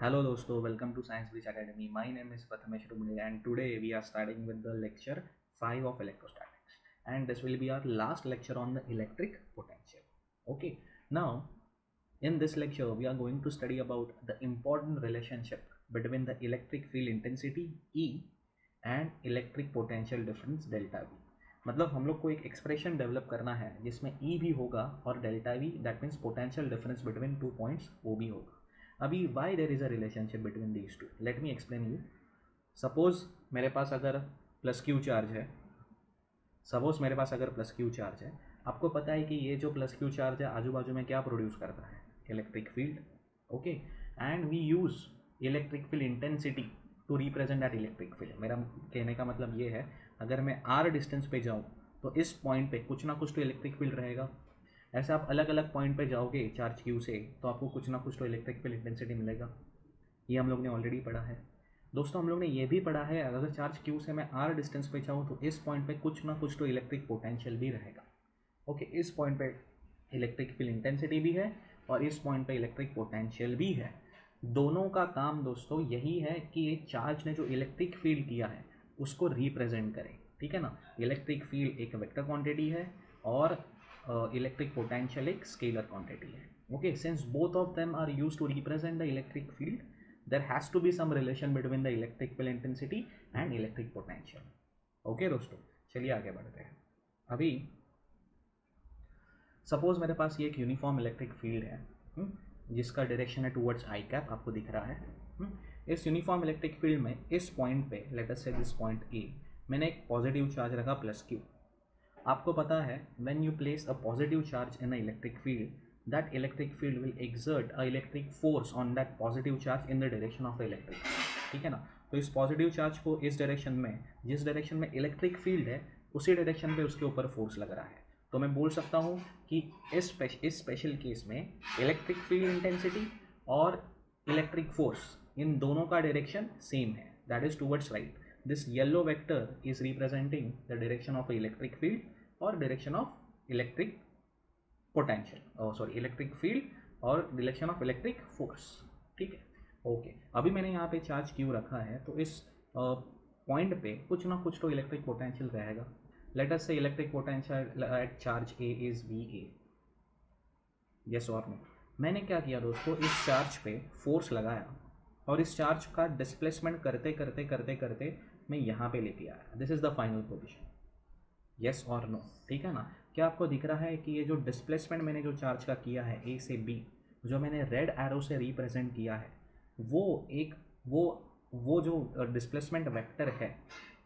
Hello दोस्तों, welcome to Science Bridge Academy. My name is Prathamesh Rumde and today we are starting with the lecture 5 of electrostatics, and this will be our last lecture on the electric potential. Okay, now in this lecture we are going to study about the important relationship between the electric field intensity E and electric potential difference delta V. मतलब हम लोग को एक expression develop करना है जिसमें E भी होगा और delta V, that means potential difference between two points, वो भी होगा. अभी why there is a relationship between these two, let me explain you. Suppose मेरे पास अगर प्लस क्यू चार्ज है, आपको पता है कि ये जो प्लस क्यू चार्ज है आजू बाजू में क्या प्रोड्यूस करता है, electric field. Okay, and we use electric field intensity to represent that electric field. मेरा कहने का मतलब ये है, अगर मैं आर डिस्टेंस पे जाऊँ तो इस पॉइंट पे कुछ ना कुछ तो इलेक्ट्रिक फील्ड रहेगा. ऐसे आप अलग अलग पॉइंट पे जाओगे चार्ज क्यू से तो आपको कुछ ना कुछ तो इलेक्ट्रिक फील्ड इंटेंसिटी मिलेगा. ये हम लोग ने ऑलरेडी पढ़ा है. दोस्तों हम लोग ने ये भी पढ़ा है, अगर चार्ज क्यू से मैं आर डिस्टेंस पे जाऊँ तो इस पॉइंट पे कुछ ना कुछ तो इलेक्ट्रिक पोटेंशियल भी रहेगा. ओके, इस पॉइंट पे इलेक्ट्रिक फील्ड इंटेंसिटी भी है और इस पॉइंट पे इलेक्ट्रिक पोटेंशियल भी है. दोनों का काम दोस्तों यही है कि ये चार्ज ने जो इलेक्ट्रिक फील्ड किया है उसको रिप्रेजेंट करें. ठीक है ना. इलेक्ट्रिक फील्ड एक वेक्टर क्वांटिटी है और इलेक्ट्रिक पोटेंशियल एक स्केलर क्वांटिटी है. Okay, since both of them are used to represent the electric field, there has to be some relation between the electric field intensity and electric potential. Okay दोस्तों, चलिए आगे बढ़ते हैं. अभी suppose मेरे पास ये एक यूनिफॉर्म इलेक्ट्रिक फील्ड है जिसका डायरेक्शन है टुवर्ड्स आई कैप, आपको दिख रहा है. इस यूनिफॉर्म इलेक्ट्रिक फील्ड में इस पॉइंट पे, लेट अस से दिस पॉइंट ए, मैंने एक पॉजिटिव चार्ज रखा प्लस क्यू. आपको पता है when you place a positive charge in a electric field, that electric field will exert a electric force on that positive charge in the direction of the electric. ठीक है ना. तो इस positive charge को इस डायरेक्शन में, जिस direction में इलेक्ट्रिक फील्ड है उसी डायरेक्शन पे उसके ऊपर फोर्स लग रहा है. तो मैं बोल सकता हूँ कि इस स्पेशल केस में इलेक्ट्रिक फील्ड इंटेंसिटी और इलेक्ट्रिक फोर्स इन दोनों का डायरेक्शन सेम है, that is towards right. This yellow vector is representing the direction of electric field और direction of electric potential, electric field और डायरेक्शन ऑफ इलेक्ट्रिक फोर्स. ठीक है. Okay, अभी मैंने यहाँ पे चार्ज क्यू रखा है तो इस पॉइंट पे कुछ ना कुछ तो इलेक्ट्रिक पोटेंशियल रहेगा. लेट अस से electric potential eight charge A is V A. Yes और नो. मैंने क्या किया दोस्तों, इस चार्ज पे फोर्स लगाया और इस चार्ज का डिस्प्लेसमेंट करते करते करते करते मैं यहाँ पे लेके आया. This is the final position. Yes और नो. ठीक है ना. क्या आपको दिख रहा है कि ये जो डिस्प्लेसमेंट मैंने जो चार्ज का किया है ए से बी, जो मैंने रेड एरो से रिप्रेजेंट किया है, वो जो डिस्प्लेसमेंट वेक्टर है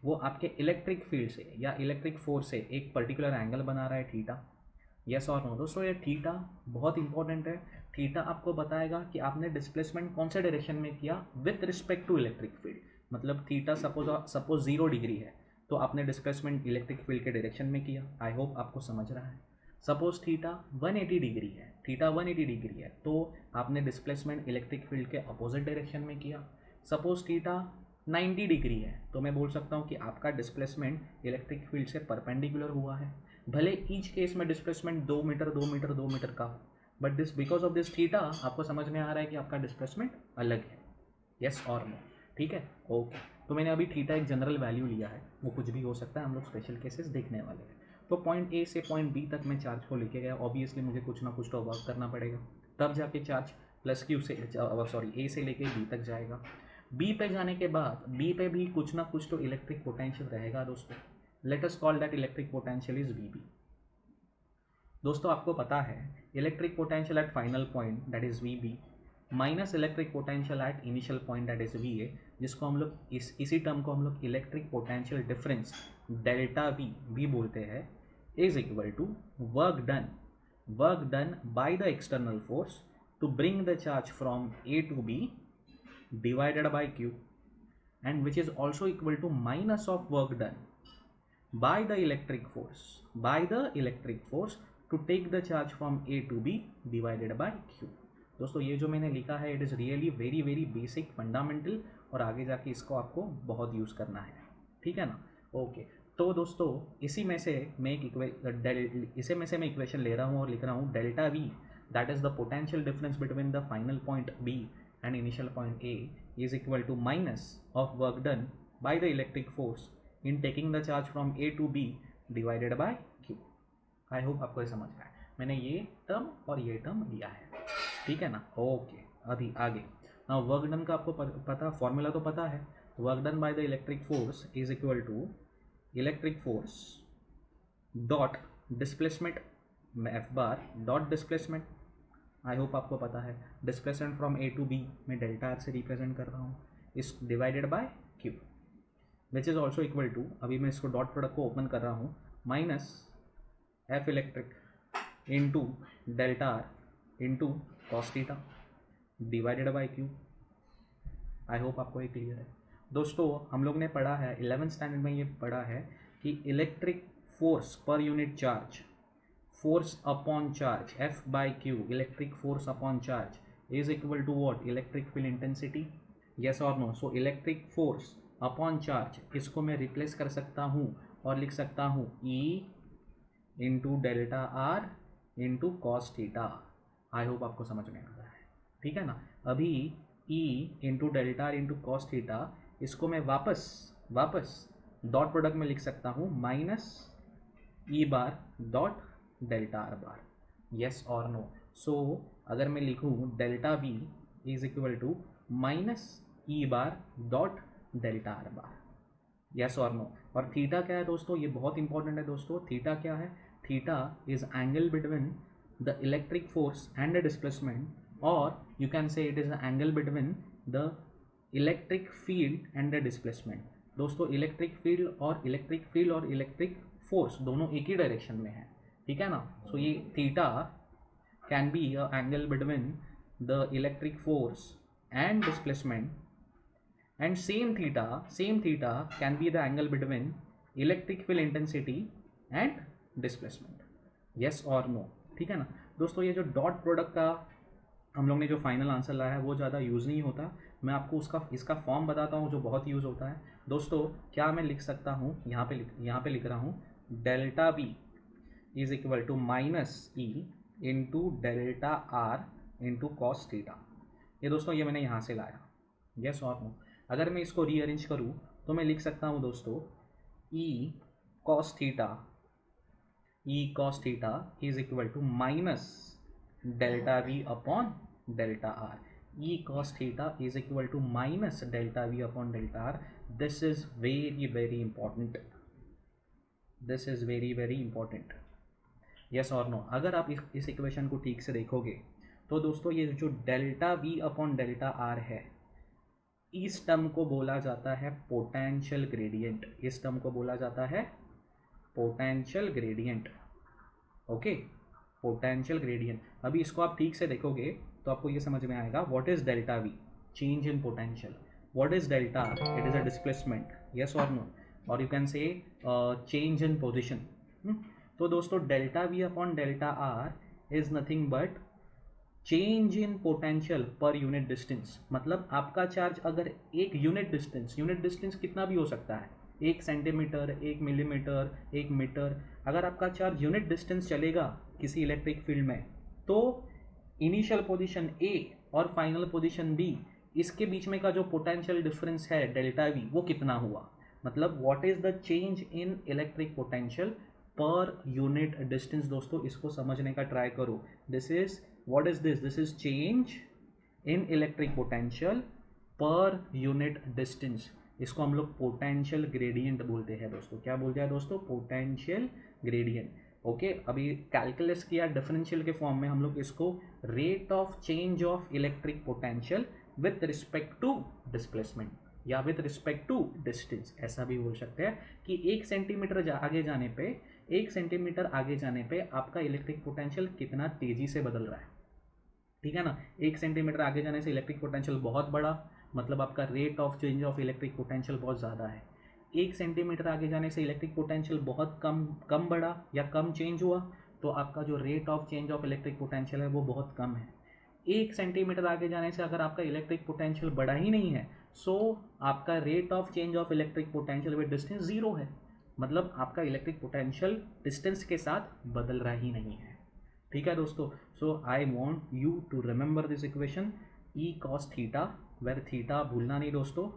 वो आपके इलेक्ट्रिक फील्ड से या इलेक्ट्रिक फोर्स से एक पर्टिकुलर एंगल बना रहा है, थीटा. यस और नो. दोस्तों ये थीटा बहुत इंपॉर्टेंट है. थीटा आपको बताएगा कि आपने डिस्प्लेसमेंट कौन से डायरेक्शन में किया with respect to electric field. मतलब थीटा सपोज 0 डिग्री है तो आपने डिस्प्लेसमेंट इलेक्ट्रिक फील्ड के डायरेक्शन में किया. आई होप आपको समझ रहा है. सपोज थीटा 180 डिग्री है तो आपने डिस्प्लेसमेंट इलेक्ट्रिक फील्ड के अपोजिट डायरेक्शन में किया. सपोज थीटा 90 डिग्री है तो मैं बोल सकता हूँ कि आपका डिस्प्लेसमेंट इलेक्ट्रिक फील्ड से परपेंडिकुलर हुआ है. भले ईच केस में डिस्प्लेसमेंट 2 मीटर 2 मीटर 2 मीटर का, but this because of this theta आपको समझ में आ रहा है कि आपका डिस्प्लेसमेंट अलग है. यस और नो. ठीक है. ओके, तो मैंने अभी थीटा एक जनरल वैल्यू लिया है, वो कुछ भी हो सकता है, हम लोग स्पेशल केसेस देखने वाले हैं. तो पॉइंट ए से पॉइंट बी तक मैं चार्ज को लेके गया. ऑब्वियसली मुझे कुछ ना कुछ तो वर्क करना पड़ेगा, तब जाके चार्ज प्लस क्यू से ए से लेके बी तक जाएगा. बी पे जाने के बाद बी पे भी कुछ ना कुछ तो इलेक्ट्रिक पोटेंशियल रहेगा दोस्तों. Let us call that electric potential is V B. दोस्तों आपको पता है electric potential at final point that is V B minus electric potential at initial point that is V A, जिसको हम लोग इसी टर्म को हम लोग electric potential difference delta V भी बोलते हैं, is equal to work done by the external force to bring the charge from A to B divided by q, and which is also equal to minus of work done by the electric force to take the charge from a to b divided by q. दोस्तों ये जो मैंने लिखा है it is really very very basic fundamental और आगे जाके इसको आपको बहुत यूज़ करना है. ठीक है ना. ओके, तो दोस्तों इसी में से मैं इक्वेशन ले रहा हूँ और लिख रहा हूँ delta V, that is the potential difference between the final point B and initial point A is equal to minus of work done by the electric force in taking the charge from A to B divided by Q. I hope आपको समझ में आया, मैंने ये term और ये term लिया है, ठीक है ना। ओके, अभी आगे ना वर्क डन का आपको पता, फॉर्मूला तो पता है, work done by the electric force is equal to electric force dot displacement F bar dot displacement. I hope आपको पता है displacement from A to B मैं डेल्टा आर से रिप्रेजेंट कर रहा हूँ, इस divided by Q which is also equal to, अभी मैं इसको डॉट प्रोडक्ट को ओपन कर रहा हूँ, minus F electric into delta are into cos theta divided by Q. I hope आपको ये क्लियर है। दोस्तों हम लोग ने पढ़ा है 11th स्टैंडर्ड में, ये पढ़ा है कि electric force per unit charge, force upon charge F by q, electric force upon charge is equal to what, electric field intensity, yes और no. So electric force upon charge, इसको मैं replace कर सकता हूँ और लिख सकता हूँ E into delta are into cos theta. I hope आपको समझ में आ रहा है, ठीक है ना। अभी E into delta are into cos theta, इसको मैं वापस डॉट प्रोडक्ट में लिख सकता हूँ minus E bar dot delta r bar, yes और नो। सो अगर मैं लिखूँ delta V is equal to minus E bar dot delta r bar, yes और नो। और थीटा क्या है दोस्तों, ये बहुत इंपॉर्टेंट है दोस्तों। थीटा क्या है, theta is angle between the electric force and the displacement, और you can say it is the angle between the electric field and the displacement. दोस्तों इलेक्ट्रिक फील्ड और इलेक्ट्रिक फोर्स दोनों एक ही डायरेक्शन में है, ठीक है ना। सो ये theta can be a angle between the electric force and displacement, and same theta can be the angle between electric field intensity and displacement, yes or no, ठीक है ना। दोस्तों ये जो डॉट प्रोडक्ट का हम लोग ने जो फाइनल आंसर लाया है वो ज़्यादा यूज़ नहीं होता, मैं आपको इसका फॉर्म बताता हूँ जो बहुत यूज़ होता है। दोस्तों क्या मैं लिख सकता हूँ, यहाँ पे लिख रहा हूँ delta B is equal to minus E into delta are into cos theta. ये दोस्तों ये मैंने यहाँ से लाया, यस और नो। अगर मैं इसको रीअरेंज करूँ तो मैं लिख सकता हूँ दोस्तों E cos theta is equal to minus delta V upon delta R, E cos theta is equal to minus delta V upon delta R. This is very very important, this is very very important, yes और no. अगर आप इस equation को ठीक से देखोगे तो दोस्तों ये जो delta V upon delta are है, इस टर्म को बोला जाता है पोटेंशियल ग्रेडियंट, इस टर्म को बोला जाता है potential gradient, okay, potential gradient. अभी इसको आप ठीक से देखोगे तो आपको ये समझ में आएगा what is delta we, change in potential, what is delta R, it is a displacement, yes और नो, और यू कैन से चेंज इन पोजिशन। तो दोस्तों delta V upon delta R is nothing but change in potential per unit distance. मतलब आपका charge अगर एक unit distance कितना भी हो सकता है, 1 सेंटीमीटर, 1 मिलीमीटर, 1 मीटर, अगर आपका चार्ज यूनिट डिस्टेंस चलेगा किसी इलेक्ट्रिक फील्ड में, तो इनिशियल पोजीशन ए और फाइनल पोजीशन बी, इसके बीच में का जो पोटेंशियल डिफरेंस है डेल्टा वी, वो कितना हुआ। मतलब what is the change in electric potential per unit distance. दोस्तों इसको समझने का ट्राई करो। This is what is this is change in electric potential per unit distance, इसको हम लोग पोटेंशियल ग्रेडियंट बोलते हैं दोस्तों। क्या बोलते हैं दोस्तों, पोटेंशियल ग्रेडियंट, ओके। अभी कैलकुलस किया डिफरेंशियल के फॉर्म में, हम लोग इसको rate of change of electric potential with respect to displacement या विथ रिस्पेक्ट टू डिस्टेंस, ऐसा भी बोल सकते हैं कि 1 सेंटीमीटर आगे जाने पे आपका इलेक्ट्रिक पोटेंशियल कितना तेजी से बदल रहा है, ठीक है ना। 1 सेंटीमीटर आगे जाने से इलेक्ट्रिक पोटेंशियल बहुत बड़ा, मतलब आपका rate of change of electric potential बहुत ज़्यादा है। 1 सेंटीमीटर आगे जाने से इलेक्ट्रिक पोटेंशियल बहुत कम बढ़ा या कम चेंज हुआ, तो आपका जो rate of change of electric potential है वो बहुत कम है। 1 सेंटीमीटर आगे जाने से अगर आपका इलेक्ट्रिक पोटेंशियल बढ़ा ही नहीं है, सो आपका rate of change of electric potential with distance 0 है, मतलब आपका इलेक्ट्रिक पोटेंशियल डिस्टेंस के साथ बदल रहा ही नहीं है, ठीक है दोस्तों। So I want you to remember this equation, E cos theta, where theta भूलना नहीं दोस्तों,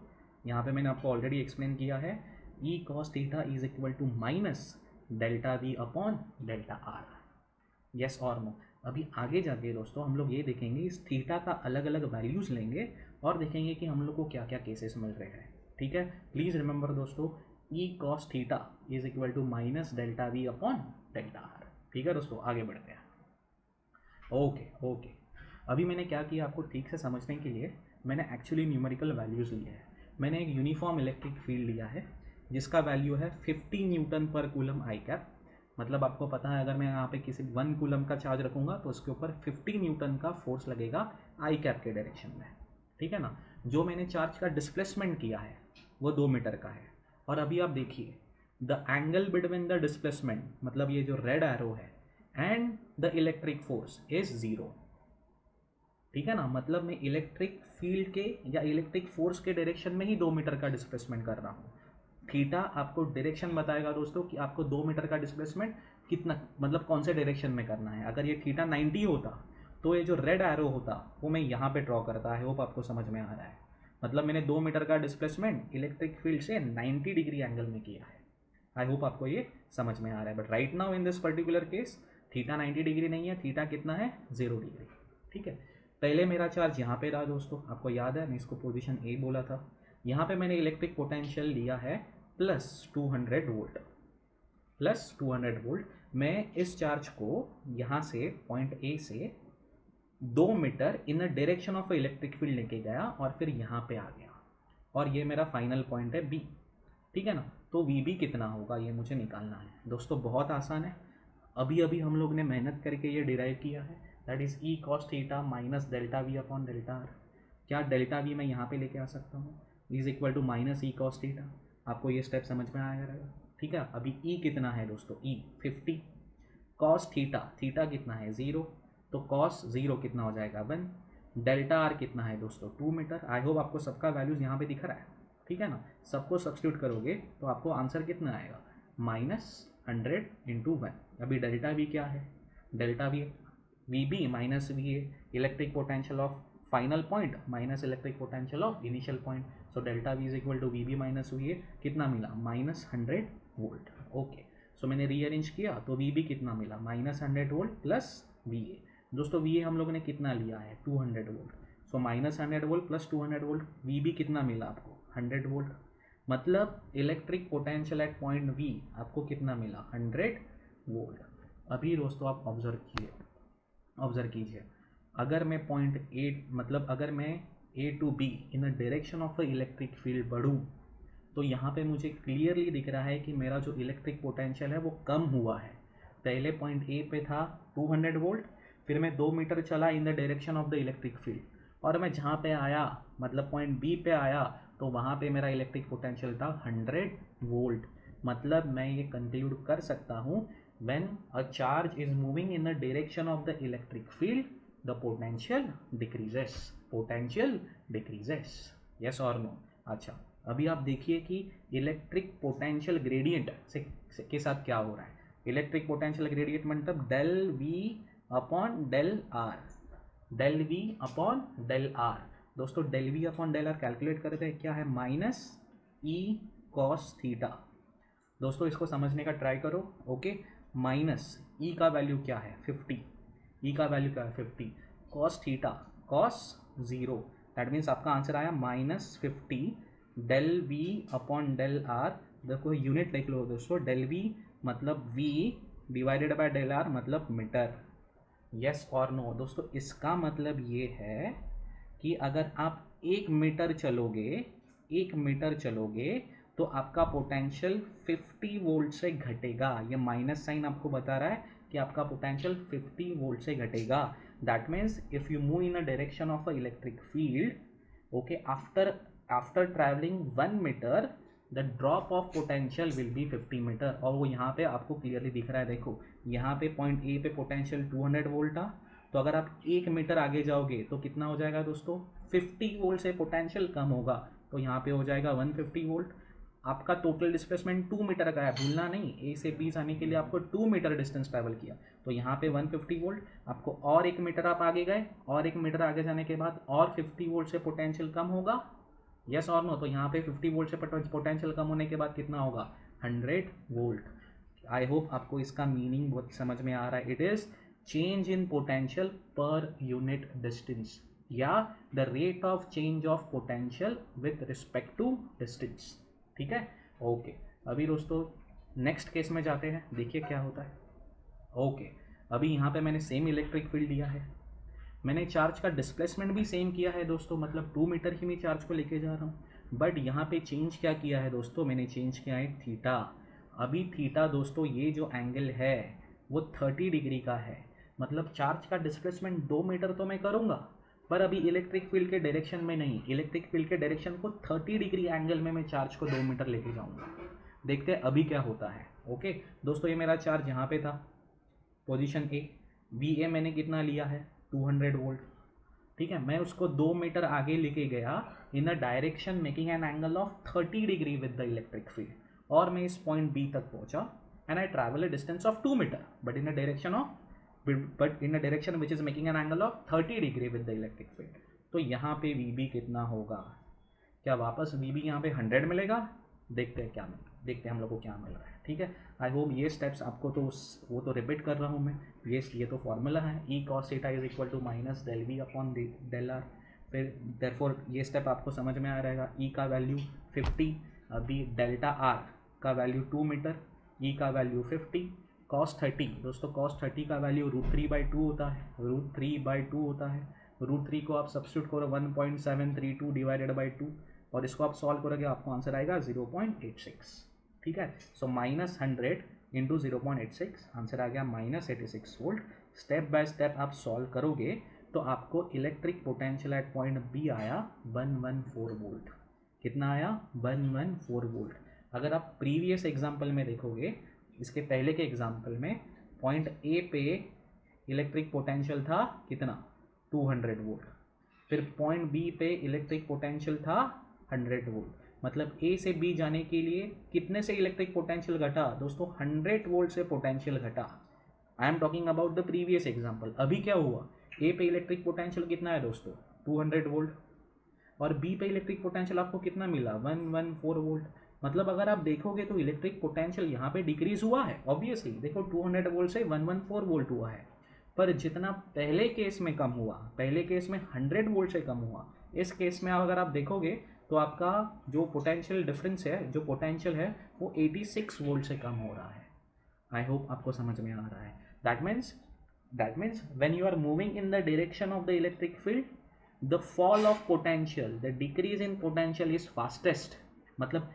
यहाँ पे मैंने आपको ऑलरेडी एक्सप्लेन किया है, E cos theta is equal to minus delta V upon delta R. Yes और नो। अभी आगे जाके दोस्तों हम लोग ये देखेंगे, इस थीटा का अलग अलग वैल्यूज़ लेंगे और देखेंगे कि हम लोग को क्या क्या केसेस मिल रहे हैं। ठीक है, प्लीज़ रिमेंबर दोस्तों, E cos theta is equal to minus delta V upon delta R. ठीक है दोस्तों, आगे बढ़ते हैं। ओके ओके, अभी मैंने क्या किया आपको ठीक से समझने के लिए, मैंने एक्चुअली न्यूमेरिकल वैल्यूज़ लिए हैं। मैंने एक यूनिफॉर्म इलेक्ट्रिक फील्ड लिया है जिसका वैल्यू है 50 न्यूटन पर कूलम आई कैप। मतलब आपको पता है, अगर मैं यहाँ पे किसी 1 कूलम का चार्ज रखूँगा तो उसके ऊपर 50 न्यूटन का फोर्स लगेगा आई कैप के डायरेक्शन में। ठीक है ना। जो मैंने चार्ज का डिस्प्लेसमेंट किया है वो 2 मीटर का है। और अभी आप देखिए, the angle between the displacement, मतलब ये जो रेड एरो है, and the electric force is 0। ठीक है ना, मतलब मैं इलेक्ट्रिक फील्ड के या इलेक्ट्रिक फोर्स के डायरेक्शन में ही 2 मीटर का डिस्प्लेसमेंट कर रहा हूँ। थीटा आपको डायरेक्शन बताएगा दोस्तों कि आपको 2 मीटर का डिस्प्लेसमेंट कितना, मतलब कौन से डायरेक्शन में करना है। अगर ये थीटा 90 होता तो ये जो रेड एरो होता वो मैं यहाँ पे ड्रॉ करता है। होप आपको समझ में आ रहा है। मतलब मैंने 2 मीटर का डिस्प्लेसमेंट इलेक्ट्रिक फील्ड से 90 डिग्री एंगल में किया है। आई होप आपको ये समझ में आ रहा है। But right now in this particular case theta 90 degree नहीं है, थीटा कितना है, 0 डिग्री। ठीक है, पहले मेरा चार्ज यहाँ पे रहा दोस्तों, आपको याद है मैं इसको पोजीशन ए बोला था। यहाँ पे मैंने इलेक्ट्रिक पोटेंशियल लिया है प्लस 200 वोल्ट, प्लस 200 वोल्ट। मैं इस चार्ज को यहाँ से पॉइंट ए से 2 metre in the direction of electric field लेके गया और फिर यहाँ पे आ गया, और ये मेरा फाइनल पॉइंट है बी। ठीक है ना। तो वी बी कितना होगा ये मुझे निकालना है दोस्तों। बहुत आसान है, अभी अभी हम लोग ने मेहनत करके ये डिराइव किया है। That is E cos theta minus delta V upon delta are. क्या डेल्टा वी मैं यहाँ पे लेके आ सकता हूँ, is equal to minus E cos theta. आपको ये स्टेप समझ में आया रहेगा। ठीक है, अभी ई कितना है दोस्तों, ई 50, कॉस थीटा, थीटा कितना है 0, तो कॉस 0 कितना हो जाएगा 1, डेल्टा आर कितना है दोस्तों 2 मीटर। आई होप आपको सबका वैल्यूज़ यहाँ पे दिख रहा है। ठीक है ना, सबको सब्स्टिट्यूट करोगे तो आपको आंसर कितना आएगा, माइनस 100 इंटू 1। अभी डेल्टा वी क्या है, delta V V B minus V A, electric potential of final point minus electric potential of initial point. So delta V is equal to V B minus V A, कितना मिला, minus 100 volt. Okay, सो मैंने rearrange किया तो we B कितना मिला, minus 100 volt plus V A. दोस्तों V A हम लोगों ने कितना लिया है, 200 volt. So minus 100 volt plus 200 volt, V B कितना मिला आपको, 100 वोल्ट। मतलब electric potential at point V आपको कितना मिला, 100 वोल्ट। अभी दोस्तों आप ऑब्जर्व कीजिए, अगर मैं पॉइंट ए, मतलब अगर मैं A to B in the direction of a electric field बढ़ूँ तो यहाँ पे मुझे क्लियरली दिख रहा है कि मेरा जो इलेक्ट्रिक पोटेंशियल है वो कम हुआ है। पहले पॉइंट ए पे था 200 वोल्ट, फिर मैं 2 मीटर चला इन the direction of the electric field, और मैं जहाँ पे आया मतलब पॉइंट बी पे आया तो वहाँ पे मेरा इलेक्ट्रिक पोटेंशियल था 100 वोल्ट। मतलब मैं ये कंक्लूड कर सकता हूँ, when a charge is moving in the direction of the electric field the potential decreases, potential decreases. Yes और नो। अच्छा, अभी आप देखिए कि इलेक्ट्रिक पोटेंशियल ग्रेडियंट के साथ क्या हो रहा है। इलेक्ट्रिक पोटेंशियल ग्रेडियंट मतलब del V upon del r, del V upon del r. दोस्तों del V upon del r calculate करते हैं, क्या है, माइनस ई कॉस थीटा। दोस्तों इसको समझने का ट्राई करो। ओके, माइनस ई का वैल्यू क्या है 50, ई का वैल्यू क्या है 50, cos theta cos 0, that means आपका आंसर आया minus 50 del V upon del R. देखो यूनिट लिख लो दोस्तों, डेल वी मतलब V divided by del R मतलब मीटर। यस और नो। दोस्तों इसका मतलब ये है कि अगर आप 1 मीटर चलोगे, 1 मीटर चलोगे तो आपका पोटेंशियल 50 वोल्ट से घटेगा। ये माइनस साइन आपको बता रहा है कि आपका पोटेंशियल 50 वोल्ट से घटेगा। That means if you move in a direction of a electric field, okay, after travelling 1 metre the drop of potential will be 50 metre. और वो यहाँ पे आपको क्लियरली दिख रहा है। देखो यहाँ पे पॉइंट ए पे पोटेंशियल 200 वोल्ट था, तो अगर आप 1 मीटर आगे जाओगे तो कितना हो जाएगा दोस्तों, 50 वोल्ट से पोटेंशियल कम होगा, तो यहाँ पे हो जाएगा 150 वोल्ट। आपका टोटल डिस्प्लेसमेंट 2 मीटर का है, भूलना नहीं, ए से बी जाने के लिए आपको 2 मीटर डिस्टेंस ट्रैवल किया, तो यहाँ पे 150 वोल्ट, आपको और 1 मीटर आप आगे गए, और 1 मीटर आगे जाने के बाद और 50 वोल्ट से पोटेंशियल कम होगा, यस और नो, तो यहाँ पे 50 वोल्ट से पोटेंशियल कम होने के बाद कितना होगा 100 वोल्ट। आई होप आपको इसका मीनिंग बहुत समझ में आ रहा है। It is change in potential per unit distance या the rate of change of potential with respect to distance, ठीक है। ओके, अभी दोस्तों नेक्स्ट केस में जाते हैं, देखिए क्या होता है। ओके, अभी यहाँ पे मैंने सेम इलेक्ट्रिक फील्ड लिया है, मैंने चार्ज का डिस्प्लेसमेंट भी सेम किया है दोस्तों, मतलब 2 मीटर ही मैं चार्ज को लेके जा रहा हूँ, बट यहाँ पे चेंज क्या किया है दोस्तों, मैंने चेंज किया है थीटा। अभी थीटा दोस्तों ये जो एंगल है वो 30 डिग्री का है, मतलब चार्ज का डिस्प्लेसमेंट 2 मीटर तो मैं करूँगा, पर अभी इलेक्ट्रिक फील्ड के डायरेक्शन में नहीं, इलेक्ट्रिक फील्ड के डायरेक्शन को 30 डिग्री एंगल में मैं चार्ज को 2 मीटर लेके जाऊँगा। देखते हैं अभी क्या होता है। ओके दोस्तों, ये मेरा चार्ज यहाँ पे था, पोजीशन ए, वी ए मैंने कितना लिया है 200 वोल्ट, ठीक है, मैं उसको 2 मीटर आगे लेके गया in a direction making an angle of 30 degree with the electric field, और मैं इस पॉइंट बी तक पहुंचा and I travel a distance of 2 metre but in a direction which is making an angle of 30 degree with the electric field. तो यहाँ पे we B कितना होगा, क्या वापस वी बी यहाँ पे 100 मिलेगा, देखते हैं क्या मिलेगा, देखते हैं हम लोग को क्या मिल रहा है, ठीक है। आई होप ये स्टेप्स आपको तो वो तो रिपीट कर रहा हूँ मैं, ये तो फॉर्मूला है, E cos theta is equal to minus del V upon del R, फिर देयरफॉर ये स्टेप आपको समझ में आ रहेगा। ई का वैल्यू 50, अभी डेल्टा आर का वैल्यू 2 मीटर, ई का वैल्यू 50, कॉस 30 दोस्तों, कॉस 30 का वैल्यू √3/2 होता है, √3/2 होता है, √3 को आप सब्स्टिट्यूट करो 1.732 डिवाइडेड बाई 2, और इसको आप सॉल्व करोगे आपको आंसर आएगा 0.86, ठीक है। सो -100 इंटू 0.86, आंसर आ गया -86 वोल्ट। स्टेप बाय स्टेप आप सॉल्व करोगे तो आपको electric potential at point B आया 114 वोल्ट, कितना आया 114 वोल्ट। अगर आप प्रीवियस एग्जाम्पल में देखोगे, इसके पहले के एग्जाम्पल में पॉइंट ए पे इलेक्ट्रिक पोटेंशियल था कितना 200 वोल्ट, फिर पॉइंट बी पे इलेक्ट्रिक पोटेंशियल था 100 वोल्ट, मतलब ए से बी जाने के लिए कितने से इलेक्ट्रिक पोटेंशियल घटा दोस्तों 100 वोल्ट से पोटेंशियल घटा। I am talking about the previous example. अभी क्या हुआ, ए पे इलेक्ट्रिक पोटेंशियल कितना है दोस्तों 200 वोल्ट, और बी पे इलेक्ट्रिक पोटेंशियल आपको कितना मिला 114 वोल्ट, मतलब अगर आप देखोगे तो इलेक्ट्रिक पोटेंशियल यहाँ पे डिक्रीज हुआ है, ऑब्वियसली देखो 200 वोल्ट से 114 वोल्ट हुआ है, पर जितना पहले केस में कम हुआ, पहले केस में 100 वोल्ट से कम हुआ, इस केस में अगर आप देखोगे तो आपका जो पोटेंशियल डिफरेंस है, जो पोटेंशियल है वो 86 वोल्ट से कम हो रहा है। आई होप आपको समझ में आ रहा है। That means when you are moving in the direction of the electric field, the fall of potential, the decrease in potential is fastest, मतलब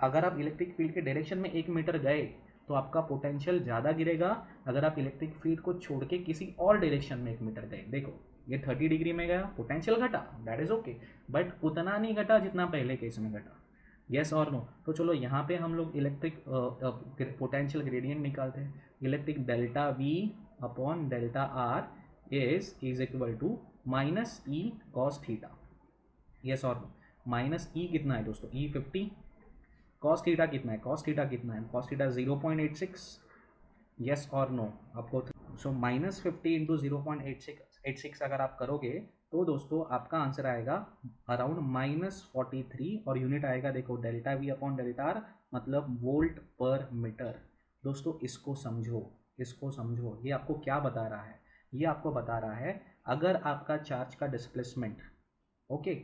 अगर आप इलेक्ट्रिक फील्ड के डायरेक्शन में 1 मीटर गए तो आपका पोटेंशियल ज़्यादा गिरेगा, अगर आप इलेक्ट्रिक फील्ड को छोड़ के किसी और डायरेक्शन में 1 मीटर गए, देखो ये 30 डिग्री में गया, पोटेंशियल घटा, दैट इज ओके, बट उतना नहीं घटा जितना पहले केस में घटा, यस और नो। तो चलो यहाँ पे हम लोग इलेक्ट्रिक पोटेंशियल ग्रेडियंट निकालते हैं। Electric delta V upon delta R is equal to minus E cos theta, yes और नो। माइनस ई कितना है दोस्तों, ई 50, कॉस थीटा कितना है, कॉस थीटा कितना है, कॉस थीटा 0.86, यस और नो आपको। सो -50 इंटू 0.86 अगर आप करोगे तो दोस्तों आपका आंसर आएगा अराउंड -43, और यूनिट आएगा देखो delta V upon delta are, मतलब वोल्ट पर मीटर। दोस्तों इसको समझो, इसको समझो, ये आपको क्या बता रहा है, ये आपको बता रहा है अगर आपका चार्ज का डिस्प्लेसमेंट ओके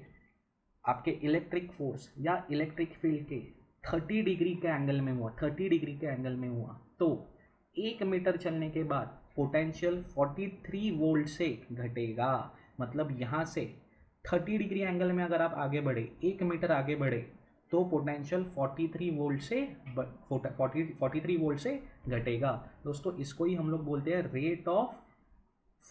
आपके इलेक्ट्रिक फोर्स या इलेक्ट्रिक फील्ड के 30 डिग्री के एंगल में हुआ, 30 डिग्री के एंगल में हुआ, तो 1 मीटर चलने के बाद पोटेंशियल 43 वोल्ट से घटेगा, मतलब यहाँ से 30 डिग्री एंगल में अगर आप आगे बढ़े, 1 मीटर आगे बढ़े, तो पोटेंशियल 43 वोल्ट से घटेगा। दोस्तों इसको ही हम लोग बोलते हैं rate of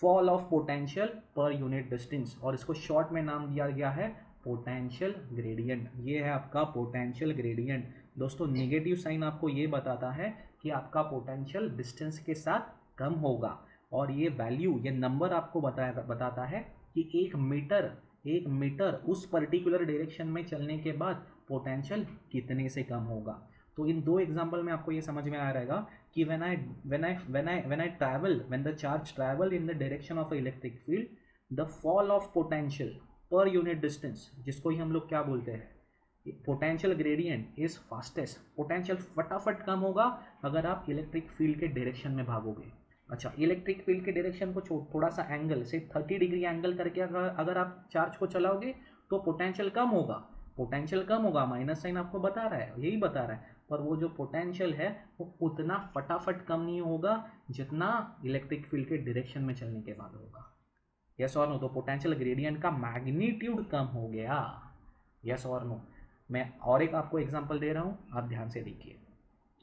fall of potential per unit distance, और इसको शॉर्ट में नाम दिया गया है पोटेंशियल ग्रेडियंट। ये है आपका पोटेंशियल ग्रेडियंट। दोस्तों नेगेटिव साइन आपको ये बताता है कि आपका पोटेंशियल डिस्टेंस के साथ कम होगा, और ये वैल्यू, ये नंबर आपको बताता है कि 1 मीटर 1 मीटर उस पर्टिकुलर डायरेक्शन में चलने के बाद पोटेंशियल कितने से कम होगा। तो इन दो एग्जांपल में आपको ये समझ में आ रहेगा कि when the charge travel in the direction of a electric field, the fall of potential per unit distance, जिसको ही हम लोग क्या बोलते हैं, potential gradient is fastest. Potential फटाफट कम होगा अगर आप इलेक्ट्रिक फील्ड के डायरेक्शन में भागोगे। अच्छा, इलेक्ट्रिक फील्ड के डायरेक्शन को थोड़ा सा एंगल से 30 डिग्री एंगल करके अगर आप चार्ज को चलाओगे तो पोटेंशियल कम होगा। पोटेंशियल कम होगा, माइनस साइन आपको बता रहा है, यही बता रहा है, पर वो जो पोटेंशियल है वो उतना फटाफट कम नहीं होगा जितना इलेक्ट्रिक फील्ड के डायरेक्शन में चलने के बाद होगा। यस और नो? तो पोटेंशियल ग्रेडियंट का मैग्नीट्यूड कम हो गया। यस और नो? मैं और एक आपको एग्जांपल दे रहा हूँ, आप ध्यान से देखिए।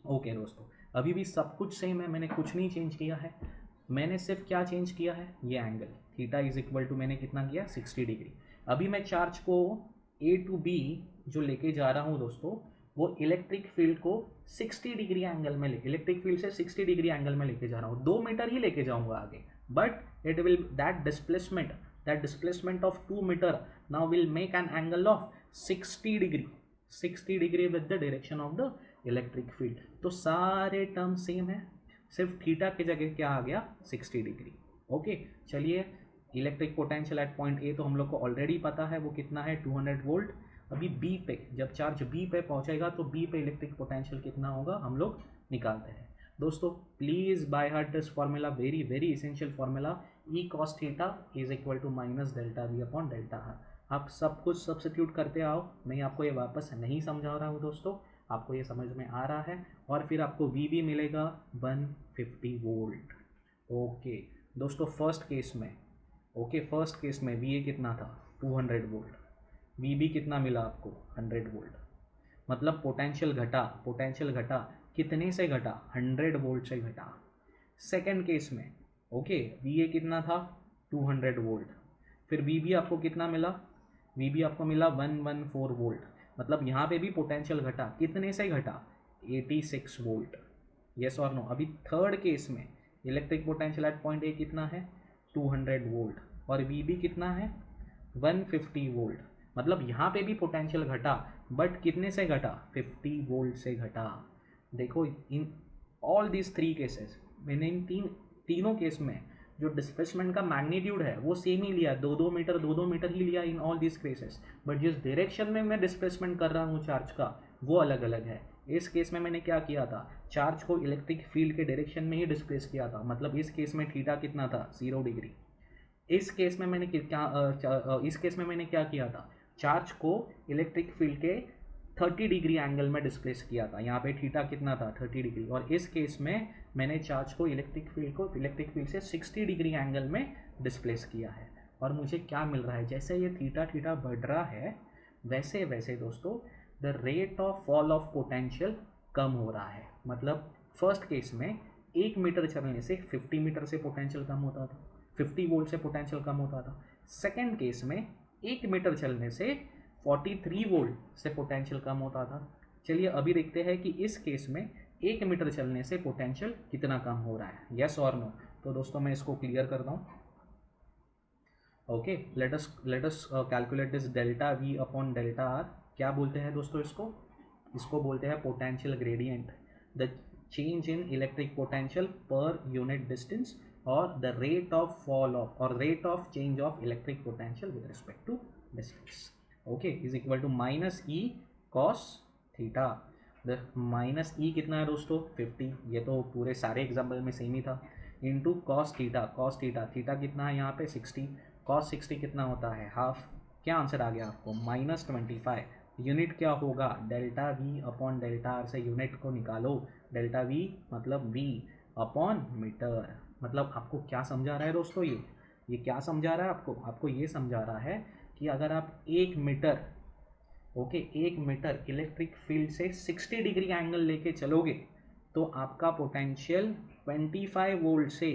ओके दोस्तों, अभी भी सब कुछ सेम है, मैंने कुछ नहीं चेंज किया है। मैंने सिर्फ क्या चेंज किया है, ये angle theta is equal to मैंने कितना किया, 60 डिग्री। अभी मैं चार्ज को ए टू बी जो लेके जा रहा हूँ दोस्तों, वो इलेक्ट्रिक फील्ड को 60 डिग्री एंगल में इलेक्ट्रिक फील्ड से 60 डिग्री एंगल में लेके जा रहा हूँ। 2 मीटर ही लेके जाऊँगा आगे, but it will that displacement of 2 metre now will make an angle of 60 degree with the direction of the electric field. तो सारे टर्म सेम है, सिर्फ थीटा की जगह क्या आ गया, 60 डिग्री। ओके, चलिए, electric potential at point A तो हम लोग को ऑलरेडी पता है वो कितना है, 200 वोल्ट। अभी बी पे, जब चार्ज बी पे पहुंचेगा तो बी पे इलेक्ट्रिक पोटेंशियल कितना होगा हम लोग निकालते हैं। दोस्तों please by heart this formula, very very essential formula, E cos theta is equal to minus delta V upon delta R. आप सब कुछ सब्स्टिट्यूट करते आओ, मैं आपको ये वापस नहीं समझा रहा हूँ दोस्तों, आपको ये समझ में आ रहा है। और फिर आपको वी भी मिलेगा 150 वोल्ट। ओके दोस्तों, फर्स्ट केस में वी ए कितना था, 200 वोल्ट। वी बी कितना मिला आपको, 100 वोल्ट। मतलब पोटेंशियल घटा कितने से घटा, 100 वोल्ट से घटा। सेकेंड केस में ओके, वी ए कितना था, 200 वोल्ट। फिर वी बी आपको कितना मिला, वी बी आपको मिला 114 वोल्ट। मतलब यहाँ पे भी पोटेंशियल घटा, कितने से घटा, 86 वोल्ट। यस और नो? अभी थर्ड केस में electric potential at point A कितना है, 200 वोल्ट, और वी बी कितना है, 150 वोल्ट। मतलब यहाँ पे भी पोटेंशियल घटा, बट कितने से घटा, 50 वोल्ट से घटा। देखो, इन ऑल दीज 3 केसेस, मैंने इन तीनों केस में जो डिस्प्लेसमेंट का मैग्नीट्यूड है वो सेम ही लिया, 2-2 मीटर ही लिया in all this cases, but जिस डायरेक्शन में मैं डिस्प्लेसमेंट कर रहा हूँ चार्ज का वो अलग अलग है। इस केस में मैंने क्या किया था, चार्ज को इलेक्ट्रिक फील्ड के डायरेक्शन में ही डिस्प्लेस किया था। मतलब इस केस में थीटा कितना था, 0 डिग्री। इस केस में मैंने क्या किया था, चार्ज को इलेक्ट्रिक फील्ड के 30 डिग्री एंगल में डिस्प्लेस किया था। यहाँ पे थीटा कितना था, 30 डिग्री। और इस केस में मैंने चार्ज को इलेक्ट्रिक फील्ड से 60 डिग्री एंगल में डिस्प्लेस किया है। और मुझे क्या मिल रहा है, जैसे ये थीटा बढ़ रहा है वैसे वैसे दोस्तों the rate of fall of potential कम हो रहा है। मतलब फर्स्ट केस में 1 मीटर चलने से 50 मीटर से पोटेंशियल कम होता था, 50 वोल्ट से पोटेंशियल कम होता था। सेकेंड केस में 1 मीटर चलने से 43 वोल्ट से पोटेंशियल कम होता था। चलिए अभी देखते हैं कि इस केस में 1 मीटर चलने से पोटेंशियल कितना कम हो रहा है, यस और नो? तो दोस्तों मैं इसको क्लियर करता हूँ। Okay, let us calculate this delta V upon delta are. क्या बोलते हैं दोस्तों इसको बोलते हैं potential gradient, the change in electric potential per unit distance, और the rate of fall of or rate of change of electric potential with respect to distance. Okay, is equal to minus E cos theta. The minus E कितना है दोस्तों, 50, ये तो पूरे सारे example में same ही था, इंटू कॉस थीटा थीटा कितना है यहाँ पे, 60, कॉस 60 कितना होता है, हाफ। क्या आंसर आ गया आपको, -25। यूनिट क्या होगा, delta V upon delta R से यूनिट को निकालो। डेल्टा वी मतलब वी अपॉन मीटर। मतलब आपको क्या समझा रहा है दोस्तों, ये क्या समझा रहा है आपको ये समझा रहा है कि अगर आप 1 metre okay 1 metre electric field से 60 डिग्री एंगल लेके चलोगे तो आपका पोटेंशियल 25 वोल्ट से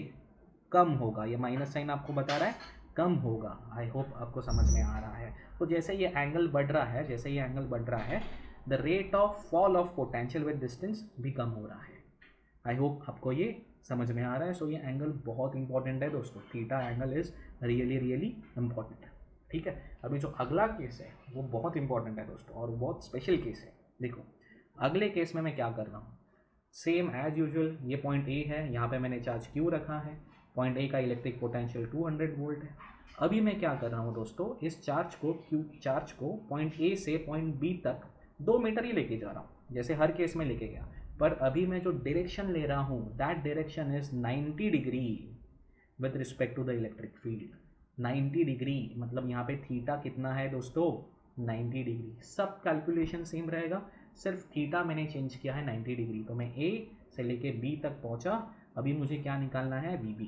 कम होगा। ये माइनस साइन आपको बता रहा है कम होगा। आई होप आपको समझ में आ रहा है। तो जैसे ये एंगल बढ़ रहा है the rate of fall of potential with distance भी कम हो रहा है। आई होप आपको ये समझ में आ रहा है। सो ये एंगल बहुत इंपॉर्टेंट है दोस्तों, theta angle is really really important. ठीक है। अभी जो अगला केस है वो बहुत इंपॉर्टेंट है दोस्तों और बहुत स्पेशल केस है। देखो अगले केस में मैं क्या कर रहा हूँ, सेम एज यूजुअल, ये पॉइंट ए है, यहाँ पे मैंने चार्ज क्यू रखा है, पॉइंट ए का इलेक्ट्रिक पोटेंशियल 200 वोल्ट है। अभी मैं क्या कर रहा हूँ दोस्तों, इस चार्ज को पॉइंट ए से पॉइंट बी तक 2 मीटर ही लेके जा रहा हूँ, जैसे हर केस में लेके गया। पर अभी मैं जो डायरेक्शन ले रहा हूँ that direction is 90 degree with respect to the electric field. 90 degree मतलब यहाँ पे थीटा कितना है दोस्तों, 90 डिग्री। सब कैलकुलेशन सेम रहेगा, सिर्फ थीटा मैंने चेंज किया है 90 डिग्री। तो मैं ए से लेके बी तक पहुँचा, अभी मुझे क्या निकालना है, वी बी,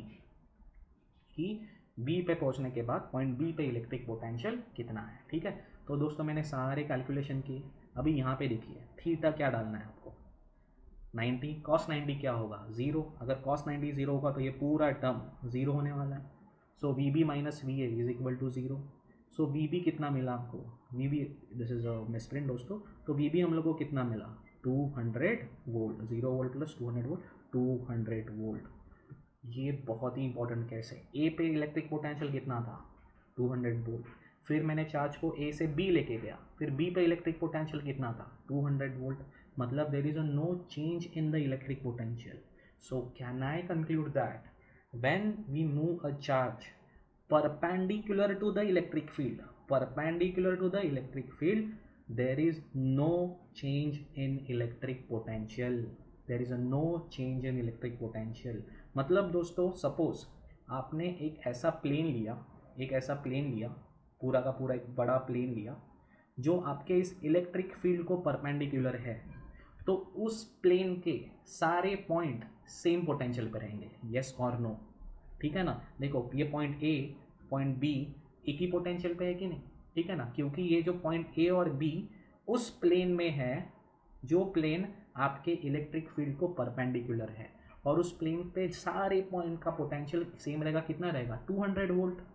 कि बी पे पहुँचने के बाद पॉइंट बी पे इलेक्ट्रिक पोटेंशियल कितना है। ठीक है, तो दोस्तों मैंने सारे कैलकुलेशन किए। अभी यहाँ पे देखिए थीटा क्या डालना है आपको, 90, कॉस 90 क्या होगा, 0। अगर कॉस 90 0 होगा तो ये पूरा टर्म 0 होने वाला है। So V B minus V A is equal to 0। So V B कितना मिला आपको, V B, this is misprint दोस्तों, तो वी बी हम लोग को कितना मिला, 200 volt, 0 volt plus 200 volt, 200 volt. ये बहुत ही इंपॉर्टेंट केस है। ए पे इलेक्ट्रिक पोटेंशियल कितना था, 200 वोल्ट। फिर मैंने चार्ज को ए से बी लेके गया, फिर बी पे इलेक्ट्रिक पोटेंशियल कितना था, 200 वोल्ट। मतलब there is a no change in the electric potential. So can I conclude that when we move a charge perpendicular to the electric field, perpendicular to the electric field, there is no change in electric potential, there is a no change in electric potential। मतलब दोस्तों suppose आपने एक ऐसा plane लिया, पूरा का पूरा एक बड़ा प्लेन लिया जो आपके इस इलेक्ट्रिक फील्ड को परपेंडिकुलर है, तो उस प्लेन के सारे पॉइंट सेम पोटेंशियल पर रहेंगे, यस और नो। ठीक है ना, देखो ये पॉइंट ए पॉइंट बी एक ही पोटेंशियल पे है कि नहीं, ठीक है ना, क्योंकि ये जो पॉइंट ए और बी उस प्लेन में है जो प्लेन आपके इलेक्ट्रिक फील्ड को परपेंडिकुलर है, और उस प्लेन पे सारे पॉइंट का पोटेंशियल सेम रहेगा, कितना रहेगा, 200 वोल्ट।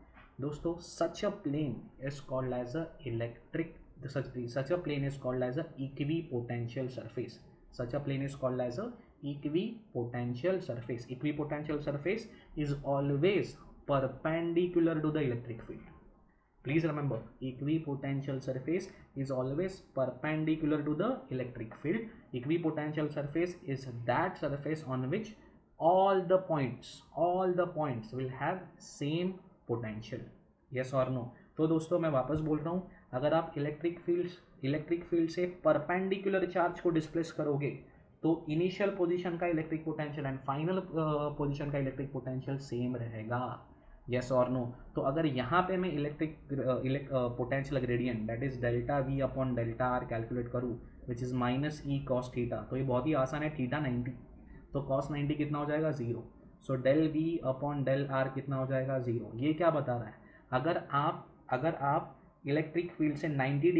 दोस्तों such a plane is called as a electric, such a plane is called as a equipotential surface, such a plane is called as a equipotential surface। Equipotential surface is always perpendicular to the electric field, please remember, equipotential surface is always perpendicular to the electric field। Equipotential surface is that surface on which all the points will have same potential, yes or no। तो दोस्तों मैं वापस बोल रहा हूँ, अगर आप electric field से परपेंडिकुलर चार्ज को डिस्प्लेस करोगे तो इनिशियल पोजीशन का electric potential and final position का इलेक्ट्रिक पोटेंशियल सेम रहेगा, यस और नो। तो अगर यहाँ पे मैं electric potential gradient that is delta V upon delta are calculate करूँ which is minus E cos theta, तो ये बहुत ही आसान है, थीटा 90, तो कॉस 90 कितना हो जाएगा, 0। So del V upon del R कितना हो जाएगा, 0। ये क्या बता रहा है, अगर आप इलेक्ट्रिक फील्ड से 90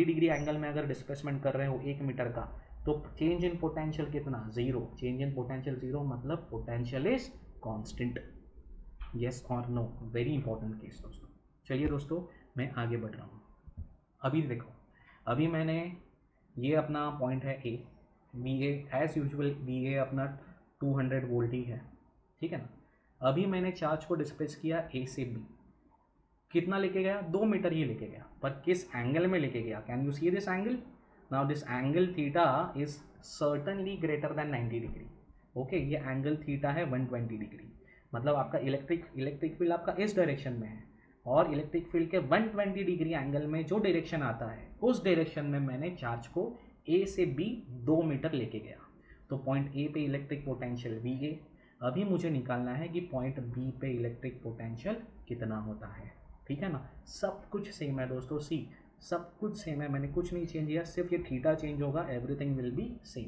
डिग्री एंगल में अगर डिस्प्लेसमेंट कर रहे हो 1 मीटर का, तो चेंज इन पोटेंशियल कितना, 0। चेंज इन पोटेंशियल 0 मतलब पोटेंशियल इज कांस्टेंट, यस और नो। वेरी इंपॉर्टेंट केस दोस्तों। चलिए दोस्तों मैं आगे बढ़ रहा हूँ। अभी देखो, अभी मैंने ये अपना पॉइंट है A, we are as usual, we are अपना 200 वोल्ट ही है, ठीक है ना। अभी मैंने चार्ज को डिस्प्लेस किया ए से बी, कितना लेके गया, 2 मीटर ही लेके गया, पर किस एंगल में लेके गया, can you see this angle, now this angle theta is certainly greater than 90 degree, okay. ये एंगल थीटा है 120 डिग्री, मतलब आपका इलेक्ट्रिक फील्ड आपका इस डायरेक्शन में है, और इलेक्ट्रिक फील्ड के 120 डिग्री एंगल में जो डायरेक्शन आता है उस डायरेक्शन में मैंने चार्ज को ए से बी 2 मीटर लेके गया। तो पॉइंट ए पे इलेक्ट्रिक पोटेंशियल वी ए, अभी मुझे निकालना है कि पॉइंट बी पे इलेक्ट्रिक पोटेंशियल कितना होता है, ठीक है ना। सब कुछ सेम है दोस्तों, सी सब कुछ सेम है, मैंने कुछ नहीं चेंज किया, सिर्फ ये थीटा चेंज होगा, एवरीथिंग विल बी सेम,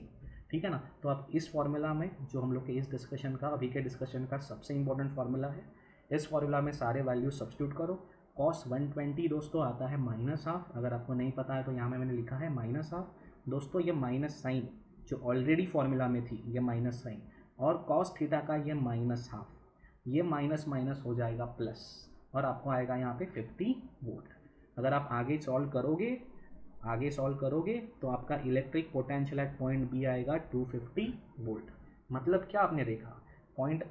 ठीक है ना। तो आप इस फॉर्मूला में जो हम लोग के इस डिस्कशन का, अभी के डिस्कशन का सबसे इंपॉर्टेंट फार्मूला है, इस फार्मूला में सारे वैल्यू सब्स्टिट्यूट करो। कॉस 120 दोस्तों आता है -12, अगर आपको नहीं पता है तो यहाँ में मैंने लिखा है -12। दोस्तों ये माइनस साइन जो ऑलरेडी फार्मूला में थी, ये माइनस साइन, और कॉस थीटा का ये -12, ये माइनस माइनस हो जाएगा प्लस, और आपको आएगा यहाँ पे 50 वोल्ट। अगर आप आगे सॉल्व करोगे तो आपका electric potential at point B आएगा 250 वोल्ट। मतलब क्या आपने देखा, पॉइंट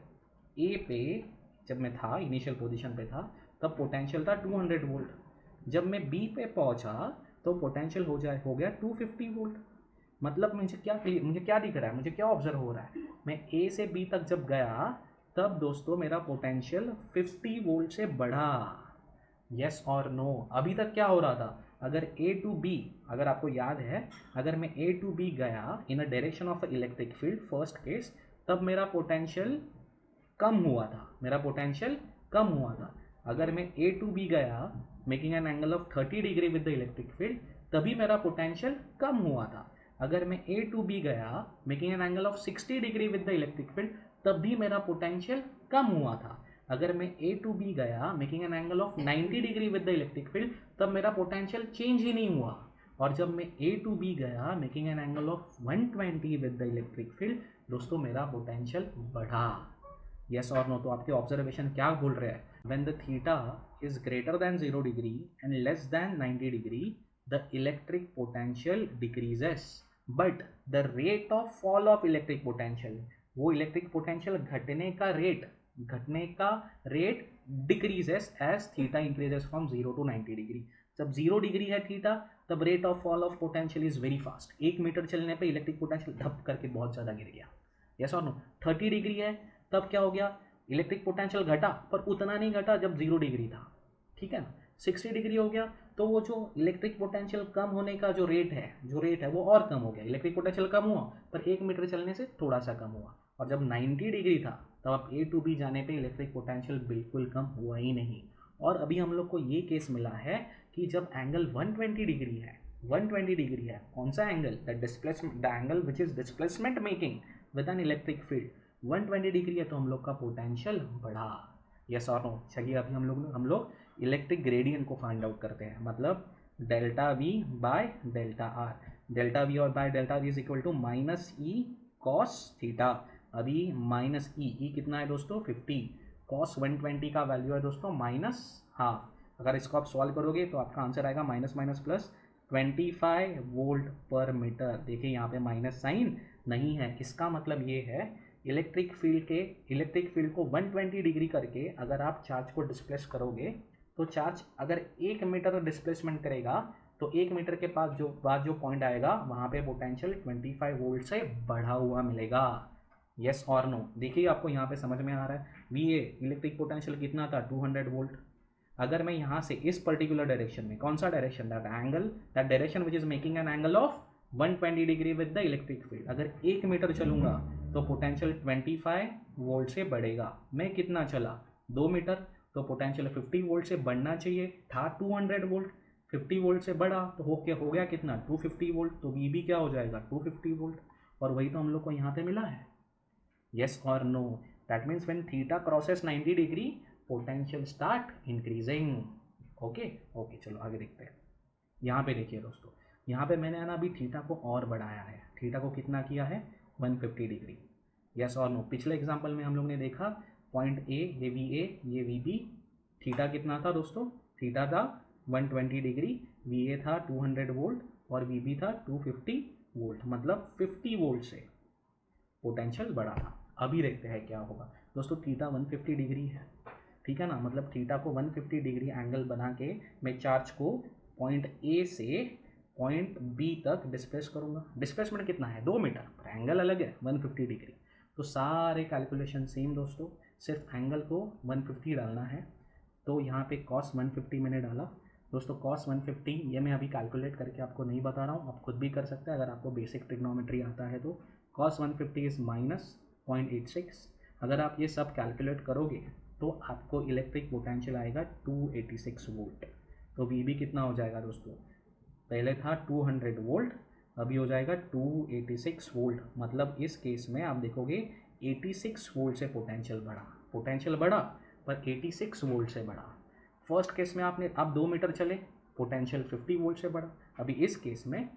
ए पे जब मैं था इनिशियल पोजीशन पे था तब पोटेंशियल था 200 वोल्ट। जब मैं बी पे पहुंचा तो पोटेंशियल हो गया 250 वोल्ट। मतलब मुझे क्या दिख रहा है, मुझे क्या ऑब्जर्व हो रहा है, मैं ए से बी तक जब गया तब दोस्तों मेरा पोटेंशियल 50 वोल्ट से बढ़ा। यस और नो? अभी तक क्या हो रहा था, अगर ए टू बी, अगर आपको याद है, अगर मैं ए टू बी गया in a direction of electric field first case, तब मेरा पोटेंशियल कम हुआ था, मेरा पोटेंशियल कम हुआ था। अगर मैं ए टू बी गया making an angle of 30 degree with the electric field, तभी मेरा पोटेंशियल कम हुआ था। अगर मैं ए टू बी गया making an angle of 60 degree with the electric field, तब भी मेरा पोटेंशियल कम हुआ था। अगर मैं ए टू बी गया making an angle of 90 degree with the electric field, तब मेरा पोटेंशियल चेंज ही नहीं हुआ। और जब मैं ए टू बी गया making an angle of 120 with the electric field, दोस्तों मेरा पोटेंशियल बढ़ा। यस और नो? तो आपके ऑब्जर्वेशन क्या बोल रहे हैं, when the theta is greater than 0 degree and less than 90 degree, the electric potential decreases, but the rate of fall of electric potential, वो इलेक्ट्रिक पोटेंशियल घटने का rate decreases as theta increases from 0 to 90 degree. जब 0 degree है theta, तब rate of fall of potential is very fast. 1 metre चलने पे electric potential धप करके बहुत ज़्यादा गिर गया। यस और नो? 30 डिग्री है तब क्या हो गया, इलेक्ट्रिक पोटेंशियल घटा, पर उतना नहीं घटा जब 0 डिग्री था, ठीक है ना। 60 डिग्री हो गया तो वो जो इलेक्ट्रिक पोटेंशियल कम होने का जो रेट है वो और कम हो गया। इलेक्ट्रिक पोटेंशियल कम हुआ पर 1 मीटर चलने से थोड़ा सा कम हुआ। और जब 90 डिग्री था तब आप ए टू बी जाने पे इलेक्ट्रिक पोटेंशियल बिल्कुल कम हुआ ही नहीं। और अभी हम लोग को ये केस मिला है कि जब एंगल 120 डिग्री है, 120 डिग्री है, कौन सा angle, the angle which is displacement making with an electric field, 120 degree है, तो हम लोग का पोटेंशियल बढ़ा। यस और नो? चलिए अभी हम लोग इलेक्ट्रिक ग्रेडियंट को फाइंड आउट करते हैं, मतलब delta V by delta r. Delta V or by delta V is equal to minus E cos theta. अभी माइनस ई कितना है दोस्तों, 50, कॉस 120 का वैल्यू है दोस्तों माइनस हाफ। अगर इसको आप सॉल्व करोगे तो आपका आंसर आएगा minus minus plus 25 volt per metre. देखिए यहाँ पे माइनस साइन नहीं है, इसका मतलब ये है इलेक्ट्रिक फील्ड को 120 डिग्री करके अगर आप चार्ज को डिस्प्लेस करोगे तो चार्ज अगर 1 मीटर डिस्प्लेसमेंट करेगा तो 1 मीटर के पास जो पॉइंट आएगा वहाँ पे पोटेंशियल 25 वोल्ट से बढ़ा हुआ मिलेगा। यस और नो? देखिए आपको यहाँ पे समझ में आ रहा है, वी ए इलेक्ट्रिक पोटेंशियल कितना था, 200 वोल्ट। अगर मैं यहाँ से इस पर्टिकुलर डायरेक्शन में, कौन सा direction, that direction which is making an angle of 120 degree with the electric field, अगर 1 मीटर चलूंगा तो पोटेंशियल 25 वोल्ट से बढ़ेगा। मैं कितना चला, 2 मीटर, तो पोटेंशियल 50 वोल्ट से बढ़ना चाहिए था, 200 वोल्ट, 50 वोल्ट से बढ़ा तो हो गया कितना, 250 वोल्ट, तो वी भी क्या हो जाएगा, 250 वोल्ट। और वही तो हम लोग को यहाँ पे मिला है। यस और no? That means when theta crosses 90 degree potential start increasing. Okay, चलो आगे देखते हैं। यहाँ पे देखिए दोस्तों, यहाँ पे मैंने ना अभी थीटा को और बढ़ाया है, थीटा को कितना किया है, 150 डिग्री। यस और नो? पिछले एग्जाम्पल में हम लोग ने देखा पॉइंट ए, ये वी ए, ये वी बी, थीटा कितना था दोस्तों, थीटा था 120 डिग्री, वी ए था 200 वोल्ट और वी बी था 250 वोल्ट, मतलब 50 वोल्ट से पोटेंशियल बढ़ा था। अभी देखते हैं क्या होगा दोस्तों, थीटा 150 डिग्री है, ठीक है ना, मतलब थीटा को 150 डिग्री एंगल बना के मैं चार्ज को पॉइंट ए से पॉइंट बी तक डिस्प्लेस करूँगा। डिस्प्लेसमेंट कितना है, 2 मीटर, पर एंगल अलग है 150 डिग्री। तो सारे कैलकुलेशन सेम दोस्तों, सिर्फ एंगल को 150 डालना है। तो यहाँ पे कॉस 150 मैंने डाला दोस्तों, कॉस 150 ये मैं अभी कैलकुलेट करके आपको नहीं बता रहा हूँ, आप खुद भी कर सकते हैं अगर आपको बेसिक ट्रिग्नोमेट्री आता है तो। Cos 150 is minus 0.86। अगर आप ये सब कैलकुलेट करोगे तो आपको इलेक्ट्रिक पोटेंशियल आएगा 286 वोल्ट। तो वी बी कितना हो जाएगा दोस्तों, पहले था 200 वोल्ट, अभी हो जाएगा 286 वोल्ट। मतलब इस केस में आप देखोगे 86 वोल्ट से पोटेंशियल बढ़ा पर 86 वोल्ट से बढ़ा। फर्स्ट केस में आप 2 मीटर चले, पोटेंशियल 50 वोल्ट से बढ़ा। अभी इस केस में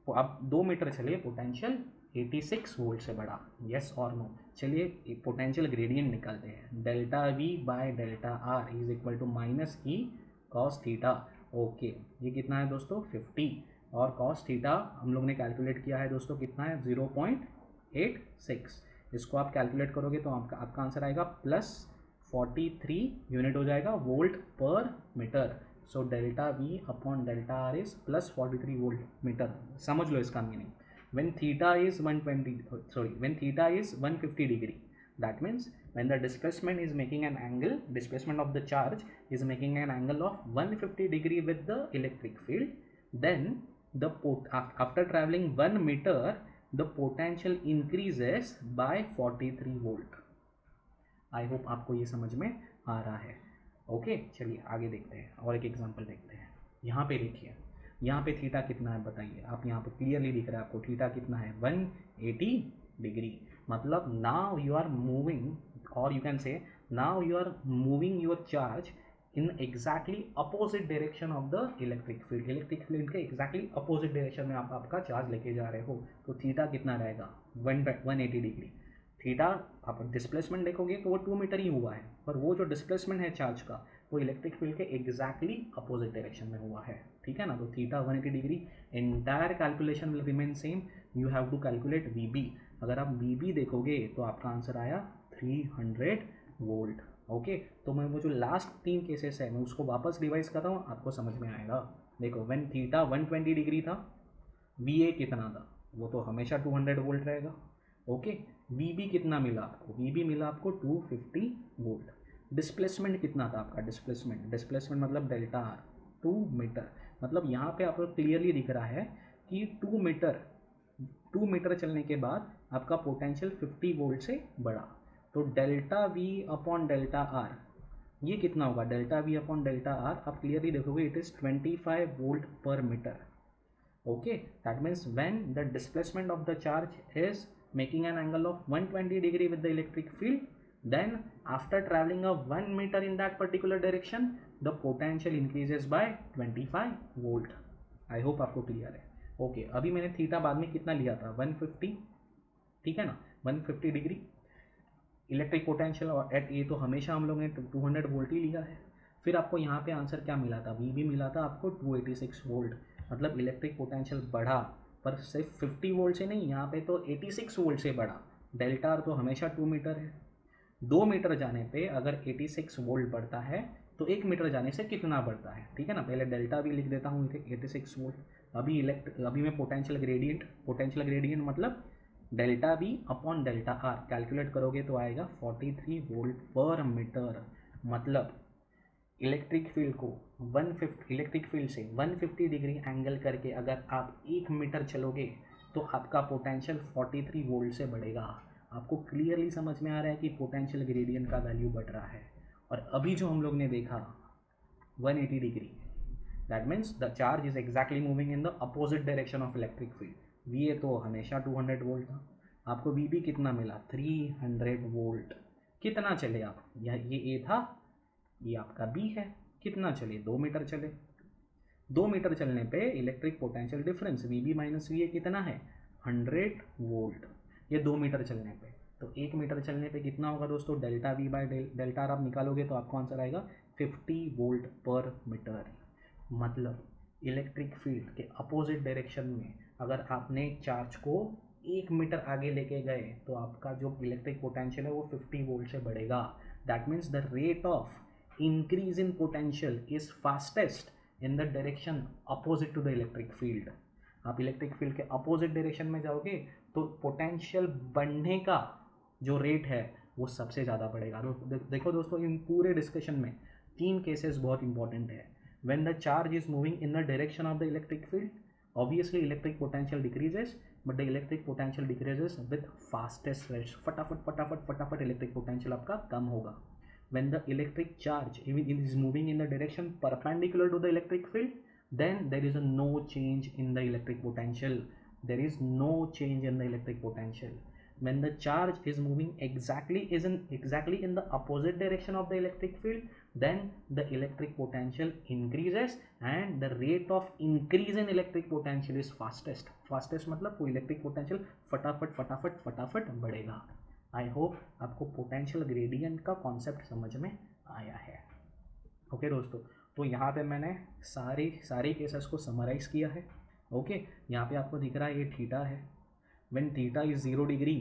आप 2 मीटर चले, पोटेंशियल 86 वोल्ट से बढ़ा। यस और नो? चलिए पोटेंशियल ग्रेडियंट निकालते हैं, delta V by delta R is equal to minus E cos theta. Okay, ये कितना है दोस्तों, 50, और कॉस थीटा हम लोग ने कैलकुलेट किया है दोस्तों, कितना है, 0.86। इसको आप कैलकुलेट करोगे तो आपका आंसर आएगा प्लस 43 यूनिट हो जाएगा volt per metre. So delta V upon delta R is plus 43 volt metre. समझ लो इसका meaning. when theta is 150 degree, that means when the displacement is making an angle, displacement of the charge is making an angle of 150 degree with the electric field, then the after traveling 1 meter the potential increases by 43 volt। I hope आपको ये समझ में आ रहा है। Okay चलिए आगे देखते हैं और एक एग्जांपल देखते हैं। यहाँ पे देखिए, यहाँ पे थीटा कितना है बताइए। आप यहाँ पे क्लियरली दिख रहा है आपको थीटा कितना है 180 डिग्री। मतलब नाउ यू आर मूविंग और you can say now you are moving your charge in exactly opposite direction of the electric field. Electric field के एग्जैक्टली अपोजिट डायरेक्शन में आप आपका चार्ज लेके जा रहे हो। तो थीटा कितना रहेगा 180 डिग्री। थीटा आप डिस्प्लेसमेंट देखोगे तो वो 2 मीटर ही हुआ है, पर वो जो डिस्प्लेसमेंट है चार्ज का वो इलेक्ट्रिक फील्ड के एग्जैक्टली अपोजिट डायरेक्शन में हुआ है। ठीक है ना। तो theta 180 degree. Entire calculation will remain same. You have to calculate V B. अगर आप वी बी देखोगे तो आपका आंसर आया 300 वोल्ट। ओके तो मैं वो जो लास्ट 3 केसेस है मैं उसको वापस रिवाइज कर रहा हूँ, आपको समझ में आएगा। देखो व्हेन थीटा 120 डिग्री था वी ए कितना था, वो तो हमेशा 200 वोल्ट रहेगा। ओके वी बी कितना मिला आपको, वी बी मिला आपको 250 वोल्ट। डिस्प्लेसमेंट कितना था आपका, डिस्प्लेसमेंट मतलब डेल्टा आर 2 मीटर। मतलब यहाँ पे आपको क्लियरली दिख रहा है कि 2 मीटर चलने के बाद आपका पोटेंशियल 50 वोल्ट से बढ़ा। तो delta V upon delta are ये कितना होगा, delta V upon delta R आप क्लियरली देखोगे it is 25 volt per metre. okay that means when the displacement of the charge is making an angle of 120 degree with the electric field, then after traveling a 1 meter in that particular direction the potential increases by 25 volt। I hope आपको clear है। Okay अभी मैंने theta बाद में कितना लिया था 150, ठीक है ना 150 डिग्री इलेक्ट्रिक पोटेंशियल और एट ए तो हमेशा हम लोग ने 200 वोल्ट ही लिया है। फिर आपको यहाँ पे आंसर क्या मिला था, वी बी मिला था आपको 286 वोल्ट। मतलब इलेक्ट्रिक पोटेंशियल बढ़ा पर सिर्फ 50 वोल्ट से नहीं, यहाँ पे तो 86 वोल्ट से बढ़ा। डेल्टा आर तो हमेशा 2 मीटर है। 2 मीटर जाने पे अगर 86 वोल्ट बढ़ता है तो 1 मीटर जाने से कितना बढ़ता है, ठीक है ना। पहले डेल्टा भी लिख देता हूँ 86 वोल्ट। अभी मैं पोटेंशियल ग्रेडियंट मतलब delta B upon delta are calculate करोगे तो आएगा 43 वोल्ट पर मीटर। मतलब इलेक्ट्रिक फील्ड से 150 डिग्री एंगल करके अगर आप 1 मीटर चलोगे तो आपका पोटेंशियल 43 वोल्ट से बढ़ेगा। आपको क्लियरली समझ में आ रहा है कि पोटेंशियल ग्रेडियंट का वैल्यू बढ़ रहा है। और अभी जो हम लोग ने देखा 180 degree, that means the charge is exactly moving in the opposite direction of electric field. V A तो हमेशा 200 वोल्ट था। आपको वी बी कितना मिला 300 वोल्ट। कितना चले आप, ये ए था, ये आपका बी है। कितना चले 2 मीटर चले। 2 मीटर चलने पे electric potential difference V B minus V A कितना है 100 वोल्ट। ये 2 मीटर चलने पे। तो 1 मीटर चलने पे कितना होगा दोस्तों, delta V by delta R आप निकालोगे तो आपको आंसर आएगा 50 वोल्ट पर मीटर। मतलब इलेक्ट्रिक फील्ड के अपोजिट डायरेक्शन में अगर आपने चार्ज को 1 मीटर आगे लेके गए तो आपका जो इलेक्ट्रिक पोटेंशियल है वो 50 वोल्ट से बढ़ेगा। That means the rate of increase in potential is fastest in the direction opposite to the electric field। आप इलेक्ट्रिक फील्ड के अपोजिट डायरेक्शन में जाओगे तो पोटेंशियल बढ़ने का जो रेट है वो सबसे ज़्यादा बढ़ेगा। देखो दोस्तों इन पूरे डिस्कशन में 3 केसेस बहुत इंपॉर्टेंट है। When the charge is moving in the direction of the electric field obviously electric potential decreases, but the electric potential decreases with fastest rate. फटाफट इलेक्ट्रिक पोटेंशियल आपका कम होगा। When the electric charge even is moving in the direction perpendicular to the electric field, then there is no change in the electric potential. There is no change in the electric potential. When the charge is moving exactly in the opposite direction of the electric field, then the electric potential increases and the rate of increase in electric potential is fastest मतलब वो electric potential फटाफट बढ़ेगा। आई hope आपको potential gradient का concept समझ में आया है। ओके दोस्तों तो यहाँ पे मैंने सारी केसेस को समराइज़ किया है। ओके यहाँ पे आपको दिख रहा है ये थीटा है। व्हेन थीटा इज़ 0 डिग्री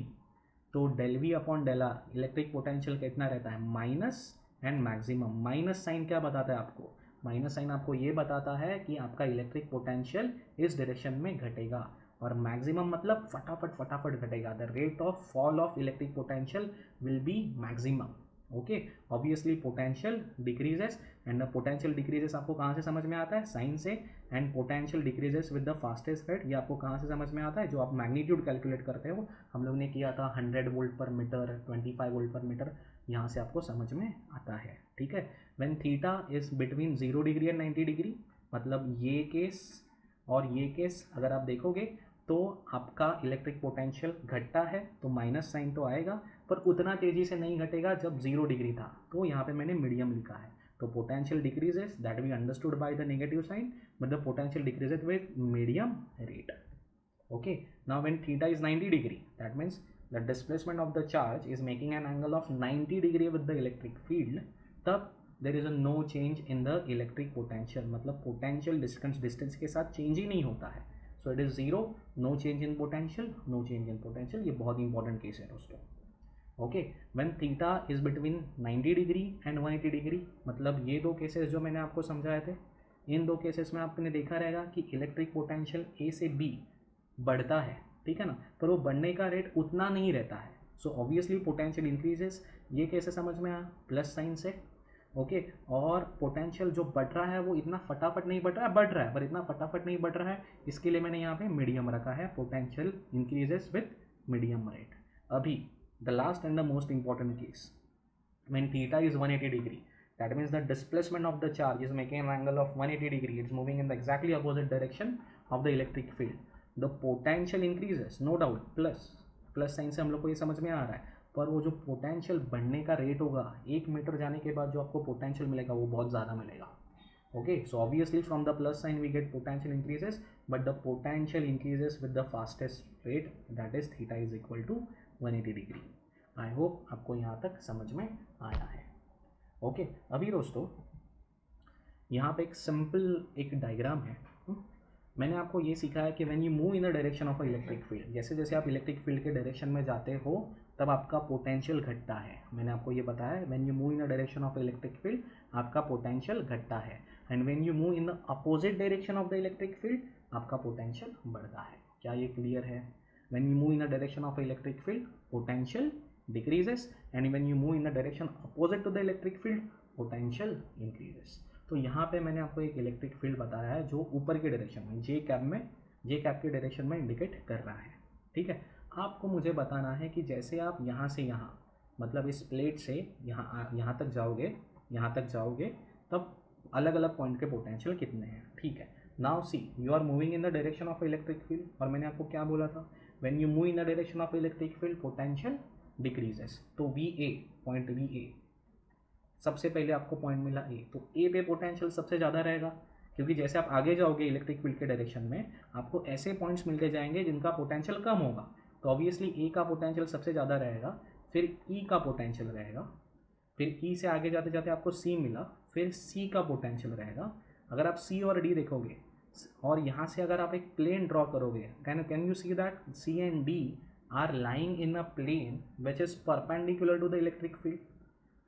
तो del V upon del R electric potential कितना रहता है, minus and maximum. Minus sign क्या बताता है आपको, माइनस साइन आपको ये बताता है कि आपका इलेक्ट्रिक पोटेंशियल इस डायरेक्शन में घटेगा, और मैक्सिमम मतलब फटाफट फटाफट घटेगा। The rate of fall of electric potential will B maximum. Okay, obviously potential decreases and the potential decreases आपको कहाँ से समझ में आता है, साइन से। And potential decreases with the fastest rate, ये आपको कहाँ से समझ में आता है, जो आप मैग्नीट्यूड कैलकुलेट करते हो, हम लोग ने किया था 100 volt per metre, 25 volt per metre, यहाँ से आपको समझ में आता है। ठीक है, when theta is between 0 degree and 90 degree, मतलब ये केस और ये केस अगर आप देखोगे तो आपका इलेक्ट्रिक पोटेंशियल घटता है, तो माइनस साइन तो आएगा, पर उतना तेजी से नहीं घटेगा जब 0 डिग्री था, तो यहाँ पे मैंने मीडियम लिखा है। तो potential decreases, that we understood by the negative sign, but the potential decreases with medium rate. Okay, now when theta is 90 degree, that means the displacement of the charge is making an angle of 90 degree with the electric field, तब there is a no change in the electric potential, मतलब potential distance के साथ change ही नहीं होता है, so it is zero, no change in potential, no change in potential। ये बहुत important case है दोस्तों। Okay, when theta is between 90 degree and 180 degree, मतलब ये दो केसेस जो मैंने आपको समझाए थे, इन दो केसेस में आपने देखा रहेगा कि इलेक्ट्रिक पोटेंशियल ए से बी बढ़ता है, ठीक है ना, पर वो बढ़ने का रेट उतना नहीं रहता है। सो ऑब्वियसली पोटेंशियल इंक्रीजेस, ये कैसे समझ में आया, प्लस साइन से। ओके, और पोटेंशियल जो बढ़ रहा है वो इतना फटाफट नहीं बढ़ रहा है, बढ़ रहा है पर इतना फटाफट नहीं बढ़ रहा है, इसके लिए मैंने यहाँ पे मीडियम रखा है, potential increases with medium rate. अभी the last and the most important case, when theta is 180 degree, that means the displacement of the charge is making an angle of 180 degree, it's moving in the exactly opposite direction of the electric field, the potential increases, no doubt, plus sign से हम लोग को ये समझ में आ रहा है, पर वो जो पोटेंशियल बढ़ने का रेट होगा 1 मीटर जाने के बाद जो आपको पोटेंशियल मिलेगा वो बहुत ज़्यादा मिलेगा। Okay, so obviously from the plus sign we get potential increases, but the potential increases with the fastest rate, that is theta is equal to 180 degree. I hope आपको यहाँ तक समझ में आया है। ओके, अभी दोस्तों यहाँ पे एक सिंपल एक डायग्राम है। मैंने आपको ये सीखा है कि when you move in the direction of a electric field, जैसे जैसे आप इलेक्ट्रिक फील्ड के डायरेक्शन में जाते हो तब आपका पोटेंशियल घटता है। मैंने आपको ये बताया है, when you move in the direction of electric field आपका पोटेंशियल घटता है, and when you move in the opposite direction of the electric field आपका पोटेंशियल बढ़ता है। क्या ये क्लियर है? When you move in the direction of electric field potential decreases, and when you move in the direction opposite to the electric field potential increases। तो यहाँ पे मैंने आपको एक इलेक्ट्रिक फील्ड बताया है जो ऊपर के डायरेक्शन में जे कैप के डायरेक्शन में इंडिकेट कर रहा है। ठीक है, आपको मुझे बताना है कि जैसे आप यहाँ से यहाँ, मतलब इस प्लेट से यहाँ तक जाओगे तब अलग अलग पॉइंट के पोटेंशियल कितने हैं। ठीक है, now see you are moving in the direction of electric field, और मैंने आपको क्या बोला था, when you move in the direction of electric field potential decreases. तो पॉइंट वी ए सबसे पहले आपको पॉइंट मिला ए, तो ए पे पोटेंशियल सबसे ज़्यादा रहेगा, क्योंकि जैसे आप आगे जाओगे इलेक्ट्रिक फील्ड के डायरेक्शन में आपको ऐसे पॉइंट्स मिलते जाएंगे जिनका पोटेंशियल कम होगा, तो ऑब्वियसली ए का पोटेंशियल सबसे ज़्यादा रहेगा, फिर ई का पोटेंशियल रहेगा, फिर ई से आगे जाते जाते आपको सी मिला, फिर सी का पोटेंशियल रहेगा। अगर आप सी और डी देखोगे और यहाँ से अगर आप एक प्लेन ड्रॉ करोगे, can you see that C and D are lying in a plane which is perpendicular to the electric field.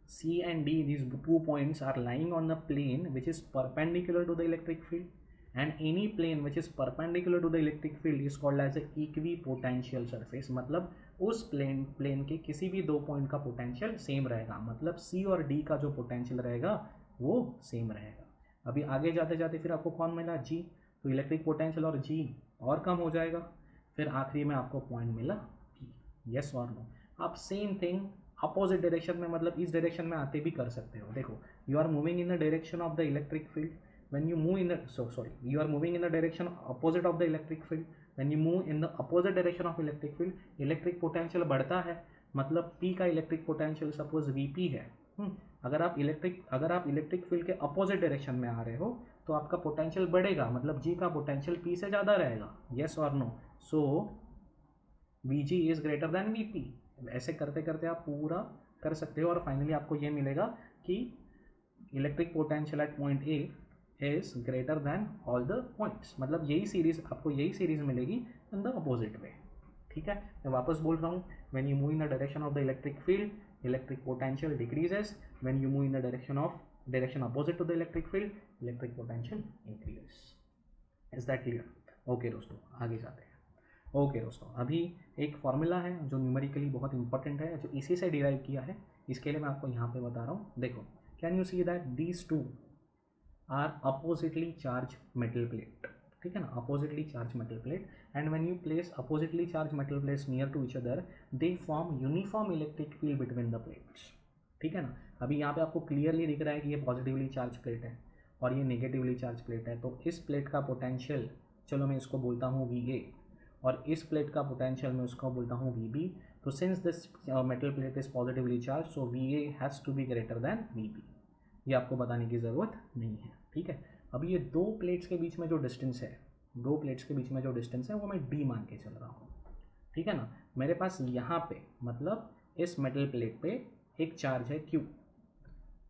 C and D, these 2 points are lying on the plane which is perpendicular to the electric field, and any plane which is perpendicular to the electric field is called as a equipotential surface। मतलब उस plane के किसी भी 2 point का potential same रहेगा, मतलब C और D का जो पोटेंशियल रहेगा वो सेम रहेगा। अभी आगे जाते जाते फिर आपको कौन मिला, G, तो इलेक्ट्रिक पोटेंशियल और G और कम हो जाएगा, फिर आखिरी में आपको पॉइंट मिला P। यस और नो? आप सेम थिंग अपोजिट डायरेक्शन में, मतलब इस डायरेक्शन में आते भी कर सकते हो। देखो, you are moving in the direction of the electric field, when you move in the you are moving in the direction opposite of the electric field, when you move in the opposite direction of electric field electric potential बढ़ता है, मतलब P का electric potential suppose Vp है। अगर आप electric field के opposite direction में आ रहे हो तो आपका पोटेंशियल बढ़ेगा, मतलब G का पोटेंशियल P से ज़्यादा रहेगा। यस और no? So Vg is greater than Vp। ऐसे करते करते आप पूरा कर सकते हो और फाइनली आपको ये मिलेगा कि electric potential at point A is greater then all the points, मतलब यही सीरीज मिलेगी इन द अपोजिट वे। ठीक है, मैं वापस बोल रहा हूँ, when you move in the direction of the electric field electric potential decreases, when you move in the direction opposite to the electric field electric potential increases. Is that clear? Okay दोस्तों, आगे जाते हैं। Okay दोस्तों, अभी एक formula है जो numerically बहुत इंपॉर्टेंट है, जो इसी से डिराइव किया है, इसके लिए मैं आपको यहाँ पे बता रहा हूँ। देखो, can you see that these two are oppositely charge metal plate, ठीक है ना, oppositely charge metal plate, and when you place oppositely charge metal plates near to each other they form uniform electric field between the plates, ठीक है ना। अभी यहाँ पे आपको क्लियरली दिख रहा है कि ये पॉजिटिवली चार्ज प्लेट है और ये नेगेटिवली चार्ज प्लेट है, तो इस प्लेट का पोटेंशियल, चलो मैं इसको बोलता हूँ VA, और इस प्लेट का पोटेंशियल मैं उसको बोलता हूँ VB। तो since this metal plate is positively charge, so VA has to be greater than VB। ये आपको बताने की ज़रूरत नहीं है, ठीक है। अब ये दो प्लेट्स के बीच में जो डिस्टेंस है, दो प्लेट्स के बीच में जो डिस्टेंस है वो मैं D मान के चल रहा हूँ, ठीक है ना। मेरे पास यहाँ पे मतलब इस मेटल प्लेट पे एक चार्ज है Q,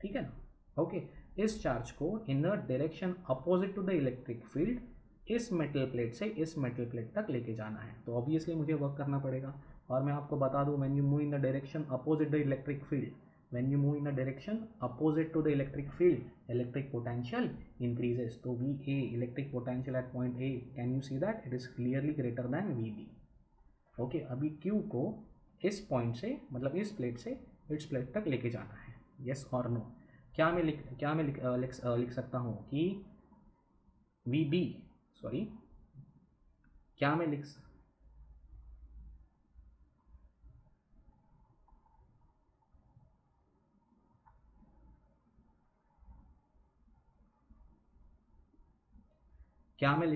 ठीक है ना। ओके, इस चार्ज को in the direction opposite to the electric field इस मेटल प्लेट से इस मेटल प्लेट तक लेके जाना है, तो ऑब्वियसली मुझे वर्क करना पड़ेगा। और मैं आपको बता दूं, when you move in the direction opposite the electric field, when you move in the direction opposite to the electric field electric potential increases. तो VA electric potential at point A, can you see that it is clearly greater than VB। Okay, अभी Q को इस point से मतलब इस plate से इस plate तक लेके जाना है, यस और नो। क्या मैं लिख सकता हूँ कि VB, सॉरी, क्या मैं लिख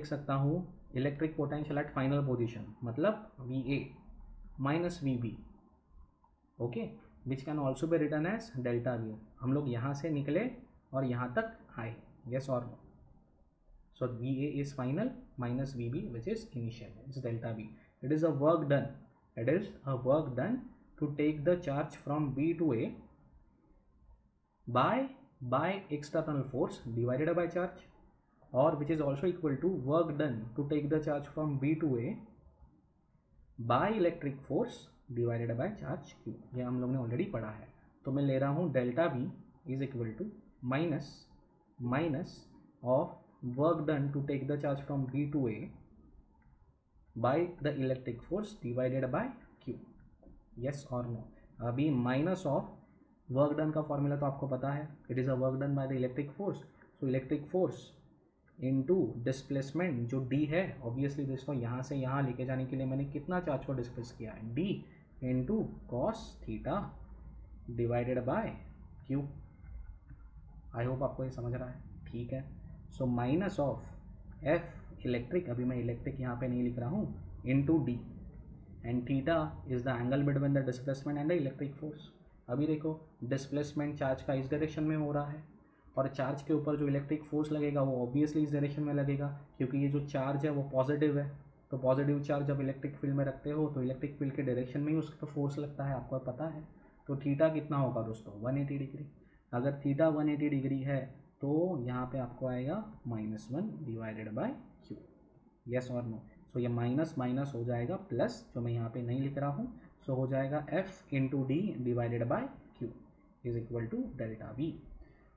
सकता हूँ electric potential at final position मतलब VA minus VB, okay, which can also be written as delta V। हम लोग यहाँ से निकले और यहाँ तक आए, यस और no. So VA is final minus VB, which is initial, it's delta V. It is a work done. It is a work done to take the charge from B to A by external force divided by charge, or which is also equal to work done to take the charge from B to A by electric force divided by charge Q। ये हम लोग ने already पढ़ा है, तो मैं ले रहा हूँ delta V is equal to minus of work done to take the charge from B to A by the electric force divided by Q, yes or no। अभी माइनस ऑफ वर्क डन का formula तो आपको पता है, it is a work done by the electric force, so electric force into displacement जो D है, obviously दोस्तों यहाँ से यहाँ लेके जाने के लिए मैंने कितना चार्ज को डिस्प्लेस किया है, D into cos theta divided by Q। I hope आपको ये समझ रहा है, ठीक है। So minus of F electric, अभी मैं इलेक्ट्रिक यहाँ पे नहीं लिख रहा हूँ, into D, and theta is the angle between the displacement and the electric force. अभी देखो, डिस्प्लेसमेंट चार्ज का इस डायरेक्शन में हो रहा है और चार्ज के ऊपर जो इलेक्ट्रिक फोर्स लगेगा वो ऑब्वियसली इस डायरेक्शन में लगेगा, क्योंकि ये जो चार्ज है वो पॉजिटिव है। तो पॉजिटिव चार्ज जब इलेक्ट्रिक फील्ड में रखते हो तो इलेक्ट्रिक फील्ड के डायरेक्शन में ही उस पर फोर्स लगता है, आपको पता है। तो थीटा कितना होगा दोस्तों, 180 डिग्री। अगर थीटा 180 डिग्री है तो यहाँ पे आपको आएगा -1 डिवाइडेड बाय Q, यस और नो। सो ये माइनस माइनस हो जाएगा प्लस, जो मैं यहाँ पे नहीं लिख रहा हूँ, सो हो जाएगा F into D divided by Q is equal to delta V।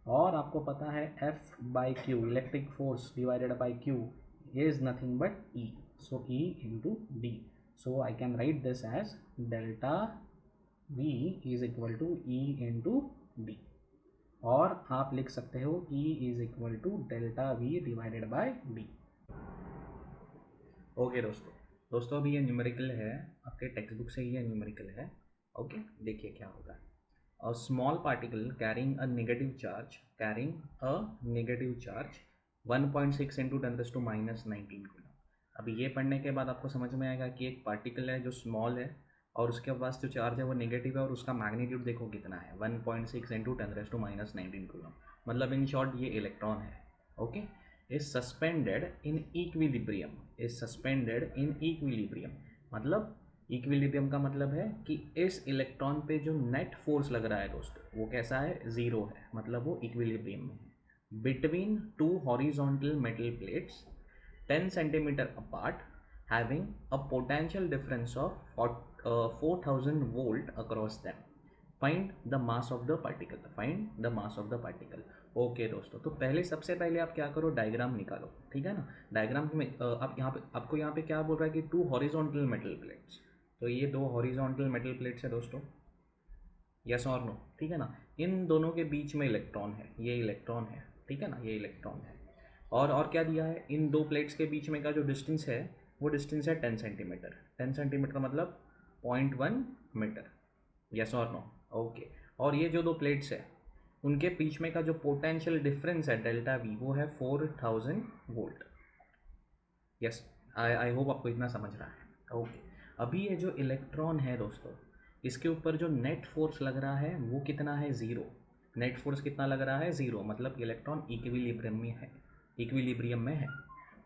और आपको पता है F by Q electric force divided by Q is nothing but E, सो E into D। So I can write this as delta V is equal to E into D, और आप लिख सकते हो E is equal to delta V divided by D। Okay दोस्तों अभी ये numerical है, आपके टेक्स्ट बुक से ही ये न्यूमेरिकल है। ओके, देखिए क्या होगा। A small particle carrying a negative charge 1.6 into 10⁻⁻19 coulomb. अभी ये पढ़ने के बाद आपको समझ में आएगा कि एक पार्टिकल है जो स्मॉल है और उसके पास जो चार्ज है वो नेगेटिव है, और उसका मैग्नीट्यूड देखो कितना है, 1.6 इंटू 10⁻⁻19 कूलम, मतलब इन शॉर्ट ये इलेक्ट्रॉन है। Okay, is suspended in equilibrium, मतलब इक्विलिब्रियम का मतलब है कि इस इलेक्ट्रॉन पे जो नेट फोर्स लग रहा है दोस्तों वो कैसा है, 0 है, मतलब वो इक्विलिब्रियम में है। Between two horizontal metal plates 10 centimetre apart having a potential difference of 4000 volt across them. Find the mass of the particle, find the mass of the particle. Okay दोस्तों, तो पहले सबसे पहले आप क्या करो, डायग्राम निकालो, ठीक है ना। डायग्राम में आप यहाँ पे आपको यहाँ पे क्या बोल रहा है कि 2 हॉरिजॉन्टल मेटल प्लेट्स, तो ये 2 हॉरिजॉन्टल मेटल प्लेट्स है दोस्तों, यस और नो, ठीक है ना। इन दोनों के बीच में इलेक्ट्रॉन है, ये इलेक्ट्रॉन है, ठीक है ना, ये इलेक्ट्रॉन है। और क्या दिया है, इन 2 प्लेट्स के बीच में का जो डिस्टेंस है वो डिस्टेंस है 10 सेंटीमीटर। 10 सेंटीमीटर मतलब 0.1 मीटर, यस और नो, ओके। और ये जो 2 प्लेट्स है उनके बीच में का जो पोटेंशियल डिफरेंस है डेल्टा वी, वो है 4000 वोल्ट, यस। आई होप आपको इतना समझ रहा है, ओके। अभी ये जो इलेक्ट्रॉन है दोस्तों, इसके ऊपर जो नेट फोर्स लग रहा है वो कितना है, 0। नेट फोर्स कितना लग रहा है, 0, मतलब इलेक्ट्रॉन इक्विलिब्रियम में है, इक्विलिब्रियम में है।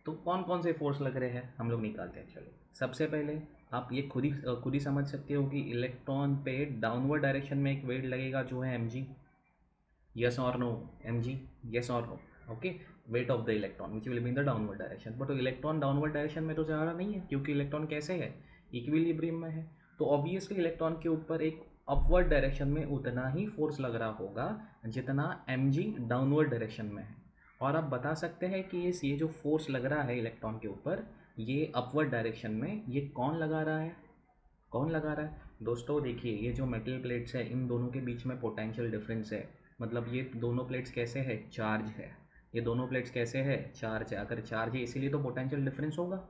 तो कौन कौन से फोर्स लग रहे हैं हम लोग निकालते हैं, चलो। सबसे पहले आप ये खुद ही समझ सकते हो कि इलेक्ट्रॉन पे डाउनवर्ड डायरेक्शन में एक वेट लगेगा जो है mg, yes or no, mg, yes or no, okay, weight of the electron which will be in the downward direction। But electron downward direction में तो जा रहा नहीं है, क्योंकि इलेक्ट्रॉन कैसे है, इक्विलिब्रियम में है। तो ऑब्वियसली इलेक्ट्रॉन के ऊपर एक अपवर्ड डायरेक्शन में उतना ही फोर्स लग रहा होगा जितना mg डाउनवर्ड डायरेक्शन में है। और आप बता सकते हैं कि ये जो फोर्स लग रहा है इलेक्ट्रॉन के ऊपर, ये अपवर्ड डायरेक्शन में, ये कौन लगा रहा है, कौन लगा रहा है दोस्तों। देखिए, ये जो मेटल प्लेट्स है इन दोनों के बीच में पोटेंशियल डिफरेंस है, मतलब ये दोनों प्लेट्स कैसे है, चार्ज है। ये दोनों प्लेट्स कैसे है, चार्ज है। अगर चार्ज है इसीलिए तो पोटेंशियल डिफरेंस होगा,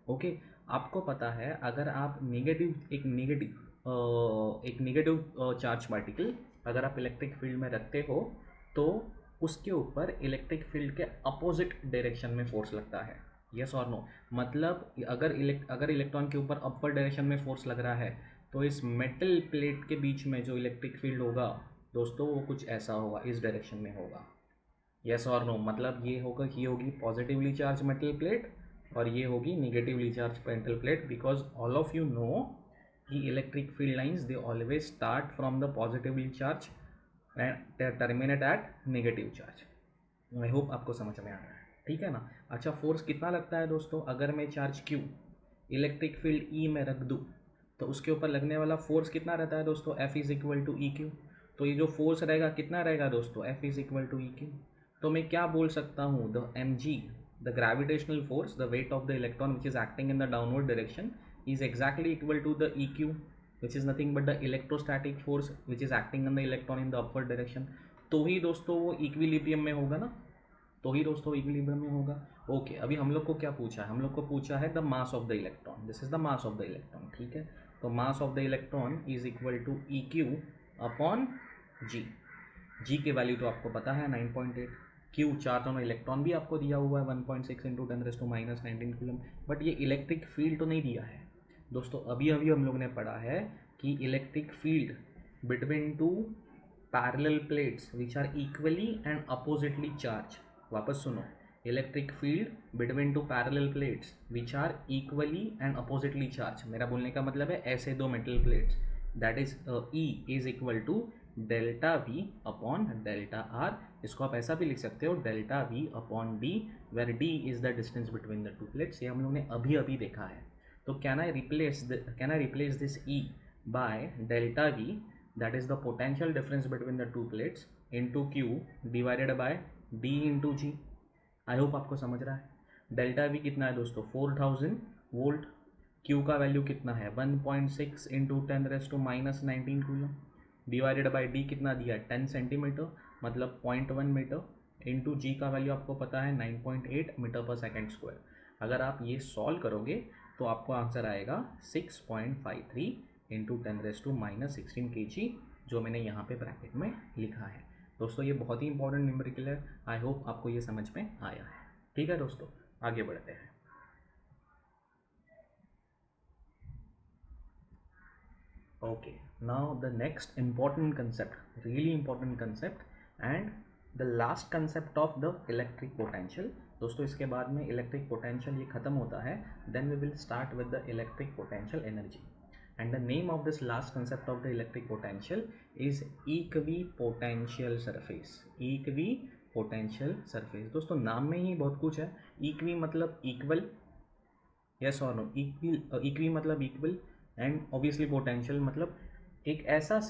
ओके। आपको पता है अगर आप एक नेगेटिव चार्ज पार्टिकल अगर आप इलेक्ट्रिक फील्ड में रखते हो तो उसके ऊपर इलेक्ट्रिक फील्ड के अपोजिट डायरेक्शन में फोर्स लगता है, यस और नो। मतलब अगर इलेक्ट्रॉन के ऊपर अपर डायरेक्शन में फोर्स लग रहा है तो इस मेटल प्लेट के बीच में जो इलेक्ट्रिक फील्ड होगा दोस्तों वो कुछ ऐसा होगा, इस डायरेक्शन में होगा, यस और नो। मतलब ये होगी पॉजिटिवली चार्ज मेटल प्लेट और ये होगी negatively charge metal plate, because all of you know कि electric field lines they always start from the positively charge and terminate at negative charge. I hope आपको समझ में आ रहा है, ठीक है ना। अच्छा, फोर्स कितना लगता है दोस्तों, अगर मैं charge Q electric field E में रख दूँ तो उसके ऊपर लगने वाला फोर्स कितना रहता है दोस्तों, F is equal to EQ। तो ये जो फोर्स रहेगा कितना रहेगा दोस्तों, F is equal to EQ। तो मैं क्या बोल सकता हूँ, the mg, the gravitational force, the weight of the electron which is acting in the downward direction is exactly equal to the EQ, which is nothing but the electrostatic force which is acting on the electron in the upward direction। तो ही दोस्तों वो equilibrium में होगा ना, तो ही दोस्तों equilibrium में होगा, ओके। अभी हम लोग को क्या पूछा है, हम लोग को पूछा है the mass of the electron, this is the mass of the electron, ठीक है। तो mass of the electron is equal to EQ upon g. G की वैल्यू तो आपको पता है 9.8, क्यू चार्ज ऑन इलेक्ट्रॉन भी आपको दिया हुआ है 1.6 इंटू 10⁻⁻⁹ कूलम, बट ये इलेक्ट्रिक फील्ड तो नहीं दिया है दोस्तों। अभी अभी हम लोग ने पढ़ा है कि electric field between 2 parallel plates which are equally and oppositely charge. वापस सुनो, electric field between 2 parallel plates which are equally and oppositely charge. मेरा बोलने का मतलब है ऐसे 2 metal plates, that is E is equal to delta V upon delta R. इसको आप ऐसा भी लिख सकते हो, delta V upon D, where D is the distance between the 2 plates. ये हम लोग ने अभी अभी देखा है। तो can I replace this E by delta V, that is the potential difference between the 2 plates, into Q divided by D into G। I hope आपको समझ रहा है। डेल्टा V कितना है दोस्तों, 4000 वोल्ट। Q का वैल्यू कितना है, 1.6 into 10⁻⁻⁹ coulomb, divided by D कितना दिया है, 10 सेंटीमीटर, मतलब 0.1 मीटर, इंटू G का वैल्यू आपको पता है 9.8 मीटर पर सेकेंड स्क्वायर। अगर आप ये सॉल्व करोगे तो आपको आंसर आएगा 6.53 इंटू 10⁻⁻16 kg, जो मैंने यहाँ पे ब्रैकेट में लिखा है दोस्तों। ये बहुत ही इंपॉर्टेंट न्यूमेरिकल है, आई होप आपको ये समझ में आया है, ठीक है दोस्तों। आगे बढ़ते हैं। Okay, now the next important concept, really important concept, and the last concept of the electric potential। दोस्तों इसके बाद में इलेक्ट्रिक पोटेंशियल ये खत्म होता है, then we will start with the electric potential energy, and the name of this last concept of the electric potential is equipotential surface। equipotential surface दोस्तों नाम में ही बहुत कुछ है। equi मतलब equal, यस और नो? इक्वी मतलब इक्वल, एंड ऑब्वियसली पोटेंशियल मतलब एक ऐसा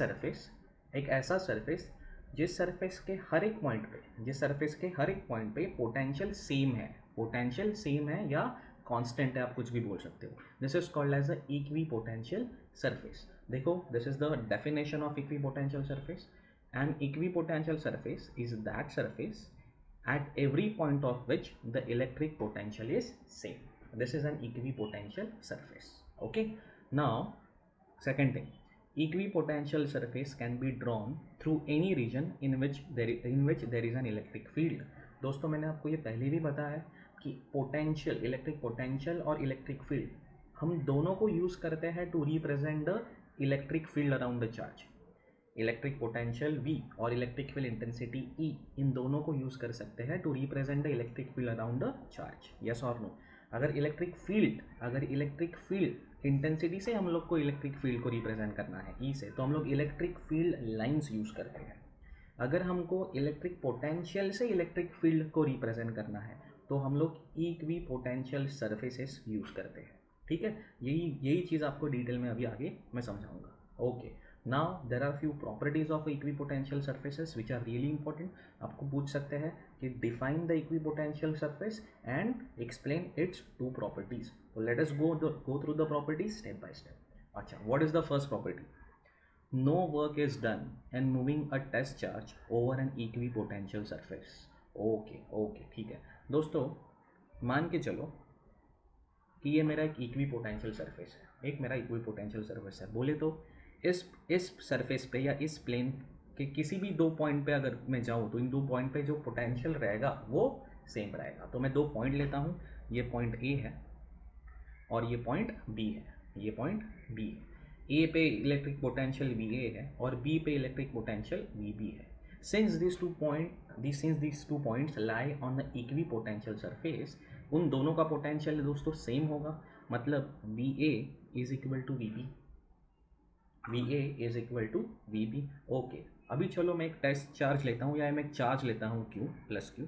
सरफेस जिस सरफेस के हर एक पॉइंट पे, पोटेंशियल सेम है या कांस्टेंट है, आप कुछ भी बोल सकते हो। This is called as a equipotential surface. देखो, this is the definition of equipotential surface. An equipotential surface is that surface at every point of which the electric potential is same. This is an equipotential surface. Okay, now second thing, equipotential surface can be drawn through any region in which there is an electric field. दोस्तों, मैंने आपको ये पहले भी बताया कि potential, electric potential और electric field हम दोनों को यूज करते हैं to represent the electric field around the charge. Electric potential V और इलेक्ट्रिक फील्ड इंटेंसिटी E, इन दोनों को यूज कर सकते हैं to represent the electric field around the charge. Yes और नो? अगर इलेक्ट्रिक फील्ड इंटेंसिटी से हम लोग को इलेक्ट्रिक फील्ड को रिप्रेजेंट करना है E से, तो हम लोग इलेक्ट्रिक फील्ड लाइंस यूज करते हैं। अगर हमको इलेक्ट्रिक पोटेंशियल से इलेक्ट्रिक फील्ड को रिप्रेजेंट करना है तो हम लोग इक्वी पोटेंशियल सर्फेसेस यूज करते हैं। ठीक है, यही चीज़ आपको डिटेल में अभी आगे मैं समझाऊंगा। Okay, now there are few properties of equipotential surfaces which are really important. आपको पूछ सकते हैं कि define the equipotential surface and explain its two properties. So let us go through the properties step by step. अच्छा, what is the first property? No work is done in moving a test charge over an equipotential surface. Okay, ठीक है दोस्तों, मान के चलो कि ये मेरा एक इक्विपोटेंशियल सरफेस है, बोले तो इस सरफेस पे या इस प्लेन के किसी भी दो पॉइंट पे अगर मैं जाऊँ तो इन दो पॉइंट पे जो पोटेंशियल रहेगा वो सेम रहेगा। तो मैं दो पॉइंट लेता हूँ, ये पॉइंट A है और ये पॉइंट B है। A पे इलेक्ट्रिक पोटेंशियल VA है और B पे इलेक्ट्रिक पोटेंशियल VB है। Since these two points lie on the equipotential surface, उन दोनों का पोटेंशियल दोस्तों सेम होगा, मतलब VA is equal to VB। Okay, अभी चलो मैं एक टेस्ट चार्ज लेता हूँ या मैं एक चार्ज लेता हूँ Q प्लस Q,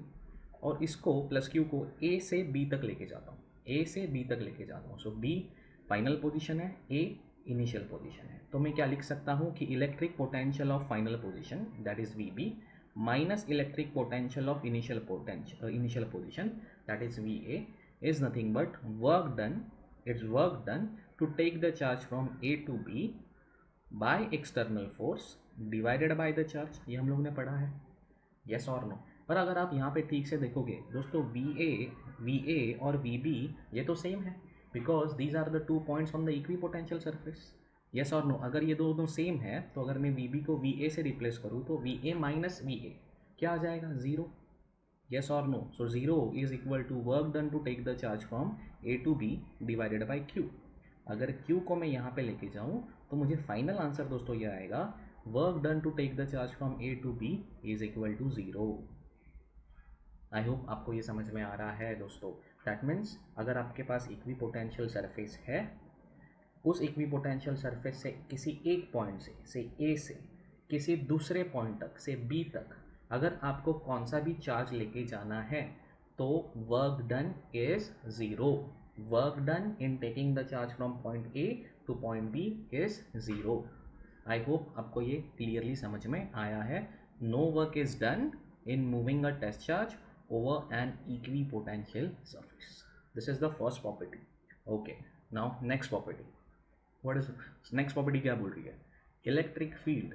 और इसको प्लस Q को A से B तक लेके जाता हूँ। सो B फाइनल पोजीशन है, A इनिशियल पोजीशन है। तो मैं क्या लिख सकता हूँ कि electric potential of final position that is VB minus electric potential of initial position that is VA is nothing but work done to take the charge from A to B by external force divided by the charge. ये हम लोग ने पढ़ा है, yes और no? पर अगर आप यहाँ पे ठीक से देखोगे दोस्तों, VA और VB ये तो सेम है, because these are the two points on the equipotential surface. Yes और नो? अगर ये दोनों सेम है तो अगर मैं VB को VA से रिप्लेस करूँ तो VA माइनस VA क्या आ जाएगा? ज़ीरो। यस और no? So zero is equal to work done to take the charge from A to B divided by Q। अगर Q को मैं यहाँ पे लेके जाऊँ तो मुझे फाइनल आंसर दोस्तों ये आएगा, work done to take the charge from A to B is equal to zero. I hope आपको ये समझ में आ रहा है दोस्तों। दैट मीन्स अगर आपके पास इक्विपोटेंशियल सरफेस है, उस इक्विपोटेंशियल सरफेस से किसी एक पॉइंट से A से किसी दूसरे पॉइंट तक से B तक अगर आपको कौन सा भी चार्ज लेके जाना है तो work done is zero. Work done in taking the charge from point A to point B is zero. I hope आपको ये क्लियरली समझ में आया है। No work is done in moving a test charge over an equipotential surface. This is the first property. Okay, now next property. What is next property? क्या बोल रही है? Electric field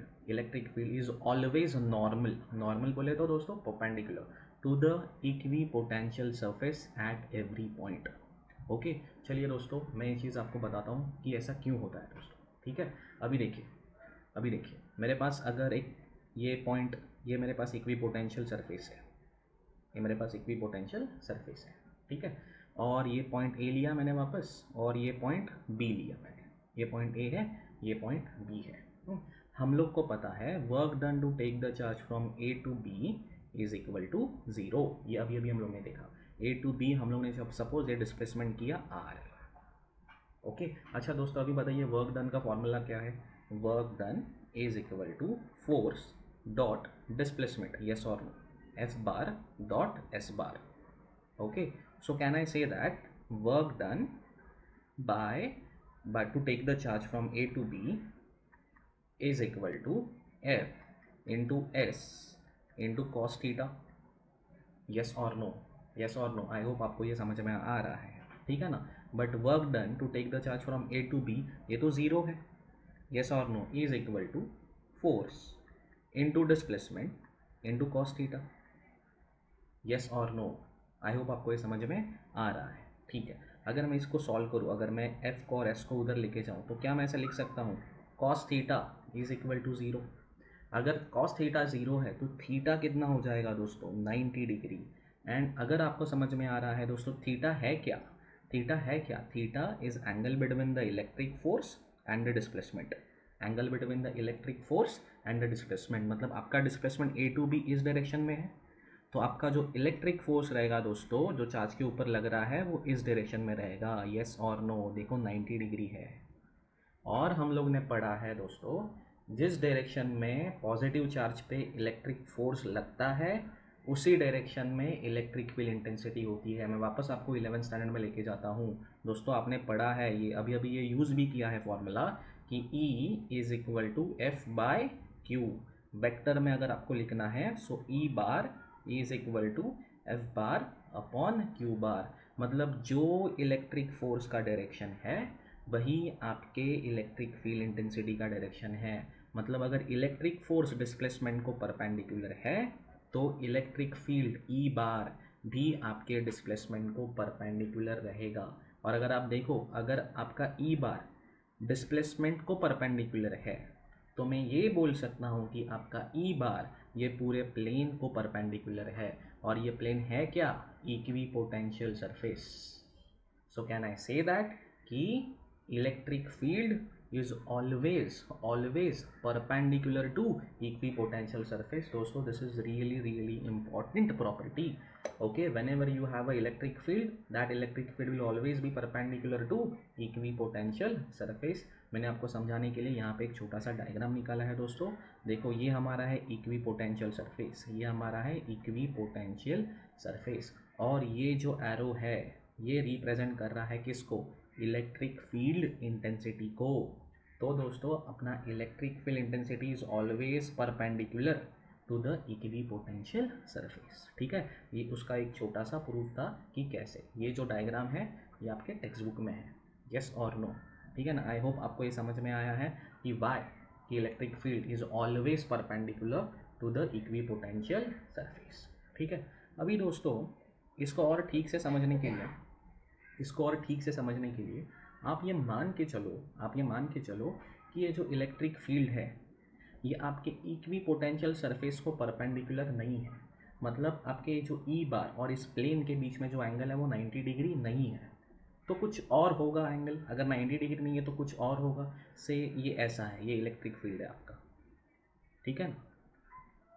is always normal बोले तो दोस्तों perpendicular to the equipotential surface at every point. Okay, चलिए दोस्तों मैं ये चीज़ आपको बताता हूँ कि ऐसा क्यों होता है दोस्तों। ठीक है, अभी देखिए मेरे पास अगर एक ये पॉइंट, ये मेरे पास इक्विपोटेंशियल सरफेस है, ठीक है, और ये पॉइंट A लिया मैंने वापस और ये पॉइंट B लिया मैंने। ये पॉइंट A है, ये पॉइंट B है। हम लोग को पता है work done to take the charge from A to B is equal to zero. ये अभी हम लोग ने देखा। A to B हम लोग ने जब सपोज ये डिस्प्लेसमेंट किया R। ओके, अच्छा दोस्तों अभी बताइए वर्क डन का फॉर्मूला क्या है? Work done is equal to force dot displacement, yes और no, F bar dot S bar। Okay, so can I say that work done by to take the charge from A to B is equal to F into S into cos theta. Yes और no, yes और no. I hope आपको ये समझ में आ रहा है, ठीक है ना. But work done to take the charge from A to B, ये तो ज़ीरो है. यस और no is equal to force into displacement into cos theta. Yes और नो. आई होप आपको ये समझ में आ रहा है, ठीक है. अगर मैं इसको सॉल्व करूँ, अगर मैं एफ और एस को उधर लेके जाऊँ तो क्या मैं ऐसा लिख सकता हूँ, cos theta is equal to zero. अगर कॉस थीटा ज़ीरो है तो थीटा कितना हो जाएगा दोस्तों, 90 डिग्री. एंड अगर आपको समझ में आ रहा है दोस्तों, थीटा है क्या, थीटा है क्या, theta is angle between the electric force and the displacement. Angle between the electric force and the displacement, मतलब आपका डिस्प्लेसमेंट ए टू बी इस डायरेक्शन में है, तो आपका जो इलेक्ट्रिक फोर्स रहेगा दोस्तों, जो चार्ज के ऊपर लग रहा है, वो इस डायरेक्शन में रहेगा. येस और नो, देखो 90 डिग्री है. और हम लोग ने पढ़ा है दोस्तों, जिस डायरेक्शन में पॉजिटिव चार्ज पे इलेक्ट्रिक फोर्स लगता है उसी डायरेक्शन में इलेक्ट्रिक फील्ड इंटेंसिटी होती है. मैं वापस आपको 11th स्टैंडर्ड में लेके जाता हूँ दोस्तों. आपने पढ़ा है ये, अभी अभी ये यूज़ भी किया है फॉर्मूला कि E is equal to F by Q. Vector में अगर आपको लिखना है so E bar is equal to F bar upon Q bar. मतलब जो इलेक्ट्रिक फोर्स का डायरेक्शन है वही आपके इलेक्ट्रिक फील्ड इंटेंसिटी का डायरेक्शन है. मतलब अगर इलेक्ट्रिक फोर्स डिस्प्लेसमेंट को परपेंडिकुलर है तो इलेक्ट्रिक फील्ड ई बार भी आपके डिस्प्लेसमेंट को परपेंडिकुलर रहेगा. और अगर आप देखो, अगर आपका ई बार डिस्प्लेसमेंट को परपेंडिकुलर है तो मैं ये बोल सकता हूँ कि आपका ई बार ये पूरे प्लेन को परपेंडिकुलर है. और ये प्लेन है क्या, equipotential surface. So can I say that कि electric field is always perpendicular to equipotential surface. दोस्तों this is really important property. Okay, whenever you have a electric field, that electric field will always be perpendicular to equipotential surface. मैंने आपको समझाने के लिए यहाँ पे एक छोटा सा डायग्राम निकाला है दोस्तों. देखो ये हमारा है इक्विपोटेंशियल सरफेस, ये हमारा है इक्विपोटेंशियल सरफेस, और ये जो एरो है ये रिप्रेजेंट कर रहा है किसको, इलेक्ट्रिक फील्ड इंटेंसिटी को. तो दोस्तों अपना electric field intensity is always perpendicular to the equipotential surface. ठीक है, ये उसका एक छोटा सा प्रूफ था कि कैसे. ये जो डायग्राम है ये आपके टेक्स्ट बुक में है. यस और नो, ठीक है ना. आई होप आपको ये समझ में आया है कि वाई कि electric field is always perpendicular to the equipotential surface. ठीक है. अभी दोस्तों इसको और ठीक से समझने के लिए आप ये मान के चलो कि ये जो इलेक्ट्रिक फील्ड है ये आपके इक्विपोटेंशियल सरफेस को परपेंडिकुलर नहीं है. मतलब आपके जो ई बार और इस प्लेन के बीच में जो एंगल है वो 90 डिग्री नहीं है, तो कुछ और होगा एंगल. अगर 90 डिग्री नहीं है तो कुछ और होगा. से ये ऐसा है, ये इलेक्ट्रिक फील्ड है आपका, ठीक है ना.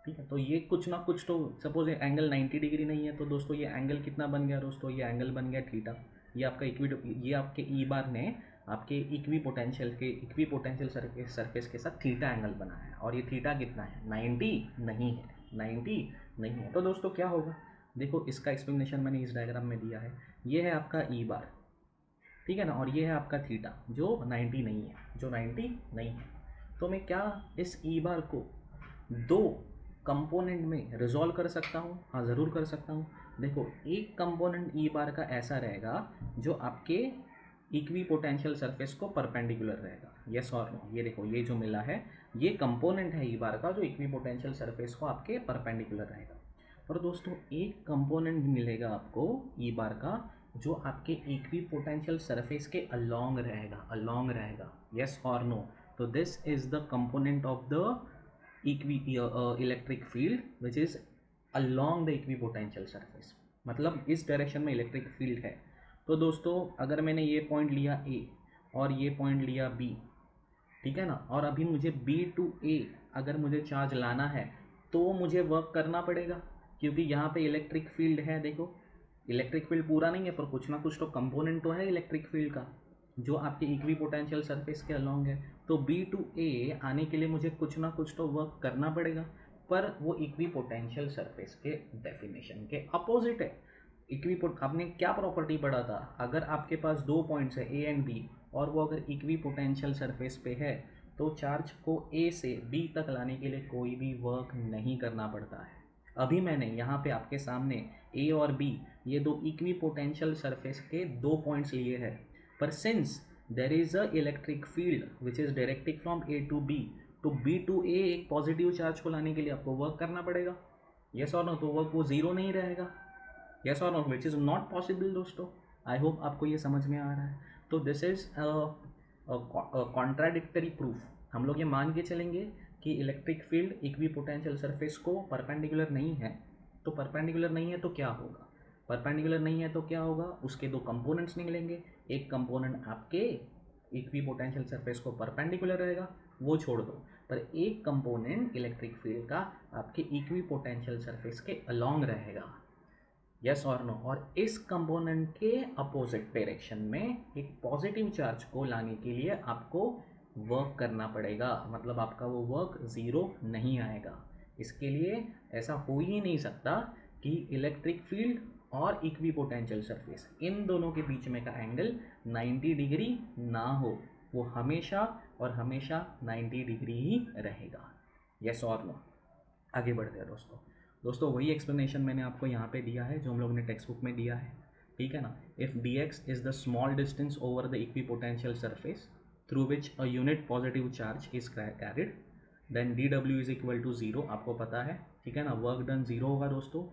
ठीक है, तो ये कुछ ना कुछ तो, सपोज एंगल 90 डिग्री नहीं है तो दोस्तों ये एंगल कितना बन गया दोस्तों, ये एंगल बन गया थीटा. ये आपका ये आपके ई बार ने आपके इक्विपोटेंशियल सरफेस के साथ थीटा एंगल बनाया है. और ये थीटा कितना है, 90 नहीं है, 90 नहीं है. तो दोस्तों क्या होगा, देखो इसका एक्सप्लेनेशन मैंने इस डायग्राम में दिया है. ये है आपका ई बार, ठीक है ना, और ये है आपका थीटा जो 90 नहीं है. तो मैं क्या इस ई बार को दो कंपोनेंट में रिजॉल्व कर सकता हूँ, हाँ ज़रूर कर सकता हूँ. देखो एक कंपोनेंट ई बार का ऐसा रहेगा जो आपके इक्विपोटेंशियल सरफेस को परपेंडिकुलर रहेगा. यस और नो, ये देखो ये जो मिला है ये कंपोनेंट है ई बार का जो इक्विपोटेंशियल सरफेस को आपके परपेंडिकुलर रहेगा. और दोस्तों एक कंपोनेंट मिलेगा आपको ई बार का जो आपके इक्विपोटेंशियल सरफेस के अलोंग रहेगा. यस और नो. तो this is the component of the electric field which is along the equipotential surface. मतलब इस डायरेक्शन में इलेक्ट्रिक फील्ड है. तो दोस्तों अगर मैंने ये पॉइंट लिया ए और ये पॉइंट लिया बी, ठीक है ना, और अभी मुझे बी टू ए अगर मुझे चार्ज लाना है तो मुझे वर्क करना पड़ेगा, क्योंकि यहाँ पे इलेक्ट्रिक फील्ड है. देखो इलेक्ट्रिक फील्ड पूरा नहीं है पर कुछ ना कुछ तो कंपोनेंट तो है इलेक्ट्रिक फील्ड का जो आपके इक्विपोटेंशियल सरफेस के अलोंग है. तो बी टू ए आने के लिए मुझे कुछ ना कुछ तो वर्क करना पड़ेगा, पर वो इक्विपोटेंशियल सरफेस के डेफिनेशन के अपोजिट है. आपने क्या प्रॉपर्टी पढ़ा था, अगर आपके पास दो पॉइंट्स है ए एंड बी और वो अगर इक्वी पोटेंशियल सरफेस पे है तो चार्ज को ए से बी तक लाने के लिए कोई भी वर्क नहीं करना पड़ता है। अभी मैंने यहाँ पे आपके सामने ए और बी ये दो इक्वी पोटेंशियल सरफेस के दो पॉइंट्स लिए हैं, पर since there is a electric field which is directing from A to B तो बी टू ए एक पॉजिटिव चार्ज को लाने के लिए आपको वर्क करना पड़ेगा, यस और नो, तो वर्क वो जीरो नहीं रहेगा, यस और no, which is not possible दोस्तों। आई होप आपको ये समझ में आ रहा है। तो दिस इज कॉन्ट्राडिक्टरी प्रूफ। हम लोग ये मान के चलेंगे कि electric field equi potential surface को परपेंडिकुलर नहीं है, तो परपेंडिकुलर नहीं है तो क्या होगा, परपेंडिकुलर नहीं है तो क्या होगा, उसके दो कंपोनेंट्स निकलेंगे, एक कंपोनेंट आपके इक्वी पोटेंशियल सरफेस को परपेंडिकुलर रहेगा, वो छोड़ दो, पर एक कंपोनेंट इलेक्ट्रिक फील्ड का आपके इक्वी पोटेंशियल सरफेस के अलोंग रहेगा, यस और नो, और इस कंपोनेंट के अपोजिट डायरेक्शन में एक पॉजिटिव चार्ज को लाने के लिए आपको वर्क करना पड़ेगा, मतलब आपका वो वर्क ज़ीरो नहीं आएगा। इसके लिए ऐसा हो ही नहीं सकता कि इलेक्ट्रिक फील्ड और इक्वी पोटेंशियल सरफेस इन दोनों के बीच में का एंगल 90 डिग्री ना हो, वो हमेशा और हमेशा 90 डिग्री ही रहेगा, यस और नो। आगे बढ़ते हैं दोस्तों वही एक्सप्लेनेशन मैंने आपको यहाँ पे दिया है जो हम लोग ने टेक्स्ट बुक में दिया है, ठीक है ना। If D X is the small distance over the equipotential surface through which a unit positive charge is carried then D W is equal to zero, आपको पता है, ठीक है ना, वर्क डन ज़ीरो होगा दोस्तों।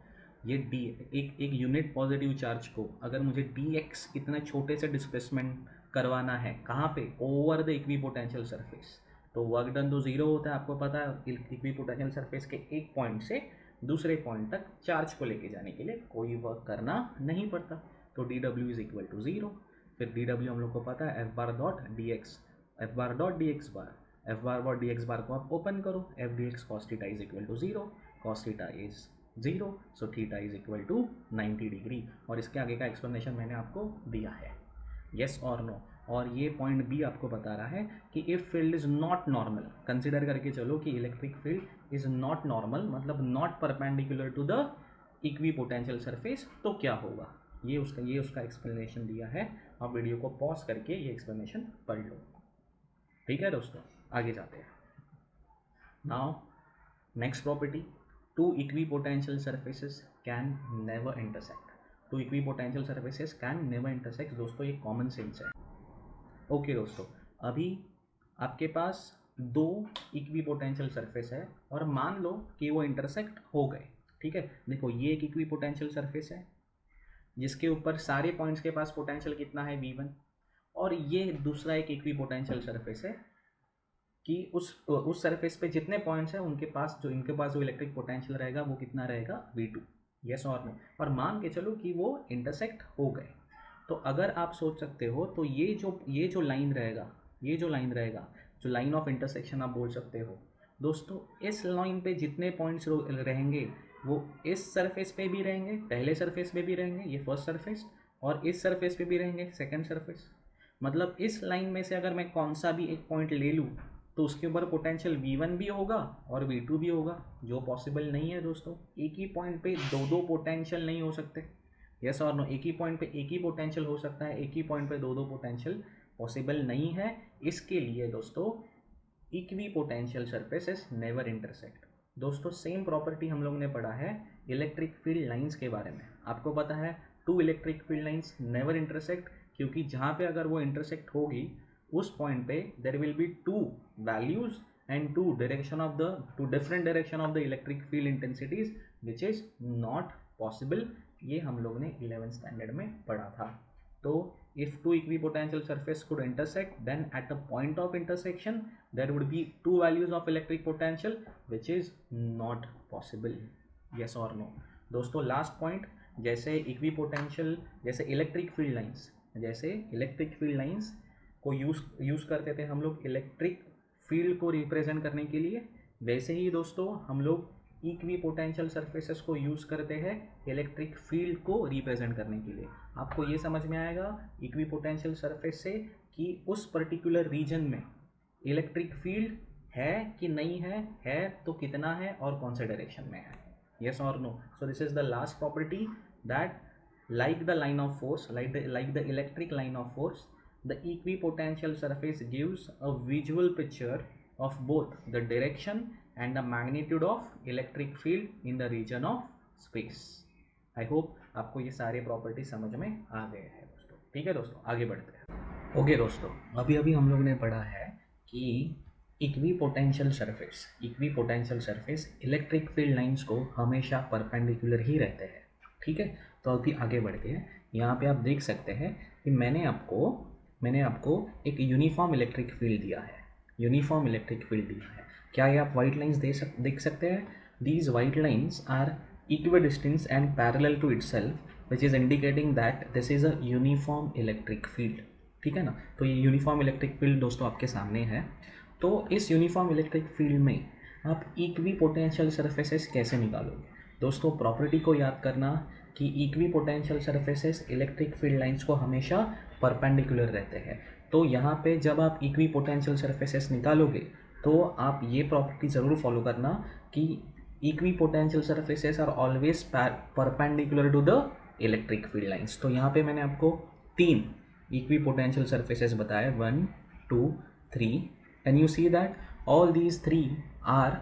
ये डी एक यूनिट पॉजिटिव चार्ज को अगर मुझे डी एक्स इतने छोटे से डिस्प्लेसमेंट करवाना है कहाँ पे, over the equipotential surface, तो वर्क डन तो ज़ीरो होता है, आपको पता है। इक्वी पोटेंशियल सरफेस के एक पॉइंट से दूसरे पॉइंट तक चार्ज को लेके जाने के लिए कोई वर्क करना नहीं पड़ता, तो D W is equal to zero. फिर डी डब्ल्यू हम लोग को पता है F bar dot D X, F bar dot D X bar, F bar dot D X bar को आप ओपन करो, F D X cos theta is equal to zero, cos theta is zero, so theta is equal to 90 degree, और इसके आगे का explanation मैंने आपको दिया है, यस और नो। और ये पॉइंट बी आपको बता रहा है कि if field is not normal, consider करके चलो कि electric field is not normal, मतलब not perpendicular to the equipotential surface, तो क्या होगा, ये उसका एक्सप्लेनेशन दिया है। आप वीडियो को पॉज करके ये एक्सप्लेनेशन पढ़ लो, ठीक है दोस्तों। आगे जाते हैं। Now next property, two equipotential surfaces can never intersect, two equipotential surfaces can never intersect, दोस्तों ये कॉमन सेंस है। ओके दोस्तों, अभी आपके पास दो इक्वी पोटेंशियल सरफेस है और मान लो कि वो इंटरसेक्ट हो गए, ठीक है। देखो ये एक इक्वी पोटेंशियल सरफेस है जिसके ऊपर सारे पॉइंट्स के पास पोटेंशियल कितना है V1, और ये दूसरा एक इक्वी पोटेंशियल सरफेस है कि उस सरफेस पे जितने पॉइंट्स हैं उनके पास जो इलेक्ट्रिक पोटेंशियल रहेगा वो कितना रहेगा V2, यस और नो, और मान के चलो कि वो इंटरसेक्ट हो गए। तो अगर आप सोच सकते हो तो ये जो लाइन रहेगा, जो लाइन ऑफ इंटरसेक्शन आप बोल सकते हो दोस्तों, इस लाइन पे जितने पॉइंट्स रहेंगे वो इस सरफेस पे भी रहेंगे, पहले सरफेस पे भी रहेंगे, ये फर्स्ट सरफेस, और इस सरफेस पे भी रहेंगे, सेकंड सरफेस। मतलब इस लाइन में से अगर मैं कौन सा भी एक पॉइंट ले लूँ तो उसके ऊपर पोटेंशियल V1 भी होगा और V2 भी होगा, जो पॉसिबल नहीं है दोस्तों। एक ही पॉइंट पे दो पोटेंशियल नहीं हो सकते, यस और नो, एक ही पॉइंट पे एक ही पोटेंशियल हो सकता है, एक ही पॉइंट पे दो पोटेंशियल पॉसिबल नहीं है। इसके लिए दोस्तों equi potential surfaces never intersect. दोस्तों सेम प्रॉपर्टी हम लोग ने पढ़ा है इलेक्ट्रिक फील्ड लाइंस के बारे में, आपको पता है two electric field lines never intersect, क्योंकि जहाँ पे अगर वो इंटरसेक्ट होगी उस पॉइंट पे there will be two values and two different direction of the electric field intensities which is not possible. ये हम लोग ने 11th स्टैंडर्ड में पढ़ा था। तो if two equipotential surface could intersect, then at the point of intersection there would be two values of electric potential which is not possible, yes or no। दोस्तों last point, जैसे equipotential जैसे electric field lines को use करते थे हम लोग electric field को represent करने के लिए, वैसे ही दोस्तों हम लोग इक्वी पोटेंशियल सरफेसेस को यूज़ करते हैं इलेक्ट्रिक फील्ड को रिप्रेजेंट करने के लिए। आपको ये समझ में आएगा इक्वी पोटेंशियल सरफेस से कि उस पर्टिकुलर रीजन में इलेक्ट्रिक फील्ड है कि नहीं है तो कितना है और कौन से डायरेक्शन में है, यस और no. So this is the last property that like the line of force, like the electric line of force, the equipotential surface gives a visual picture of both the direction and the magnitude of electric field in the region of space. I hope आपको ये सारे property समझ में आ गए हैं दोस्तों। ठीक है दोस्तों, आगे बढ़ते हैं। ओके दोस्तों, अभी हम लोग ने पढ़ा है कि equipotential surface electric field lines को हमेशा परपेंडिकुलर ही रहते हैं। ठीक है, तो अभी आगे बढ़ते हैं। यहाँ पे आप देख सकते हैं कि मैंने आपको एक यूनिफॉर्म इलेक्ट्रिक फील्ड दिया है। क्या ये आप वाइट लाइंस देख सकते हैं? These white lines are equidistant and parallel to itself, which is indicating that this is a uniform electric field। ठीक है ना, तो ये यूनिफॉर्म इलेक्ट्रिक फील्ड दोस्तों आपके सामने है। तो इस यूनिफॉर्म इलेक्ट्रिक फील्ड में आप इक्विपोटेंशियल सरफेसेस कैसे निकालोगे? दोस्तों प्रॉपर्टी को याद करना कि equipotential surfaces electric field lines को हमेशा परपेंडिकुलर रहते हैं। तो यहाँ पे जब आप इक्विपोटेंशियल सरफेसेस निकालोगे तो आप ये प्रॉपर्टी ज़रूर फॉलो करना कि equipotential surfaces are always perpendicular to the electric field lines. तो यहाँ पे मैंने आपको 3 इक्विपोटेंशियल सरफेसेस बताए, 1 2 3, and you see that all these 3 are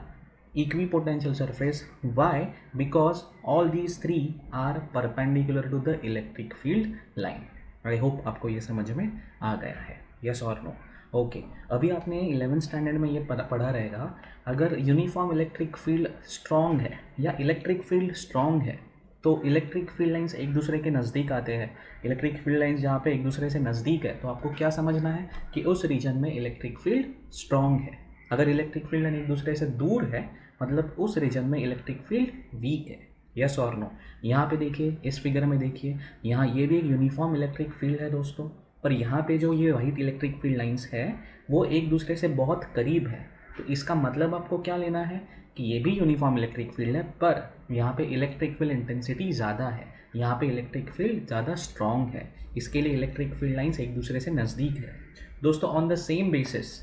equipotential surface. Why? Because all these 3 are perpendicular to the electric field line. I hope आपको ये समझ में आ गया है, yes or no? ओके अभी आपने 11th स्टैंडर्ड में ये पढ़ा रहेगा, अगर यूनिफॉर्म इलेक्ट्रिक फील्ड स्ट्रॉन्ग है या इलेक्ट्रिक फील्ड स्ट्रॉन्ग है तो इलेक्ट्रिक फील्ड लाइंस एक दूसरे के नज़दीक आते हैं। इलेक्ट्रिक फील्ड लाइंस जहाँ पे एक दूसरे से नज़दीक है तो आपको क्या समझना है कि उस रीजन में इलेक्ट्रिक फील्ड स्ट्रॉन्ग है। अगर इलेक्ट्रिक फील्ड लाइन एक दूसरे से दूर है मतलब उस रीजन में इलेक्ट्रिक फील्ड वीक है, यस और नो। यहाँ पे देखिए, इस फिगर में देखिए, यहाँ ये भी एक यूनिफॉर्म इलेक्ट्रिक फील्ड है दोस्तों, पर यहाँ पे जो ये वाइट इलेक्ट्रिक फील्ड लाइंस है वो एक दूसरे से बहुत करीब है। तो इसका मतलब आपको क्या लेना है कि ये भी यूनिफॉर्म इलेक्ट्रिक फील्ड है पर यहाँ पे इलेक्ट्रिक फील्ड इंटेंसिटी ज़्यादा है, यहाँ पे इलेक्ट्रिक फील्ड ज़्यादा स्ट्रॉन्ग है, इसके लिए इलेक्ट्रिक फील्ड लाइंस एक दूसरे से नज़दीक है। दोस्तों ऑन द सेम बेसिस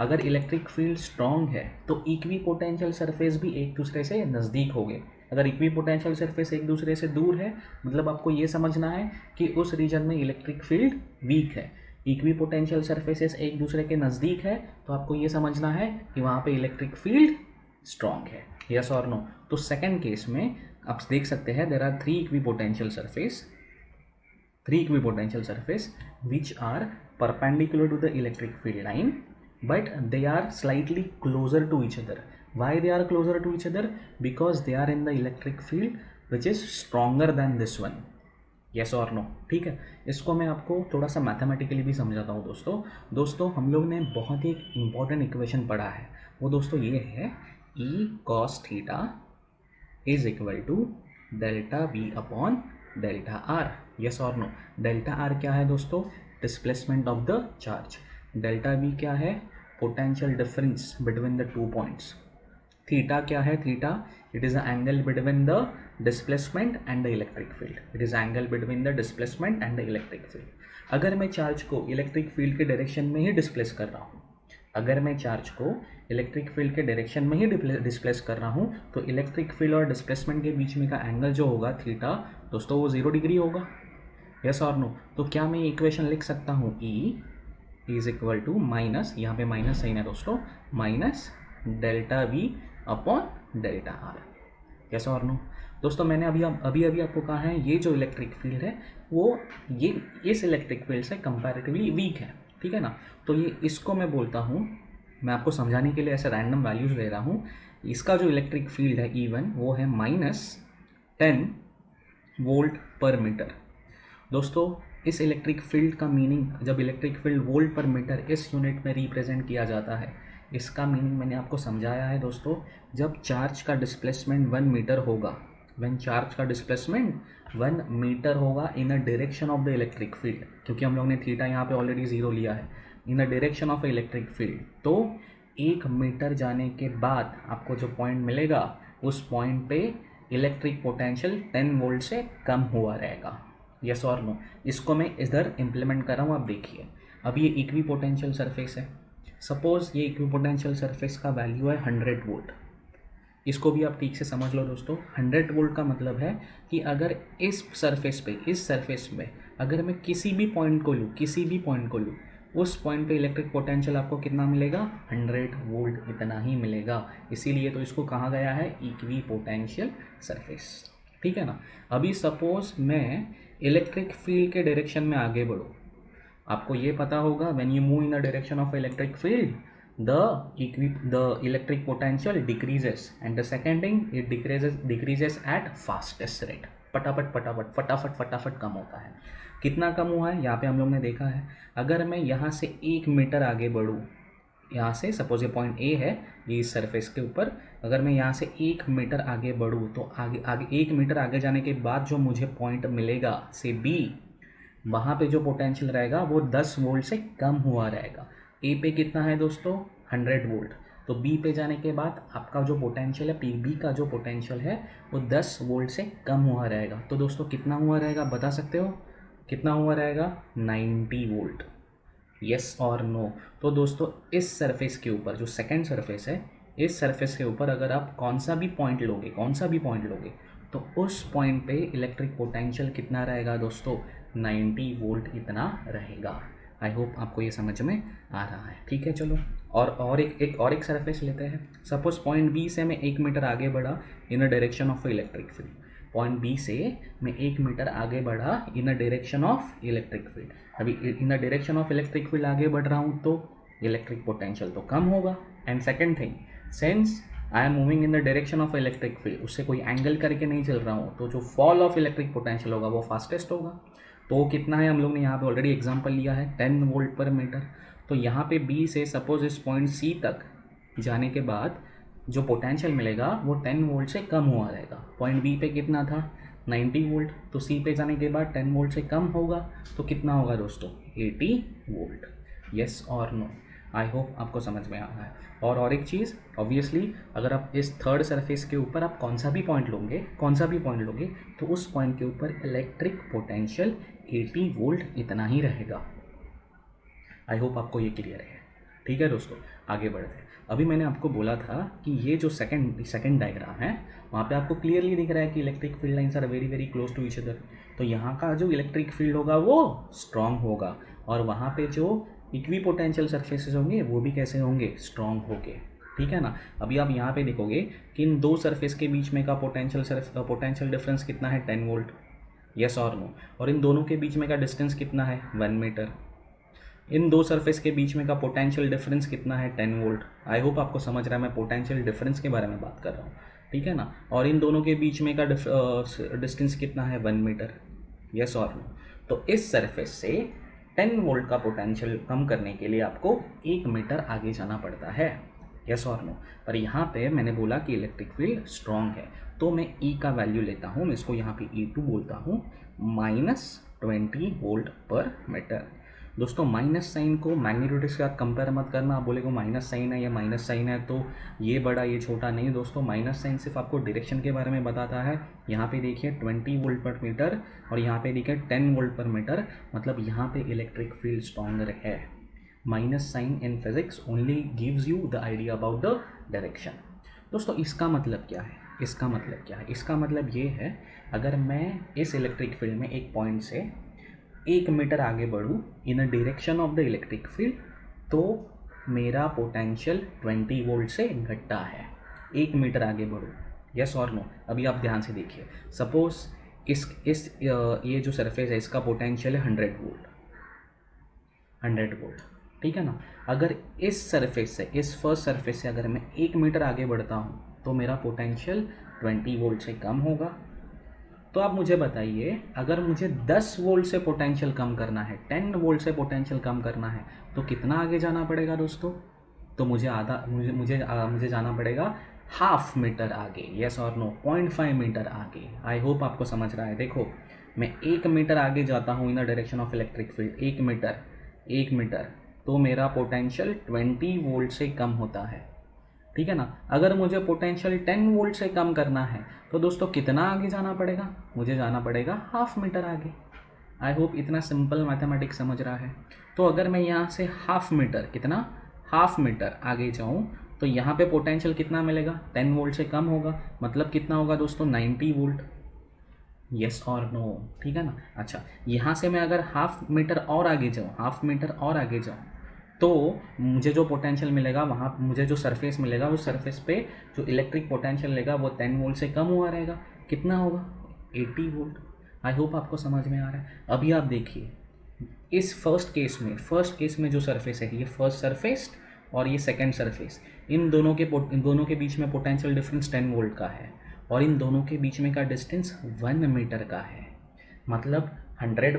अगर इलेक्ट्रिक फील्ड स्ट्रॉन्ग है तो इक्विपोटेंशियल सरफेस भी एक दूसरे से नज़दीक होंगे। अगर इक्विपोटेंशियल सरफेस एक दूसरे से दूर है मतलब आपको ये समझना है कि उस रीजन में इलेक्ट्रिक फील्ड वीक है। इक्विपोटेंशियल सरफेसेस एक दूसरे के नज़दीक है तो आपको ये समझना है कि वहाँ पे इलेक्ट्रिक फील्ड स्ट्रॉन्ग है, यस और नो। तो सेकंड केस में आप देख सकते हैं there are 3 equipotential surface which are perpendicular to the electric field line but they are slightly closer to each other. Why they are closer to each other? Because they are in the electric field which is stronger than this one, yes or no। ठीक है, इसको मैं आपको थोड़ा सा mathematically भी समझाता हूँ दोस्तों हम लोग ने बहुत ही इंपॉर्टेंट इक्वेशन पढ़ा है, वो दोस्तों ये है E cos theta is equal to delta V upon delta R, yes और नो। डेल्टा R क्या है दोस्तों? Displacement of the charge. Delta V क्या है? Potential difference between the 2 points. Theta क्या है? Theta it is the angle between the displacement and the electric field. It is angle between the displacement and the electric field. अगर मैं charge को electric field के direction में ही displace कर रहा हूँ डिस्प्लेस कर रहा हूँ तो इलेक्ट्रिक फील्ड और डिस्प्लेसमेंट के बीच में का एंगल जो होगा थीटा दोस्तों वो 0 डिग्री होगा, यस और नो। तो क्या मैं इक्वेशन लिख सकता हूँ E is equal to minus, यहाँ पे माइनस साइन है दोस्तों, minus delta V upon delta R, yes और नो। दोस्तों मैंने अभी आपको कहा है ये जो इलेक्ट्रिक फील्ड है वो ये इस इलेक्ट्रिक फील्ड से कंपैरेटिवली वीक है, ठीक है ना। तो ये इसको मैं बोलता हूँ, मैं आपको समझाने के लिए ऐसे रैंडम वैल्यूज ले रहा हूँ। इसका जो इलेक्ट्रिक फील्ड है E1 वो है -10 वोल्ट पर मीटर। दोस्तों इस इलेक्ट्रिक फील्ड का मीनिंग, जब electric field volt per metre इस यूनिट में रिप्रेजेंट किया जाता है, इसका मीनिंग मैंने आपको समझाया है दोस्तों। जब चार्ज का डिस्प्लेसमेंट 1 मीटर होगा, व्हेन चार्ज का डिस्प्लेसमेंट 1 मीटर होगा in a direction of the electric field, क्योंकि हम लोग ने थीटा यहाँ पे ऑलरेडी 0 लिया है, in a direction of electric field, तो 1 मीटर जाने के बाद आपको जो पॉइंट मिलेगा उस पॉइंट पे इलेक्ट्रिक पोटेंशियल 10 वोल्ट से कम हुआ रहेगा, यस और नो। इसको मैं इधर इम्प्लीमेंट कर रहा हूँ, आप देखिए। अब ये इक्विपोटेंशियल सरफेस है, सपोज ये इक्विपोटेंशियल सरफेस का वैल्यू है 100 वोल्ट। इसको भी आप ठीक से समझ लो दोस्तों। 100 वोल्ट का मतलब है कि अगर इस सरफेस पे अगर मैं किसी भी पॉइंट को लूँ, उस पॉइंट पे इलेक्ट्रिक पोटेंशियल आपको कितना मिलेगा, 100 वोल्ट इतना ही मिलेगा। इसीलिए तो इसको कहा गया है इक्वी पोटेंशियल सरफेस, ठीक है ना। अभी सपोज मैं इलेक्ट्रिक फील्ड के डायरेक्शन में आगे बढ़ूँ, आपको ये पता होगा when you move in the direction of electric field the electric potential decreases, and the second thing it decreases at fastest rate। फटाफट कम होता है। कितना कम हुआ है यहाँ पे हम लोग ने देखा है। अगर मैं यहाँ से 1 मीटर आगे बढ़ूँ, यहाँ से सपोज ये पॉइंट ए है, ये इस सरफेस के ऊपर, अगर मैं यहाँ से 1 मीटर आगे बढ़ूँ तो आगे 1 मीटर आगे जाने के बाद जो मुझे पॉइंट मिलेगा से बी, वहाँ पे जो पोटेंशियल रहेगा वो 10 वोल्ट से कम हुआ रहेगा। ए पे कितना है दोस्तों, 100 वोल्ट, तो बी पे जाने के बाद आपका जो पोटेंशियल है, पी बी का जो पोटेंशियल है वो 10 वोल्ट से कम हुआ रहेगा। तो दोस्तों कितना हुआ रहेगा बता सकते हो, कितना हुआ रहेगा, 90 वोल्ट। यस और नो। तो दोस्तों इस सरफेस के ऊपर जो सेकंड सरफेस है, इस सरफेस के ऊपर अगर आप कौन सा भी पॉइंट लोगे तो उस पॉइंट पे इलेक्ट्रिक पोटेंशियल कितना रहेगा दोस्तों, 90 वोल्ट इतना रहेगा। आई होप आपको ये समझ में आ रहा है, ठीक है। चलो और एक सरफेस लेते हैं। सपोज पॉइंट बी से मैं 1 मीटर आगे बढ़ा in a direction of electric field. Point B से मैं 1 मीटर आगे बढ़ा in a direction of electric field. अभी in a direction of electric field आगे बढ़ रहा हूँ तो इलेक्ट्रिक पोटेंशियल तो कम होगा। And second thing, since I am moving in the direction of electric field, उससे कोई एंगल करके नहीं चल रहा हूँ, तो जो फॉल ऑफ इलेक्ट्रिक पोटेंशियल होगा वो फास्टेस्ट होगा। तो कितना है, हम लोग ने यहाँ पे ऑलरेडी एग्जांपल लिया है 10 वोल्ट पर मीटर। तो यहाँ पे बी से सपोज इस पॉइंट सी तक जाने के बाद जो पोटेंशियल मिलेगा वो 10 वोल्ट से कम हुआ रहेगा। पॉइंट बी पे कितना था, 90 वोल्ट, तो सी पे जाने के बाद 10 वोल्ट से कम होगा, तो कितना होगा दोस्तों, 80 वोल्ट। यस और नो। आई होप आपको समझ में आ रहा है। और एक चीज़, ऑब्वियसली अगर आप इस थर्ड सरफेस के ऊपर आप कौन सा भी पॉइंट लोगे तो उस पॉइंट के ऊपर इलेक्ट्रिक पोटेंशियल 80 वोल्ट इतना ही रहेगा। आई होप आपको ये क्लियर है, ठीक है दोस्तों। आगे बढ़ते हैं। अभी मैंने आपको बोला था कि ये जो सेकंड डायग्राम है वहाँ पे आपको क्लियरली दिख रहा है कि electric field lines are very very close to each other. तो यहाँ का जो इलेक्ट्रिक फील्ड होगा वो स्ट्रॉन्ग होगा, और वहाँ पे जो इक्वी पोटेंशियल सरफेसेस होंगे वो भी कैसे होंगे, स्ट्रॉन्ग होंगे, ठीक है ना। अभी आप यहाँ पे देखोगे कि इन दो सरफेस के बीच में का पोटेंशियल डिफरेंस कितना है, 10 वोल्ट। यस और नो। और इन दोनों के बीच में का डिस्टेंस कितना है, 1 मीटर। इन दो सरफेस के बीच में का पोटेंशियल डिफरेंस कितना है, 10 वोल्ट। आई होप आपको समझ रहा है, मैं पोटेंशियल डिफरेंस के बारे में बात कर रहा हूँ, ठीक है ना। और इन दोनों के बीच में का डिस्टेंस कितना है, 1 मीटर। यस और नो। तो इस सरफेस से 10 वोल्ट का पोटेंशियल कम करने के लिए आपको 1 मीटर आगे जाना पड़ता है। यस और नो। पर यहाँ पे मैंने बोला कि इलेक्ट्रिक फील्ड स्ट्रॉन्ग है, तो मैं ई का वैल्यू लेता हूँ, मैं इसको यहाँ पे E2 बोलता हूँ, -20 वोल्ट पर मीटर। दोस्तों माइनस साइन को मैग्नीट्यूड के साथ कंपेयर मत करना। आप बोलेगे माइनस साइन है या माइनस साइन है तो ये बड़ा ये छोटा, नहीं दोस्तों। माइनस साइन सिर्फ आपको डायरेक्शन के बारे में बताता है। यहाँ पे देखिए 20 वोल्ट पर मीटर और यहाँ पे देखिए 10 वोल्ट पर मीटर, मतलब यहाँ पे इलेक्ट्रिक फील्ड स्ट्रॉन्गर है। Minus sign in physics only gives you the idea about the direction. दोस्तों इसका मतलब क्या है, इसका मतलब ये है, अगर मैं इस इलेक्ट्रिक फील्ड में एक पॉइंट से 1 मीटर आगे बढ़ूँ in a direction of the electric field, तो मेरा पोटेंशियल 20 वोल्ट से घटता है। 1 मीटर आगे बढ़ूँ, यस और नो। अभी आप ध्यान से देखिए, सपोज ये जो सरफेस है इसका पोटेंशियल है 100 वोल्ट, ठीक है ना। अगर इस सरफेस से, इस फर्स्ट सरफेस से अगर मैं 1 मीटर आगे बढ़ता हूँ तो मेरा पोटेंशियल 20 वोल्ट से कम होगा। तो आप मुझे बताइए, अगर मुझे 10 वोल्ट से पोटेंशियल कम करना है, 10 वोल्ट से पोटेंशियल कम करना है, तो कितना आगे जाना पड़ेगा दोस्तों? तो मुझे जाना पड़ेगा हाफ मीटर आगे। यस और नो, 0.5 मीटर आगे। आई होप आपको समझ रहा है। देखो मैं 1 मीटर आगे जाता हूँ in the direction of electric field, 1 metre, तो मेरा पोटेंशियल 20 वोल्ट से कम होता है, ठीक है ना। अगर मुझे पोटेंशियल 10 वोल्ट से कम करना है तो दोस्तों कितना आगे जाना पड़ेगा? मुझे जाना पड़ेगा हाफ मीटर आगे। आई होप इतना सिंपल मैथमेटिक्स समझ रहा है। तो अगर मैं यहाँ से हाफ मीटर आगे जाऊँ तो यहाँ पे पोटेंशियल कितना मिलेगा, 10 वोल्ट से कम होगा, मतलब कितना होगा दोस्तों, 90 वोल्ट। यस और नो, ठीक है ना। अच्छा, यहाँ से मैं अगर हाफ मीटर और आगे जाऊँ, तो मुझे जो पोटेंशियल मिलेगा वहाँ, मुझे जो सरफेस मिलेगा, उस सरफेस पे जो इलेक्ट्रिक पोटेंशियल लेगा वो 10 वोल्ट से कम हुआ रहेगा। कितना होगा, 80 वोल्ट। आई होप आपको समझ में आ रहा है। अभी आप देखिए, इस फर्स्ट केस में जो सरफेस है, ये फर्स्ट सरफेस और ये सेकेंड सरफेस, इन दोनों के बीच में पोटेंशियल डिफरेंस 10 वोल्ट का है, और इन दोनों के बीच में का डिस्टेंस 1 मीटर का है। मतलब 100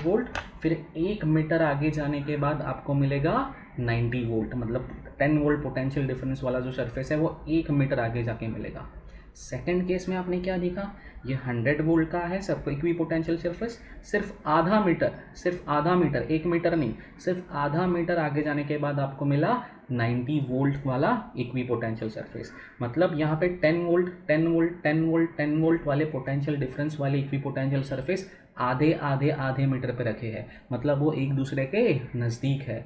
वोल्ट, फिर 1 मीटर आगे जाने के बाद आपको मिलेगा 90 वोल्ट। मतलब 10 वोल्ट पोटेंशियल डिफरेंस वाला जो सरफेस है वो 1 मीटर आगे जाके मिलेगा। सेकंड केस में आपने क्या देखा, ये 100 वोल्ट का है सब इक्वी पोटेंशियल सरफेस, सिर्फ आधा मीटर, 1 मीटर नहीं, सिर्फ आधा मीटर आगे जाने के बाद आपको मिला 90 वोल्ट वाला इक्वी पोटेंशियल सरफेस। मतलब यहाँ पे 10 वोल्ट वाले पोटेंशियल डिफरेंस वाले इक्वी पोटेंशियल सरफेस आधे मीटर पे रखे हैं, मतलब वो एक दूसरे के नज़दीक है।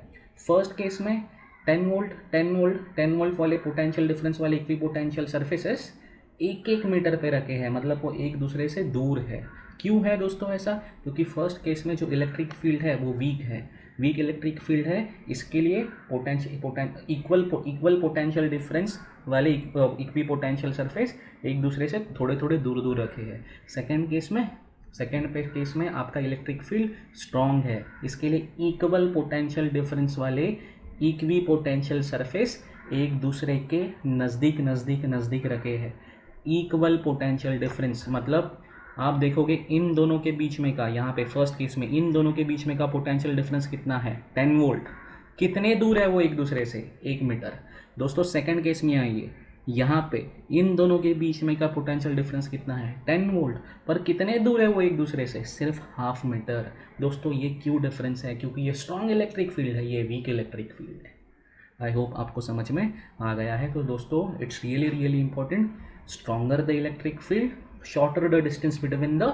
फर्स्ट केस में 10 वोल्ट वाले पोटेंशियल डिफरेंस वाले इक्वी पोटेंशियल सरफेसेस 1 मीटर पे रखे हैं, मतलब वो एक दूसरे से दूर है। क्यों है दोस्तों ऐसा, क्योंकि फर्स्ट केस में जो इलेक्ट्रिक फील्ड है वो वीक इलेक्ट्रिक फील्ड है, इसके लिए इक्वल पोटेंशियल डिफरेंस वाले इक्वी पोटेंशियल सरफेस एक दूसरे से थोड़े दूर रखे हैं। सेकेंड केस में आपका इलेक्ट्रिक फील्ड स्ट्रॉन्ग है, इसके लिए इक्वल पोटेंशियल डिफरेंस वाले इक्वी पोटेंशियल सरफेस एक दूसरे के नज़दीक रखे हैं। इक्वल पोटेंशियल डिफरेंस मतलब आप देखोगे इन दोनों के बीच में का, यहाँ पे फर्स्ट केस में इन दोनों के बीच में का पोटेंशियल डिफरेंस कितना है, 10 वोल्ट। कितने दूर है वो एक दूसरे से, 1 मीटर। दोस्तों सेकंड केस में आइए, यहाँ पे इन दोनों के बीच में का पोटेंशियल डिफरेंस कितना है, 10 वोल्ट, पर कितने दूर है वो एक दूसरे से, सिर्फ हाफ मीटर। दोस्तों ये क्यों डिफरेंस है, क्योंकि ये स्ट्रॉन्ग इलेक्ट्रिक फील्ड है, ये वीक इलेक्ट्रिक फील्ड है। आई होप आपको समझ में आ गया है। तो दोस्तों it's really important, stronger the electric field, shorter the distance between the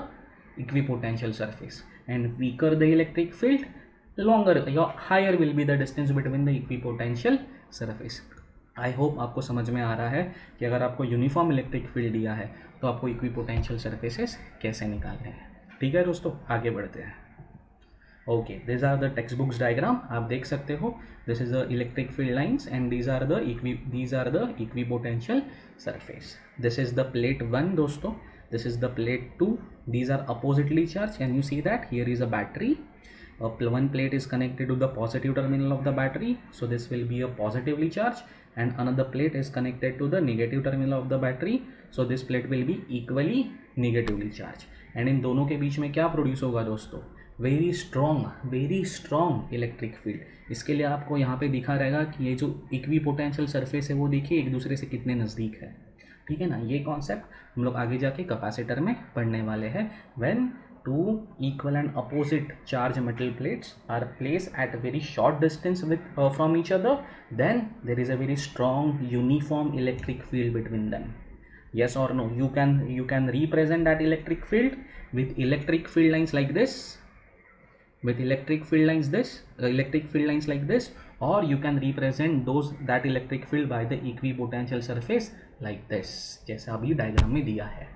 equipotential surface, and weaker the electric field, higher will be the distance between the equipotential surface. I hope आपको समझ में आ रहा है कि अगर आपको यूनिफॉर्म इलेक्ट्रिक फील्ड दिया है तो आपको इक्विपोटेंशियल सरफेसेस कैसे निकालने हैं। ठीक है दोस्तों, आगे बढ़ते हैं। Okay, this are the text books diagram, आप देख सकते हो। This is the electric field lines and these are the equipotential surface. This is the plate 1 दोस्तों, this is the plate 2. These are oppositely charged, and you see that here is a battery. One plate is connected to the positive terminal of the battery, so this will be a positively charged, and another plate is connected to the negative terminal of the battery, so this plate will be equally negatively charged. And इन दोनों के बीच में क्या produce होगा दोस्तों, very strong electric field. इसके लिए आपको यहाँ पे दिखा रहेगा कि ये जो इक्वी पोटेंशियल सरफेस है वो देखिए एक दूसरे से कितने नज़दीक है। ठीक है ना, ये कॉन्सेप्ट हम लोग आगे जाके कैपेसिटर में पढ़ने वाले हैं। When two equal and opposite charge metal plates are placed at very short distance from each other, then there is a very strong uniform electric field between them. Yes or no? You can represent that electric field with electric field lines like this, electric field lines like this, or you can represent that electric field by the equipotential surface like this, जैसा अभी diagram में दिया है।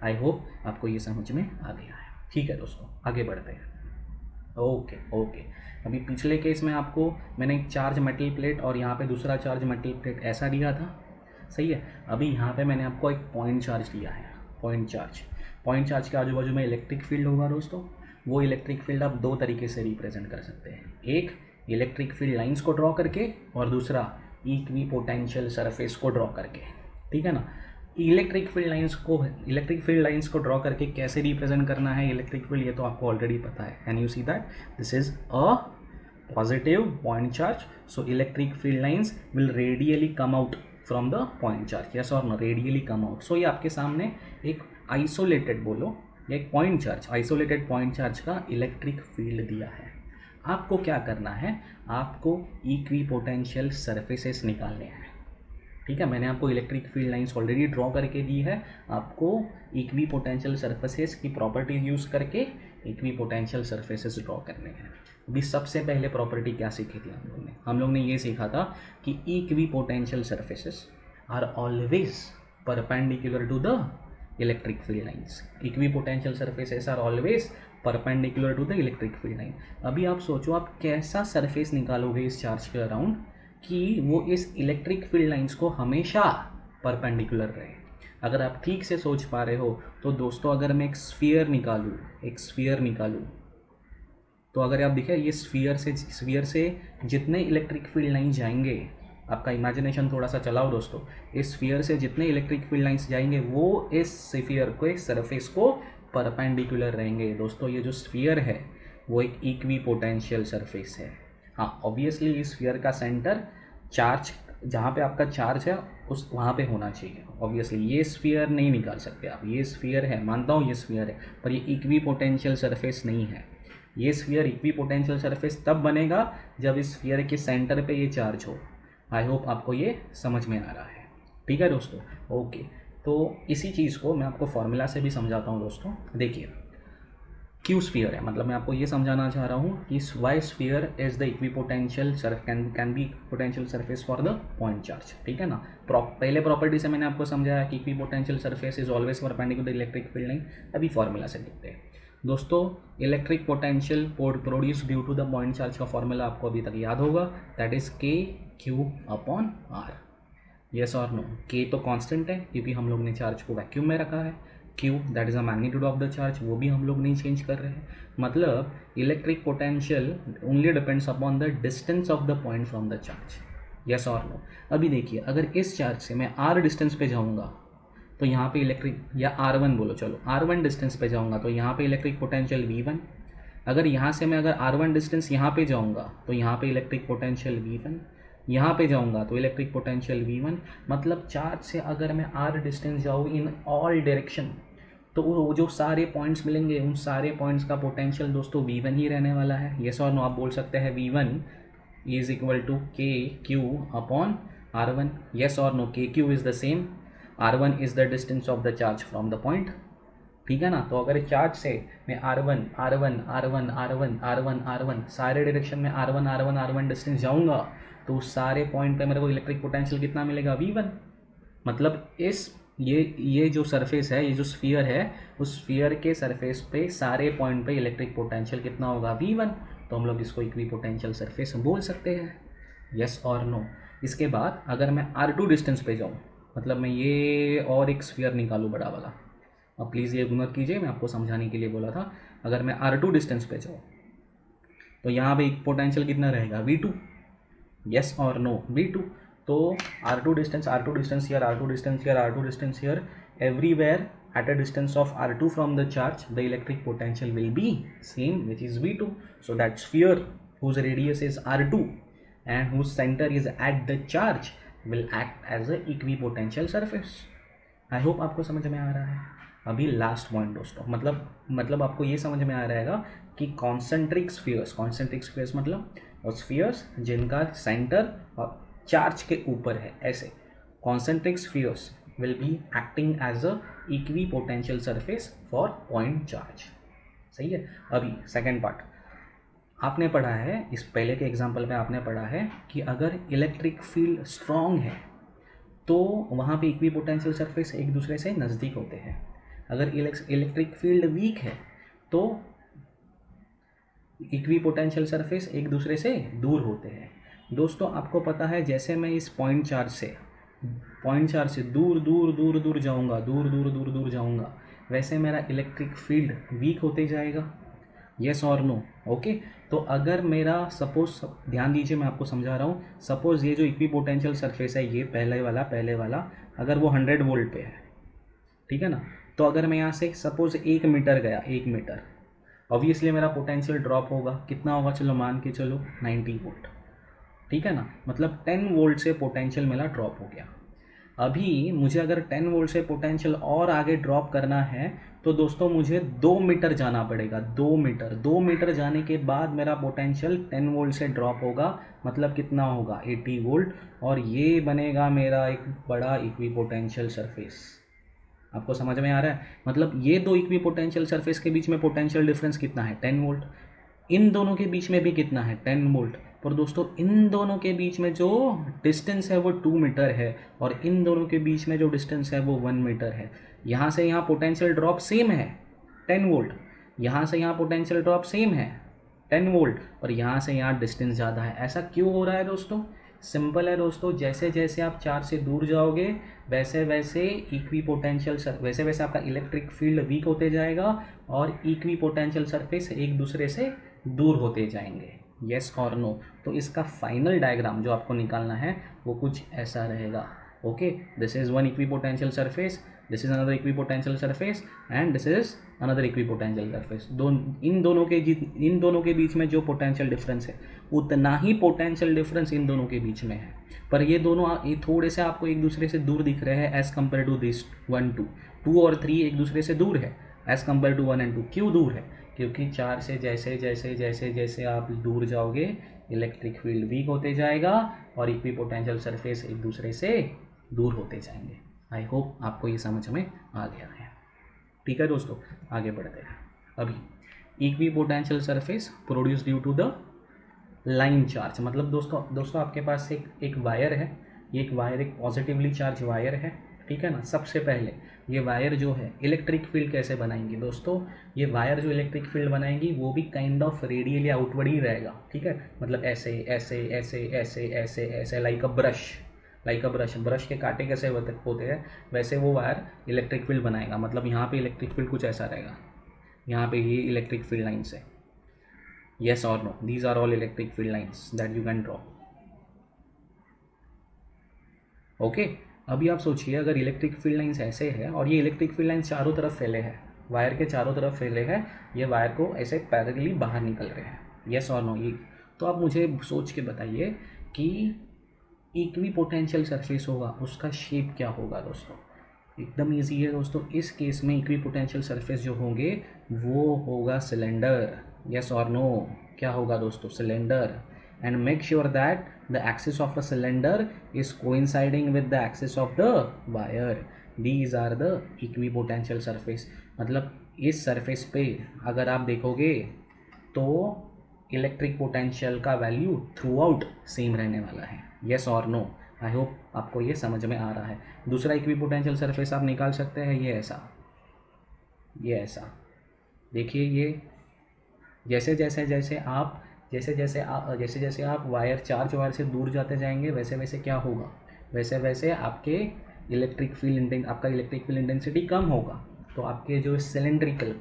आई hope आपको ये समझ में आ गया है। ठीक है दोस्तों, आगे बढ़ते हैं। ओके, अभी पिछले केस में आपको मैंने एक चार्ज मेटल प्लेट और यहाँ पे दूसरा चार्ज मेटल प्लेट ऐसा दिया था, सही है। अभी यहाँ पे मैंने आपको एक पॉइंट चार्ज दिया है। पॉइंट चार्ज के आजू बाजू में इलेक्ट्रिक फील्ड होगा दोस्तों। वो इलेक्ट्रिक फील्ड आप दो तरीके से रिप्रेजेंट कर सकते हैं, एक इलेक्ट्रिक फील्ड लाइंस को ड्रॉ करके और दूसरा इक्विपोटेंशियल सरफेस को ड्रॉ करके। ठीक है ना, इलेक्ट्रिक फील्ड लाइंस को ड्रॉ करके कैसे रिप्रेजेंट करना है इलेक्ट्रिक फील्ड, ये तो आपको ऑलरेडी पता है। Can you see that this is a positive point charge, so electric field lines will radially come out from the point charge. Yes और नो, रेडियली कम आउट। सो ये आपके सामने एक आइसोलेटेड एक point charge, isolated point charge का electric field दिया है। आपको क्या करना है, आपको इक्विपोटेंशियल सरफेसेस निकालने हैं। ठीक है, मैंने आपको electric field lines already draw करके दी है, आपको इक्विपोटेंशियल सरफेसेस की प्रॉपर्टी यूज़ करके इक्विपोटेंशियल सरफेसेस ड्रॉ करने हैं। अभी सबसे पहले प्रॉपर्टी क्या सीखी थी हम लोग ने ये सीखा था कि equipotential surfaces are always perpendicular to the electric field lines. Equipotential surfaces are always perpendicular to the electric field line. अभी आप सोचो आप कैसा सरफेस निकालोगे इस चार्ज के अराउंड कि वो इस इलेक्ट्रिक फील्ड लाइंस को हमेशा परपेंडिकुलर रहे। अगर आप ठीक से सोच पा रहे हो तो दोस्तों, अगर मैं एक स्फीयर निकालूँ तो अगर आप देखें ये स्फीयर से जितने इलेक्ट्रिक फील्ड लाइन जाएंगे, आपका इमेजिनेशन थोड़ा सा चलाओ दोस्तों, इस स्फीयर से जितने इलेक्ट्रिक फील्ड लाइंस जाएंगे वो इस स्फीयर को सरफेस को परपेंडिकुलर रहेंगे। दोस्तों ये जो स्फीयर है वो एक इक्विपोटेंशियल सरफेस है। हाँ, ऑब्वियसली इस स्फीयर का सेंटर चार्ज, जहाँ पे आपका चार्ज है उस वहाँ पे होना चाहिए। ऑब्वियसली ये स्फीयर नहीं निकाल सकते आप, ये स्फीयर है, मानता हूँ ये स्फीयर है, पर ये इक्विपोटेंशियल सरफेस नहीं है। ये स्फीयर इक्विपोटेंशियल सरफेस तब बनेगा जब इस स्फीयर के सेंटर पे ये चार्ज हो। आई होप आपको ये समझ में आ रहा है। ठीक है दोस्तों, ओके। तो इसी चीज़ को मैं आपको फॉर्मूला से भी समझाता हूँ दोस्तों। देखिए क्यू स्फीयर है, मतलब मैं आपको ये समझाना चाह रहा हूँ कि why sphere is the equipotential can be equipotential surface for the point charge. ठीक है ना। पहले प्रॉपर्टी से मैंने आपको समझाया कि equipotential surface is always perpendicular to electric field line. अभी फॉर्मूला से देखते हैं दोस्तों। Electric potential produce due to the point charge का फॉर्मूला आपको अभी तक याद होगा, that is K Q upon R. Yes और नो? के तो कांस्टेंट है क्योंकि हम लोग ने चार्ज को वैक्यूम में रखा है। Q that is a magnitude of the charge, वो भी हम लोग नहीं चेंज कर रहे हैं। मतलब electric potential only depends upon the distance of the point from the charge. Yes और नो? अभी देखिए अगर इस चार्ज से मैं आर डिस्टेंस पे जाऊँगा तो यहाँ पे इलेक्ट्रिक, या R1 बोलो, चलो R1 डिस्टेंस पे जाऊँगा तो यहाँ पे इलेक्ट्रिक पोटेंशियल V1। अगर यहाँ से मैं अगर R1 डिस्टेंस यहाँ पे जाऊँगा तो यहाँ पे इलेक्ट्रिक पोटेंशियल V1, यहाँ पे जाऊँगा तो इलेक्ट्रिक पोटेंशियल V1। मतलब चार्ज से अगर मैं R डिस्टेंस जाऊँ इन ऑल डायरेक्शन तो वो जो सारे पॉइंट्स मिलेंगे उन सारे पॉइंट्स का पोटेंशियल दोस्तों V1 ही रहने वाला है। येस और नो? आप बोल सकते हैं V1 इज इक्वल टू के क्यू अपॉन R1। येस और नो? के Q is the same, R1 is the distance of the charge from the point। ठीक है ना। तो अगर चार्ज से मैं R1 सारे डायरेक्शन में R1 डिस्टेंस जाऊंगा तो उस सारे पॉइंट पे मेरे को इलेक्ट्रिक पोटेंशियल कितना मिलेगा? V1। मतलब इस ये जो सरफेस है, ये जो स्फीयर है, उस स्फीयर के सरफेस पे सारे पॉइंट पे इलेक्ट्रिक पोटेंशियल कितना होगा? V1। तो हम लोग इसको इक्विपोटेंशियल सरफेस बोल सकते हैं। यस और नो? इसके बाद अगर मैं R2 डिस्टेंस पे जाऊँ, मतलब मैं ये और एक स्फीयर निकालूँ बड़ा वाला, अब प्लीज़ ये मत कीजिए, मैं आपको समझाने के लिए बोला था। अगर मैं R2 डिस्टेंस पे जाऊँ तो यहाँ पे एक पोटेंशियल कितना रहेगा? V2। यस और नो? V2। तो R2 distance here, R2 distance here, everywhere at a distance of R2 from the charge the electric potential will be same, which is V2. So that sphere whose radius is R2 and whose center is at the charge will act as a equipotential surface। I hope आपको समझ में आ रहा है। अभी last point दोस्तों, मतलब आपको ये समझ में आ रहेगा कि कॉन्सेंट्रिक स्फीयर्स मतलब स्फीयर्स जिनका सेंटर और चार्ज के ऊपर है, ऐसे concentric spheres will be acting as a equipotential surface for point charge. सही है। अभी सेकेंड पार्ट आपने पढ़ा है, इस पहले के एग्जाम्पल में आपने पढ़ा है कि अगर इलेक्ट्रिक फील्ड स्ट्रॉन्ग है तो वहाँ पे इक्विपोटेंशियल सरफेस एक दूसरे से नज़दीक होते हैं। अगर इलेक्ट्रिक फील्ड वीक है तो इक्विपोटेंशियल सरफेस एक दूसरे से दूर होते हैं। दोस्तों आपको पता है, जैसे मैं इस पॉइंट चार्ज से दूर जाऊँगा, वैसे मेरा इलेक्ट्रिक फील्ड वीक होते जाएगा। येस और नो? ओके। तो अगर मेरा सपोज, ध्यान दीजिए मैं आपको समझा रहा हूँ, सपोज ये जो इक्विपोटेंशियल सरफेस है, ये पहले वाला अगर वो 100 वोल्ट पे है, ठीक है ना, तो अगर मैं यहाँ से सपोज 1 मीटर गया, 1 मीटर, ऑब्वियसली मेरा पोटेंशियल ड्रॉप होगा। कितना होगा? चलो मान के चलो 90 वोल्ट, ठीक है ना। मतलब 10 वोल्ट से पोटेंशियल मेरा ड्रॉप हो गया। अभी मुझे अगर 10 वोल्ट से पोटेंशियल और आगे ड्रॉप करना है तो दोस्तों मुझे 2 मीटर जाना पड़ेगा। 2 मीटर जाने के बाद मेरा पोटेंशियल 10 वोल्ट से ड्रॉप होगा। मतलब कितना होगा? 80 वोल्ट। और ये बनेगा मेरा एक बड़ा इक्विपोटेंशियल सरफेस। आपको समझ में आ रहा है? मतलब ये दो इक्विपोटेंशियल सरफेस के बीच में पोटेंशियल डिफरेंस कितना है? 10 वोल्ट। इन दोनों के बीच में भी कितना है 10 वोल्ट। पर दोस्तों इन दोनों के बीच में जो डिस्टेंस है वो 2 मीटर है और इन दोनों के बीच में जो डिस्टेंस है वो 1 मीटर है। यहाँ से यहाँ पोटेंशियल ड्रॉप सेम है 10 वोल्ट, यहाँ से यहाँ पोटेंशियल ड्रॉप सेम है 10 वोल्ट और यहाँ से यहाँ डिस्टेंस ज़्यादा है। ऐसा क्यों हो रहा है दोस्तों? सिंपल है दोस्तों, जैसे जैसे आप चार्ज से दूर जाओगे वैसे वैसे इक्वी पोटेंशियल वैसे वैसे आपका इलेक्ट्रिक फील्ड वीक होते जाएगा और इक्वी पोटेंशियल सरफेस एक दूसरे से दूर होते जाएंगे। येस और नो? तो इसका फाइनल डायग्राम जो आपको निकालना है वो कुछ ऐसा रहेगा। Okay, this is one equipotential surface, this is another equipotential surface and this is another equipotential surface. इन दोनों के बीच में जो पोटेंशियल डिफरेंस है उतना ही पोटेंशियल डिफरेंस इन दोनों के बीच में है। पर ये दोनों ये थोड़े से आपको एक दूसरे से दूर दिख रहे हैं एज कम्पेयर टू दिस 1 2 2 और 3 एक दूसरे से दूर है एज कम्पेयर टू 1 and 2। क्यों दूर है? क्योंकि 4 से जैसे जैसे जैसे जैसे आप दूर जाओगे इलेक्ट्रिक फील्ड वीक होते जाएगा और इक्वी पोटेंशियल सरफेस एक दूसरे से दूर होते जाएंगे। आई होप आपको ये समझ में आ गया है। ठीक है दोस्तों, आगे बढ़ते हैं। अभी equipotential surface produce due to the line charge. मतलब दोस्तों आपके पास एक वायर है, ये एक वायर एक पॉजिटिवली चार्ज वायर है, ठीक है ना। सबसे पहले ये वायर जो है इलेक्ट्रिक फील्ड कैसे बनाएंगी दोस्तों? ये वायर जो इलेक्ट्रिक फील्ड बनाएंगी वो भी काइंड ऑफ रेडियली आउटवर्ड ही रहेगा, ठीक है। मतलब ऐसे ऐसे ऐसे ऐसे ऐसे ऐसे लाइक अ ब्रश के कांटे कैसे होते हैं वैसे वो वायर इलेक्ट्रिक फील्ड बनाएगा। मतलब यहाँ पे इलेक्ट्रिक फील्ड कुछ ऐसा रहेगा, यहाँ पे ये इलेक्ट्रिक फील्ड लाइन्स है। Yes or no? These are all electric field lines that you can draw. Okay? अभी आप सोचिए अगर इलेक्ट्रिक फील्ड लाइन्स ऐसे है और ये इलेक्ट्रिक फील्ड लाइन्स चारों तरफ फैले हैं, वायर के चारों तरफ फैले हैं, ये वायर को ऐसे पैरेलली बाहर निकल रहे हैं। Yes or no? ये तो आप मुझे सोच के बताइए कि इक्वी पोटेंशियल सरफेस होगा उसका शेप क्या होगा दोस्तों? एकदम ईजी है दोस्तों। इस केस में इक्वी पोटेंशियल सरफेस जो होंगे वो होगा सिलेंडर। Yes or no? क्या होगा दोस्तों? Cylinder. And make sure that the axis of a cylinder is coinciding with the axis of the wire. These are the equipotential surface. मतलब इस surface पे अगर आप देखोगे तो इलेक्ट्रिक पोटेंशियल का वैल्यू थ्रू आउट सेम रहने वाला है। येस और नो? आई होप आपको ये समझ में आ रहा है। दूसरा इक्वी पोटेंशियल सरफेस आप निकाल सकते हैं, ये ऐसा देखिए। ये जैसे जैसे आप चार्ज वायर से दूर जाते जाएंगे वैसे वैसे क्या होगा? वैसे वैसे आपका इलेक्ट्रिक फील्ड इंटेंसिटी कम होगा। तो आपके जो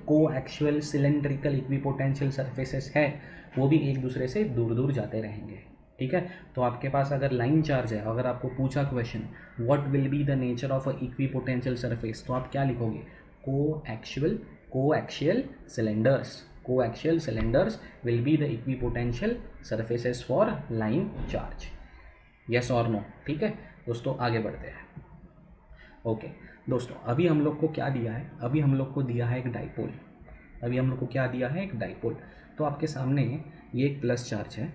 coaxial cylindrical equi potential surfaces है वो भी एक दूसरे से दूर दूर जाते रहेंगे, ठीक है। तो आपके पास अगर लाइन चार्ज है, अगर आपको पूछा question what will be the nature of a equipotential surface, तो आप क्या लिखोगे? Coaxial cylinders will be the equipotential surfaces for line charge. Yes or no? ठीक है दोस्तों, आगे बढ़ते हैं। ओके दोस्तों, अभी हम लोग को क्या दिया है? अभी हम लोग को दिया है एक डाइपोल। तो आपके सामने ये एक प्लस चार्ज है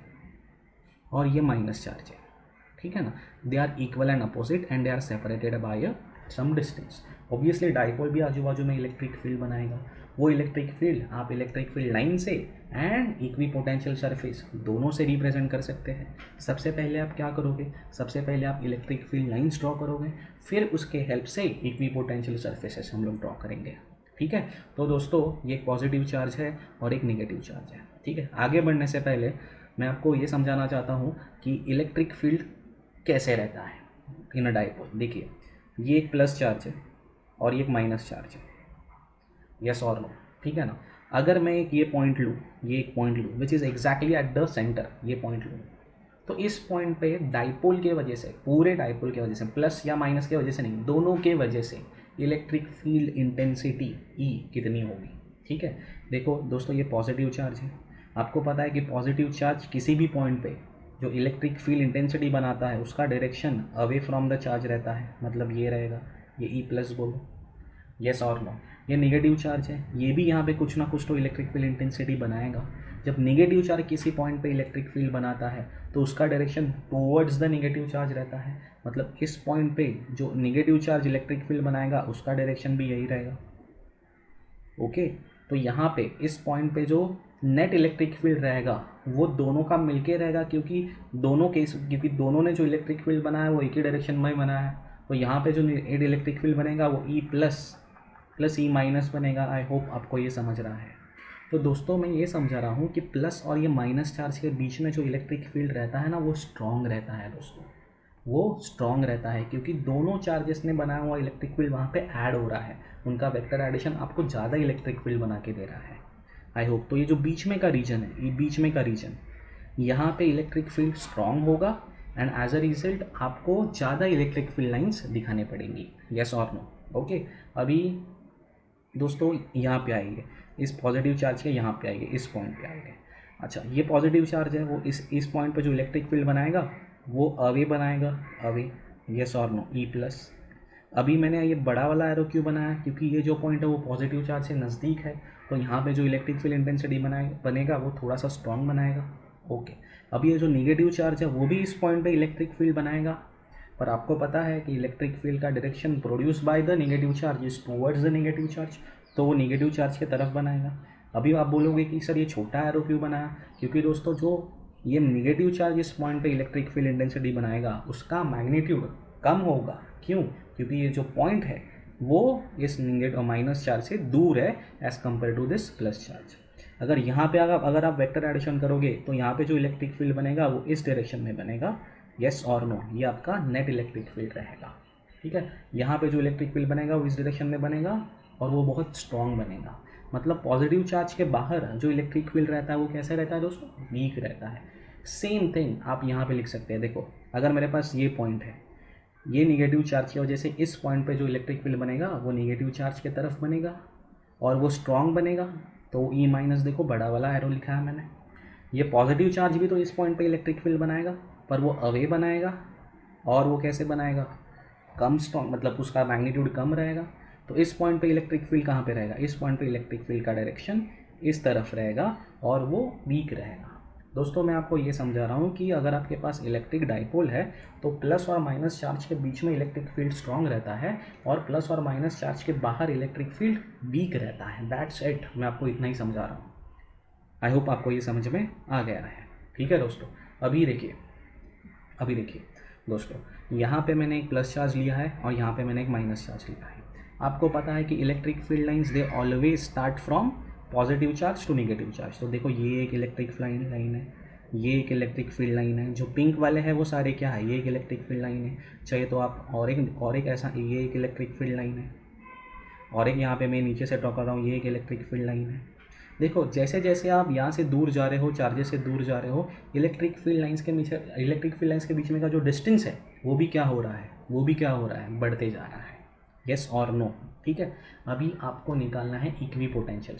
और ये माइनस चार्ज है, ठीक है ना। They are equal and opposite and they are separated by some distance. Obviously dipole भी आजू बाजू में इलेक्ट्रिक फील्ड बनाएगा। वो इलेक्ट्रिक फील्ड आप इलेक्ट्रिक फील्ड लाइन से एंड इक्वी पोटेंशियल सरफेस दोनों से रिप्रेजेंट कर सकते हैं। सबसे पहले आप क्या करोगे? सबसे पहले आप इलेक्ट्रिक फील्ड लाइन्स ड्रॉ करोगे, फिर उसके हेल्प से इक्वी पोटेंशियल सरफेसेस हम लोग ड्रॉ करेंगे, ठीक है। तो दोस्तों ये एक पॉजिटिव चार्ज है और एक निगेटिव चार्ज है, ठीक है। आगे बढ़ने से पहले मैं आपको ये समझाना चाहता हूँ कि इलेक्ट्रिक फील्ड कैसे रहता है इन अ डाइपोल। देखिए ये एक प्लस चार्ज है और ये एक माइनस चार्ज है। यस और नो? ठीक है ना। अगर मैं ये एक पॉइंट लूँ which is exactly at the centre, ये पॉइंट लूँ, तो इस पॉइंट पे डाइपोल के वजह से, पूरे डाइपोल के वजह से, प्लस या माइनस के वजह से नहीं, दोनों के वजह से इलेक्ट्रिक फील्ड इंटेंसिटी ई कितनी होगी, ठीक है। देखो दोस्तों ये पॉजिटिव चार्ज है। आपको पता है कि पॉजिटिव चार्ज किसी भी पॉइंट पे जो इलेक्ट्रिक फील्ड इंटेंसिटी बनाता है उसका direction away from the charge रहता है, मतलब ये रहेगा, ये ई प्लस बोलो। येस और नो? ये नेगेटिव चार्ज है, ये भी यहाँ पे कुछ ना कुछ तो इलेक्ट्रिक फील्ड इंटेंसिटी बनाएगा। जब नेगेटिव चार्ज किसी पॉइंट पे इलेक्ट्रिक फील्ड बनाता है तो उसका direction towards the negative charge रहता है, मतलब इस पॉइंट पे जो नेगेटिव चार्ज इलेक्ट्रिक फील्ड बनाएगा उसका डायरेक्शन भी यही रहेगा। ओके, तो यहाँ पे इस पॉइंट पे जो नेट इलेक्ट्रिक फील्ड रहेगा वो दोनों का मिलके रहेगा, क्योंकि दोनों ने जो इलेक्ट्रिक फील्ड बनाया है वो एक ही डायरेक्शन में बनाया है। तो यहाँ पे जो नेट इलेक्ट्रिक फील्ड बनेगा वो ई प्लस ई माइनस बनेगा। आई होप आपको ये समझ रहा है। तो दोस्तों मैं ये समझा रहा हूँ कि प्लस और ये माइनस चार्ज के बीच में जो इलेक्ट्रिक फील्ड रहता है ना वो स्ट्रॉन्ग रहता है दोस्तों, वो स्ट्रॉन्ग रहता है क्योंकि दोनों चार्जेस ने बनाया हुआ इलेक्ट्रिक फील्ड वहाँ पे ऐड हो रहा है। उनका वेक्टर एडिशन आपको ज़्यादा इलेक्ट्रिक फील्ड बना के दे रहा है। I hope. तो ये जो बीच में का रीजन है, ये बीच में का रीजन, यहाँ पे इलेक्ट्रिक फील्ड स्ट्रॉन्ग होगा एंड एज अ रिजल्ट आपको ज़्यादा इलेक्ट्रिक फील्ड लाइन्स दिखाने पड़ेंगी। येस और नो? ओके। अभी दोस्तों यहाँ पे आएंगे, इस पॉजिटिव चार्ज के यहाँ पे आएंगे, इस पॉइंट पे आएंगे। अच्छा, ये पॉजिटिव चार्ज है, वो इस पॉइंट पे जो इलेक्ट्रिक फील्ड बनाएगा वो अवे बनाएगा, अवे। येस और नो? E plus. अभी मैंने ये बड़ा वाला एरो क्यों बनाया, क्योंकि ये जो पॉइंट है वो पॉजिटिव चार्ज से नज़दीक है, तो यहाँ पे जो इलेक्ट्रिक फील्ड इंटेंसिटी बनेगा वो थोड़ा सा स्ट्रॉन्ग बनाएगा। ओके। अब ये जो निगेटिव चार्ज है वो भी इस पॉइंट पे इलेक्ट्रिक फील्ड बनाएगा, पर आपको पता है कि इलेक्ट्रिक फील्ड का direction produce by the negative charge is towards the negative charge, तो वो नेगेटिव चार्ज के तरफ बनाएगा। अभी आप बोलोगे कि सर ये छोटा एरो क्यों बनाया, क्योंकि दोस्तों जो ये निगेटिव चार्ज इस पॉइंट पे इलेक्ट्रिक फील्ड इंटेंसिटी बनाएगा उसका मैग्नीट्यूड कम होगा। क्यों? क्योंकि ये जो पॉइंट है वो इस माइनस चार्ज से दूर है as compare to this plus charge. अगर यहाँ पे अगर आप वेक्टर एडिशन करोगे तो यहाँ पे जो इलेक्ट्रिक फील्ड बनेगा वो इस डायरेक्शन में बनेगा। येस और नो? ये आपका नेट इलेक्ट्रिक फील्ड रहेगा। ठीक है। यहाँ पे जो इलेक्ट्रिक फील्ड बनेगा वो इस डायरेक्शन में बनेगा और वो बहुत स्ट्रॉन्ग बनेगा। मतलब पॉजिटिव चार्ज के बाहर जो इलेक्ट्रिक फील्ड रहता है वो कैसे रहता है दोस्तों? वीक रहता है। सेम थिंग आप यहाँ पे लिख सकते हैं। देखो, अगर मेरे पास ये पॉइंट है, ये निगेटिव चार्ज की वजह से इस पॉइंट पे जो इलेक्ट्रिक फील्ड बनेगा वो निगेटिव चार्ज के तरफ बनेगा और वो स्ट्रॉन्ग बनेगा, तो ई माइनस, देखो बड़ा वाला एरो लिखा है मैंने। ये पॉजिटिव चार्ज भी तो इस पॉइंट पे इलेक्ट्रिक फील्ड बनाएगा, पर वो अवे बनाएगा। और वो कैसे बनाएगा? कम स्ट्रॉन्ग, मतलब उसका मैग्नीट्यूड कम रहेगा। तो इस पॉइंट पे इलेक्ट्रिक फील्ड कहाँ पे रहेगा? इस पॉइंट पे इलेक्ट्रिक फील्ड का डायरेक्शन इस तरफ रहेगा और वो वीक रहेगा। दोस्तों मैं आपको ये समझा रहा हूँ कि अगर आपके पास इलेक्ट्रिक डाइपोल है तो प्लस और माइनस चार्ज के बीच में इलेक्ट्रिक फील्ड स्ट्रॉन्ग रहता है और प्लस और माइनस चार्ज के बाहर इलेक्ट्रिक फील्ड वीक रहता है। That's it. मैं आपको इतना ही समझा रहा हूँ। आई होप आपको ये समझ में आ गया है। ठीक है दोस्तों। अभी देखिए दोस्तों, यहाँ पे मैंने एक प्लस चार्ज लिया है और यहाँ पे मैंने एक माइनस चार्ज लिया है। आपको पता है कि electric field lines they always start from positive charge to negative charge. तो देखो ये एक इलेक्ट्रिक लाइन है, ये एक इलेक्ट्रिक फील्ड लाइन है। जो पिंक वाले हैं वो सारे क्या है? ये एक इलेक्ट्रिक फील्ड लाइन है। चाहिए तो आप और एक ऐसा, ये एक इलेक्ट्रिक फील्ड लाइन है और एक यहाँ पे मैं नीचे से ड्रॉ कर रहा हूँ, ये एक इलेक्ट्रिक फील्ड लाइन है। देखो जैसे जैसे आप यहाँ से दूर जा रहे हो, चार्जेस से दूर जा रहे हो, इलेक्ट्रिक फील्ड लाइंस के बीच में का जो डिस्टेंस है वो भी क्या हो रहा है? बढ़ते जा रहा है। येस और नो? ठीक है। अभी आपको निकालना है इक्वी पोटेंशियल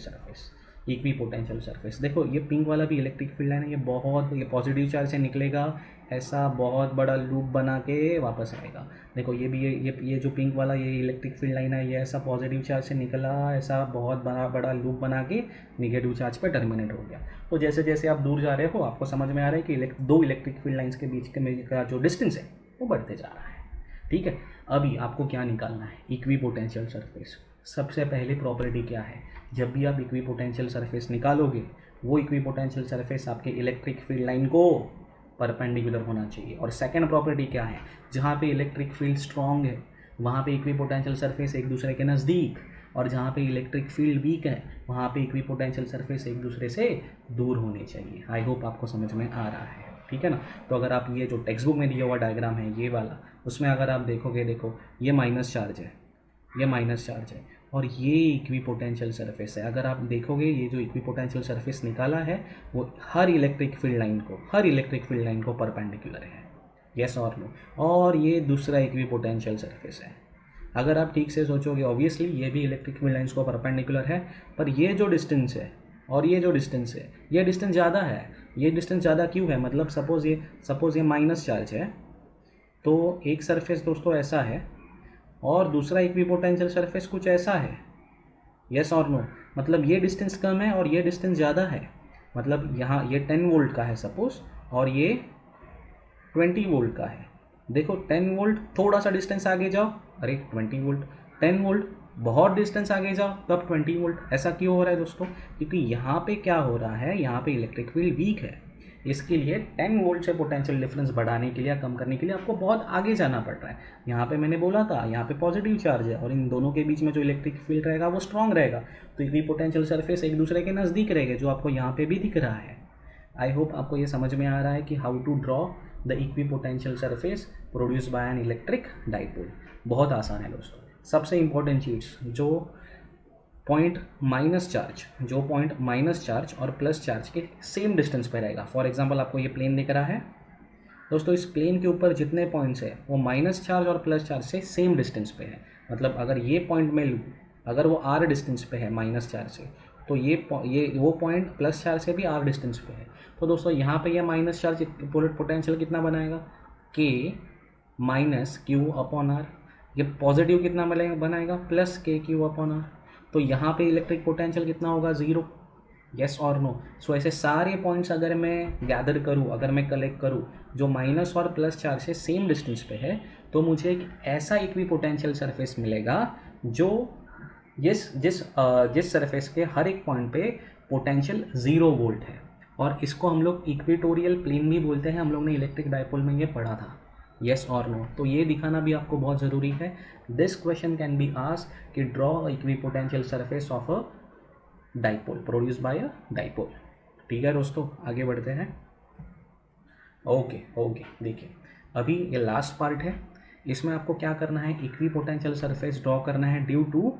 सरफेस। देखो ये पिंक वाला भी इलेक्ट्रिक फील्ड लाइन है, ये पॉजिटिव चार्ज से निकलेगा, ऐसा बहुत बड़ा लूप बना के वापस आएगा। देखो ये जो पिंक वाला ये इलेक्ट्रिक फील्ड लाइन है, ये ऐसा पॉजिटिव चार्ज से निकला, ऐसा बहुत बड़ा लूप बना के निगेटिव चार्ज पे टर्मिनेट हो गया। तो जैसे जैसे आप दूर जा रहे हो आपको समझ में आ रहा है कि दो इलेक्ट्रिक फील्ड लाइन्स के बीच का जो डिस्टेंस है वो बढ़ते जा रहा है। ठीक है। अभी आपको क्या निकालना है? Equi potential surface. सबसे पहली प्रॉपर्टी क्या है? जब भी आप इक्वी पोटेंशियल सरफेस निकालोगे वो इक्वी पोटेंशियल सरफेस आपके इलेक्ट्रिक फील्ड लाइन को परपेंडिकुलर होना चाहिए। और सेकंड प्रॉपर्टी क्या है? जहाँ पे इलेक्ट्रिक फील्ड स्ट्रॉन्ग है वहाँ पे इक्वी पोटेंशियल सरफेस एक दूसरे के नज़दीक, और जहाँ पे इलेक्ट्रिक फील्ड वीक है वहाँ पे इक्वी पोटेंशियल सरफेस एक दूसरे से दूर होनी चाहिए। आई होप आपको समझ में आ रहा है। ठीक है ना? तो अगर आप ये जो टेक्स्ट बुक में दिया हुआ डायग्राम है ये वाला, उसमें अगर आप देखोगे, देखो ये माइनस चार्ज है और ये इक्वी पोटेंशियल सरफेस है। अगर आप देखोगे ये जो इक्वी पोटेंशियल सरफेस निकाला है वो हर इलेक्ट्रिक फील्ड लाइन को परपेंडिकुलर है। येस और नो? और ये दूसरा इक्वी पोटेंशियल सरफेस है। अगर आप ठीक से सोचोगे ऑब्वियसली ये भी इलेक्ट्रिक फील्ड लाइन्स को परपेंडिकुलर है, पर ये जो डिस्टेंस है और ये जो डिस्टेंस है, ये डिस्टेंस ज़्यादा है। ये डिस्टेंस ज़्यादा क्यों है? मतलब सपोज़ ये माइनस चार्ज है तो एक सरफेस दोस्तों ऐसा है और दूसरा इक्वी पोटेंशियल सरफेस कुछ ऐसा है। येस और नो? मतलब ये डिस्टेंस कम है और ये डिस्टेंस ज़्यादा है। मतलब यहाँ ये 10 वोल्ट का है सपोज़ और ये 20 वोल्ट का है। देखो 10 वोल्ट, थोड़ा सा डिस्टेंस आगे जाओ, अरे 20 वोल्ट, 10 वोल्ट बहुत डिस्टेंस आगे जाओ तब 20 वोल्ट। ऐसा क्यों हो रहा है दोस्तों? क्योंकि यहाँ पे क्या हो रहा है, यहाँ पे इलेक्ट्रिक फील्ड वीक है। इसके लिए 10 वोल्ट से पोटेंशियल डिफरेंस बढ़ाने के लिए, कम करने के लिए आपको बहुत आगे जाना पड़ रहा है। यहाँ पे मैंने बोला था, यहाँ पे पॉजिटिव चार्ज है और इन दोनों के बीच में जो इलेक्ट्रिक फील्ड रहेगा वो स्ट्रॉन्ग रहेगा, तो इक्वी पोटेंशियल सरफेस एक दूसरे के नज़दीक रहेंगे, जो आपको यहाँ पे भी दिख रहा है। आई होप आपको ये समझ में आ रहा है कि how to draw the equipotential surface produce by an electric dipole. बहुत आसान है दोस्तों। सबसे इंपॉर्टेंट चीज़, जो पॉइंट माइनस चार्ज और प्लस चार्ज के सेम डिस्टेंस पे रहेगा। फॉर एग्जांपल आपको ये प्लेन दिख रहा है दोस्तों, इस प्लेन के ऊपर जितने पॉइंट्स है वो माइनस चार्ज और प्लस चार्ज से सेम डिस्टेंस पे है। मतलब अगर ये पॉइंट मैं लूँ, अगर वो आर डिस्टेंस पे है माइनस चार्ज से, तो ये वो पॉइंट प्लस चार्ज से भी आर डिस्टेंस पे है। तो दोस्तों यहाँ पे ये माइनस चार्ज पोटेंशियल कितना बनाएगा, के माइनस क्यू अपॉन आर। ये पॉजिटिव कितना बनाएगा, प्लस के क्यू अपॉन आर। तो यहाँ पे इलेक्ट्रिक पोटेंशियल कितना होगा, 0। येस और नो? सो ऐसे सारे पॉइंट्स अगर मैं गैदर करूँ, अगर मैं कलेक्ट करूँ जो माइनस और प्लस चार्ज से सेम डिस्टेंस पे है, तो मुझे एक ऐसा इक्वी पोटेंशियल सरफेस मिलेगा जो जिस सरफेस के हर एक पॉइंट पे पोटेंशियल 0 वोल्ट है। और इसको हम लोग इक्वेटोरियल प्लेन भी बोलते हैं। हम लोग ने इलेक्ट्रिक डाइपोल में ये पढ़ा था। येस और नो? तो ये दिखाना भी आपको बहुत ज़रूरी है। This question can be asked कि draw equipotential surface of a dipole produce by a dipole. ठीक है दोस्तों, आगे बढ़ते हैं। ओके देखिए, अभी ये लास्ट पार्ट है। इसमें आपको क्या करना है, इक्वी पोटेंशियल सरफेस ड्रॉ करना है due to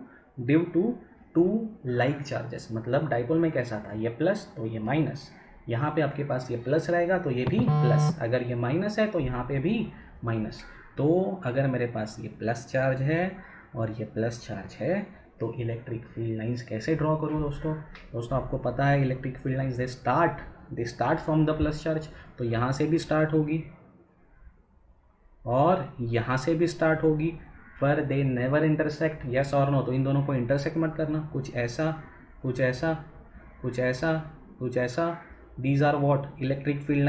two like charges. मतलब डाइपोल में कैसा था, ये प्लस तो ये माइनस, यहाँ पे आपके पास ये प्लस रहेगा तो ये भी प्लस, अगर ये माइनस है तो यहाँ पे भी माइनस। तो अगर मेरे पास ये प्लस चार्ज है और ये प्लस चार्ज है, तो इलेक्ट्रिक फील्ड लाइंस कैसे ड्रॉ करूँ दोस्तों आपको पता है electric field lines they start from the plus charge. तो यहाँ से भी स्टार्ट होगी और यहाँ से भी स्टार्ट होगी, पर दे नेवर इंटरसेक्ट। यस और नो? तो इन दोनों को इंटरसेक्ट मत करना, कुछ ऐसा कुछ ऐसा कुछ ऐसा कुछ ऐसा। These are what, electric field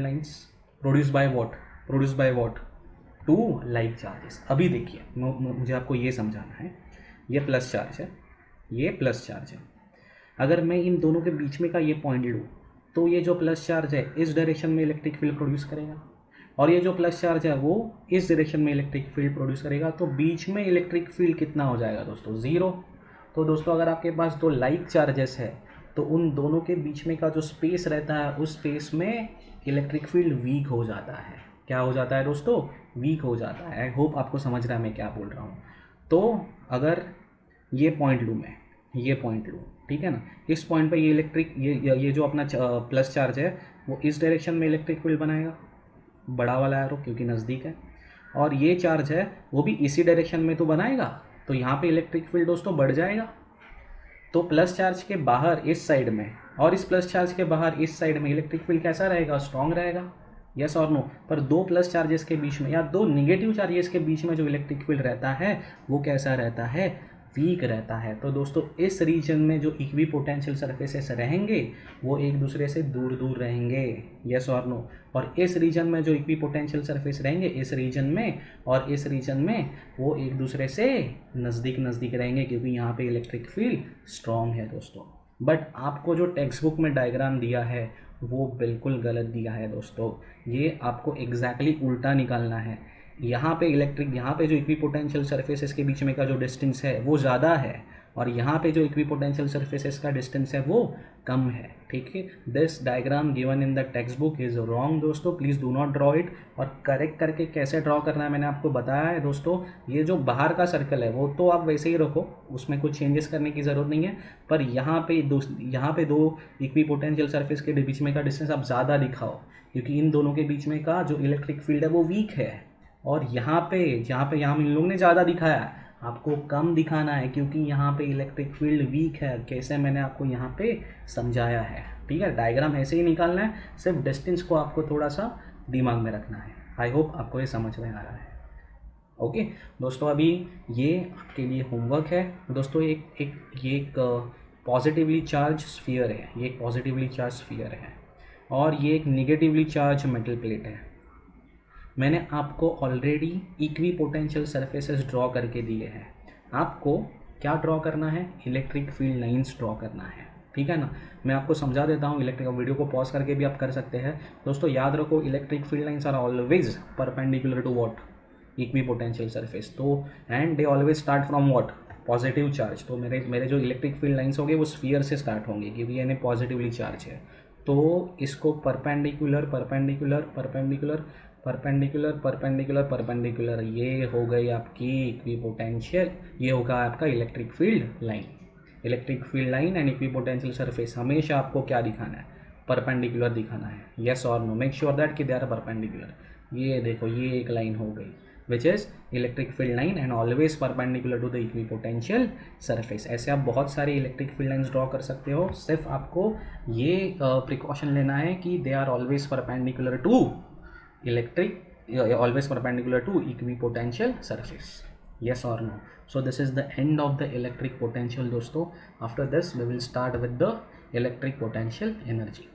lines produce by what, two like charges. अभी देखिए, मुझे आपको ये समझाना है, ये प्लस चार्ज है, ये प्लस चार्ज है। अगर मैं इन दोनों के बीच में का ये पॉइंट लूँ, तो ये जो प्लस चार्ज है इस डायरेक्शन में इलेक्ट्रिक फील्ड प्रोड्यूस करेगा और ये जो प्लस चार्ज है वो इस डायरेक्शन में इलेक्ट्रिक फील्ड प्रोड्यूस करेगा। तो बीच में इलेक्ट्रिक फील्ड कितना हो जाएगा दोस्तों, 0। तो दोस्तों अगर आपके पास दो लाइक चार्जेस है, तो उन दोनों के बीच में का जो स्पेस रहता है, उस स्पेस में इलेक्ट्रिक फील्ड वीक हो जाता है। क्या हो जाता है दोस्तों, वीक हो जाता है। आई होप आपको समझ रहा है मैं क्या बोल रहा हूँ। तो अगर ये पॉइंट लूँ मैं, ये पॉइंट लूँ, ठीक है ना, इस पॉइंट पे ये जो अपना प्लस चार्ज है वो इस डायरेक्शन में इलेक्ट्रिक फील्ड बनाएगा, बड़ा वाला एरो क्योंकि नज़दीक है, और ये चार्ज है वो भी इसी डायरेक्शन में तो बनाएगा। तो यहाँ पे इलेक्ट्रिक फील्ड दोस्तों बढ़ जाएगा। तो प्लस चार्ज के बाहर इस साइड में और इस प्लस चार्ज के बाहर इस साइड में इलेक्ट्रिक फील्ड कैसा रहेगा, स्ट्रॉन्ग रहेगा। यस और नो? पर दो प्लस चार्जेस के बीच में या दो निगेटिव चार्जेस के बीच में जो इलेक्ट्रिक फील्ड रहता है वो कैसा रहता है, वीक रहता है। तो दोस्तों इस रीजन में जो इक्वी पोटेंशियल सरफेसेस रहेंगे वो एक दूसरे से दूर दूर रहेंगे। यस और नो? और इस रीजन में जो इक्वी पोटेंशियल सरफेस रहेंगे, इस रीजन में और इस रीजन में, वो एक दूसरे से नज़दीक रहेंगे, क्योंकि यहाँ पे इलेक्ट्रिक फील्ड स्ट्रॉन्ग है दोस्तों। बट आपको जो टेक्स्ट बुक में डायग्राम दिया है वो बिल्कुल गलत दिया है दोस्तों। ये आपको एग्जैक्टली उल्टा निकालना है। यहाँ पे जो इक्वी पोटेंशियल सरफेसेस के बीच में का जो डिस्टेंस है वो ज़्यादा है, और यहाँ पे जो इक्वी पोटेंशियल सरफेसेस का डिस्टेंस है वो कम है। ठीक है, this diagram given in the textbook is wrong दोस्तों, please do not draw it. और करेक्ट करके कैसे ड्रॉ करना है मैंने आपको बताया है दोस्तों। ये जो बाहर का सर्कल है वो तो आप वैसे ही रखो, उसमें कुछ चेंजेस करने की ज़रूरत नहीं है, पर यहाँ पे दो इक्वी पोटेंशियल सरफेस के बीच में का डिस्टेंस आप ज़्यादा दिखाओ, क्योंकि इन दोनों के बीच में का जो इलेक्ट्रिक फील्ड है वो वीक है। और यहाँ पे इन लोगों ने ज़्यादा दिखाया है, आपको कम दिखाना है, क्योंकि यहाँ पे इलेक्ट्रिक फील्ड वीक है। कैसे मैंने आपको यहाँ पे समझाया है। ठीक है, डायग्राम ऐसे ही निकालना है, सिर्फ डिस्टेंस को आपको थोड़ा सा दिमाग में रखना है। आई होप आपको ये समझ में आ रहा है। ओके दोस्तों, अभी ये आपके लिए होमवर्क है दोस्तों। एक पॉजिटिवली चार्ज स्फीयर है, ये एक पॉजिटिवली चार्ज स्फीयर है, और ये एक निगेटिवली चार्ज मेटल प्लेट है। मैंने आपको already equi potential surfaces draw करके दिए हैं। आपको क्या ड्रॉ करना है, इलेक्ट्रिक फील्ड लाइंस ड्रॉ करना है, ठीक है ना। मैं आपको समझा देता हूँ, इलेक्ट्रिक वीडियो को पॉज करके भी आप कर सकते हैं। दोस्तों याद रखो, electric field lines are always perpendicular to what, equipotential surface. तो and they always start from what, positive charge. तो मेरे जो इलेक्ट्रिक फील्ड लाइंस होंगे वो स्फीयर से स्टार्ट होंगे क्योंकि यानी पॉजिटिवली चार्ज है। तो इसको perpendicular perpendicular perpendicular perpendicular perpendicular perpendicular, ये हो गई आपकी इक्वी पोटेंशियल, ये होगा आपका electric field line. Electric field line and equipotential surface हमेशा आपको क्या दिखाना है, परपेंडिकुलर दिखाना है। येस और नो, मेक श्योर दैट कि दे आर परपेंडिकुलर। ये देखो, ये एक लाइन हो गई which is electric field line and always perpendicular to the equipotential surface. ऐसे आप बहुत सारे इलेक्ट्रिक फील्ड लाइन्स ड्रॉ कर सकते हो। सिर्फ आपको ये प्रिकॉशन लेना है कि they are always perpendicular to electric, always perpendicular to equipotential surface. Yes or no? So this is the end of the electric potential दोस्तों. After this we will start with the electric potential energy.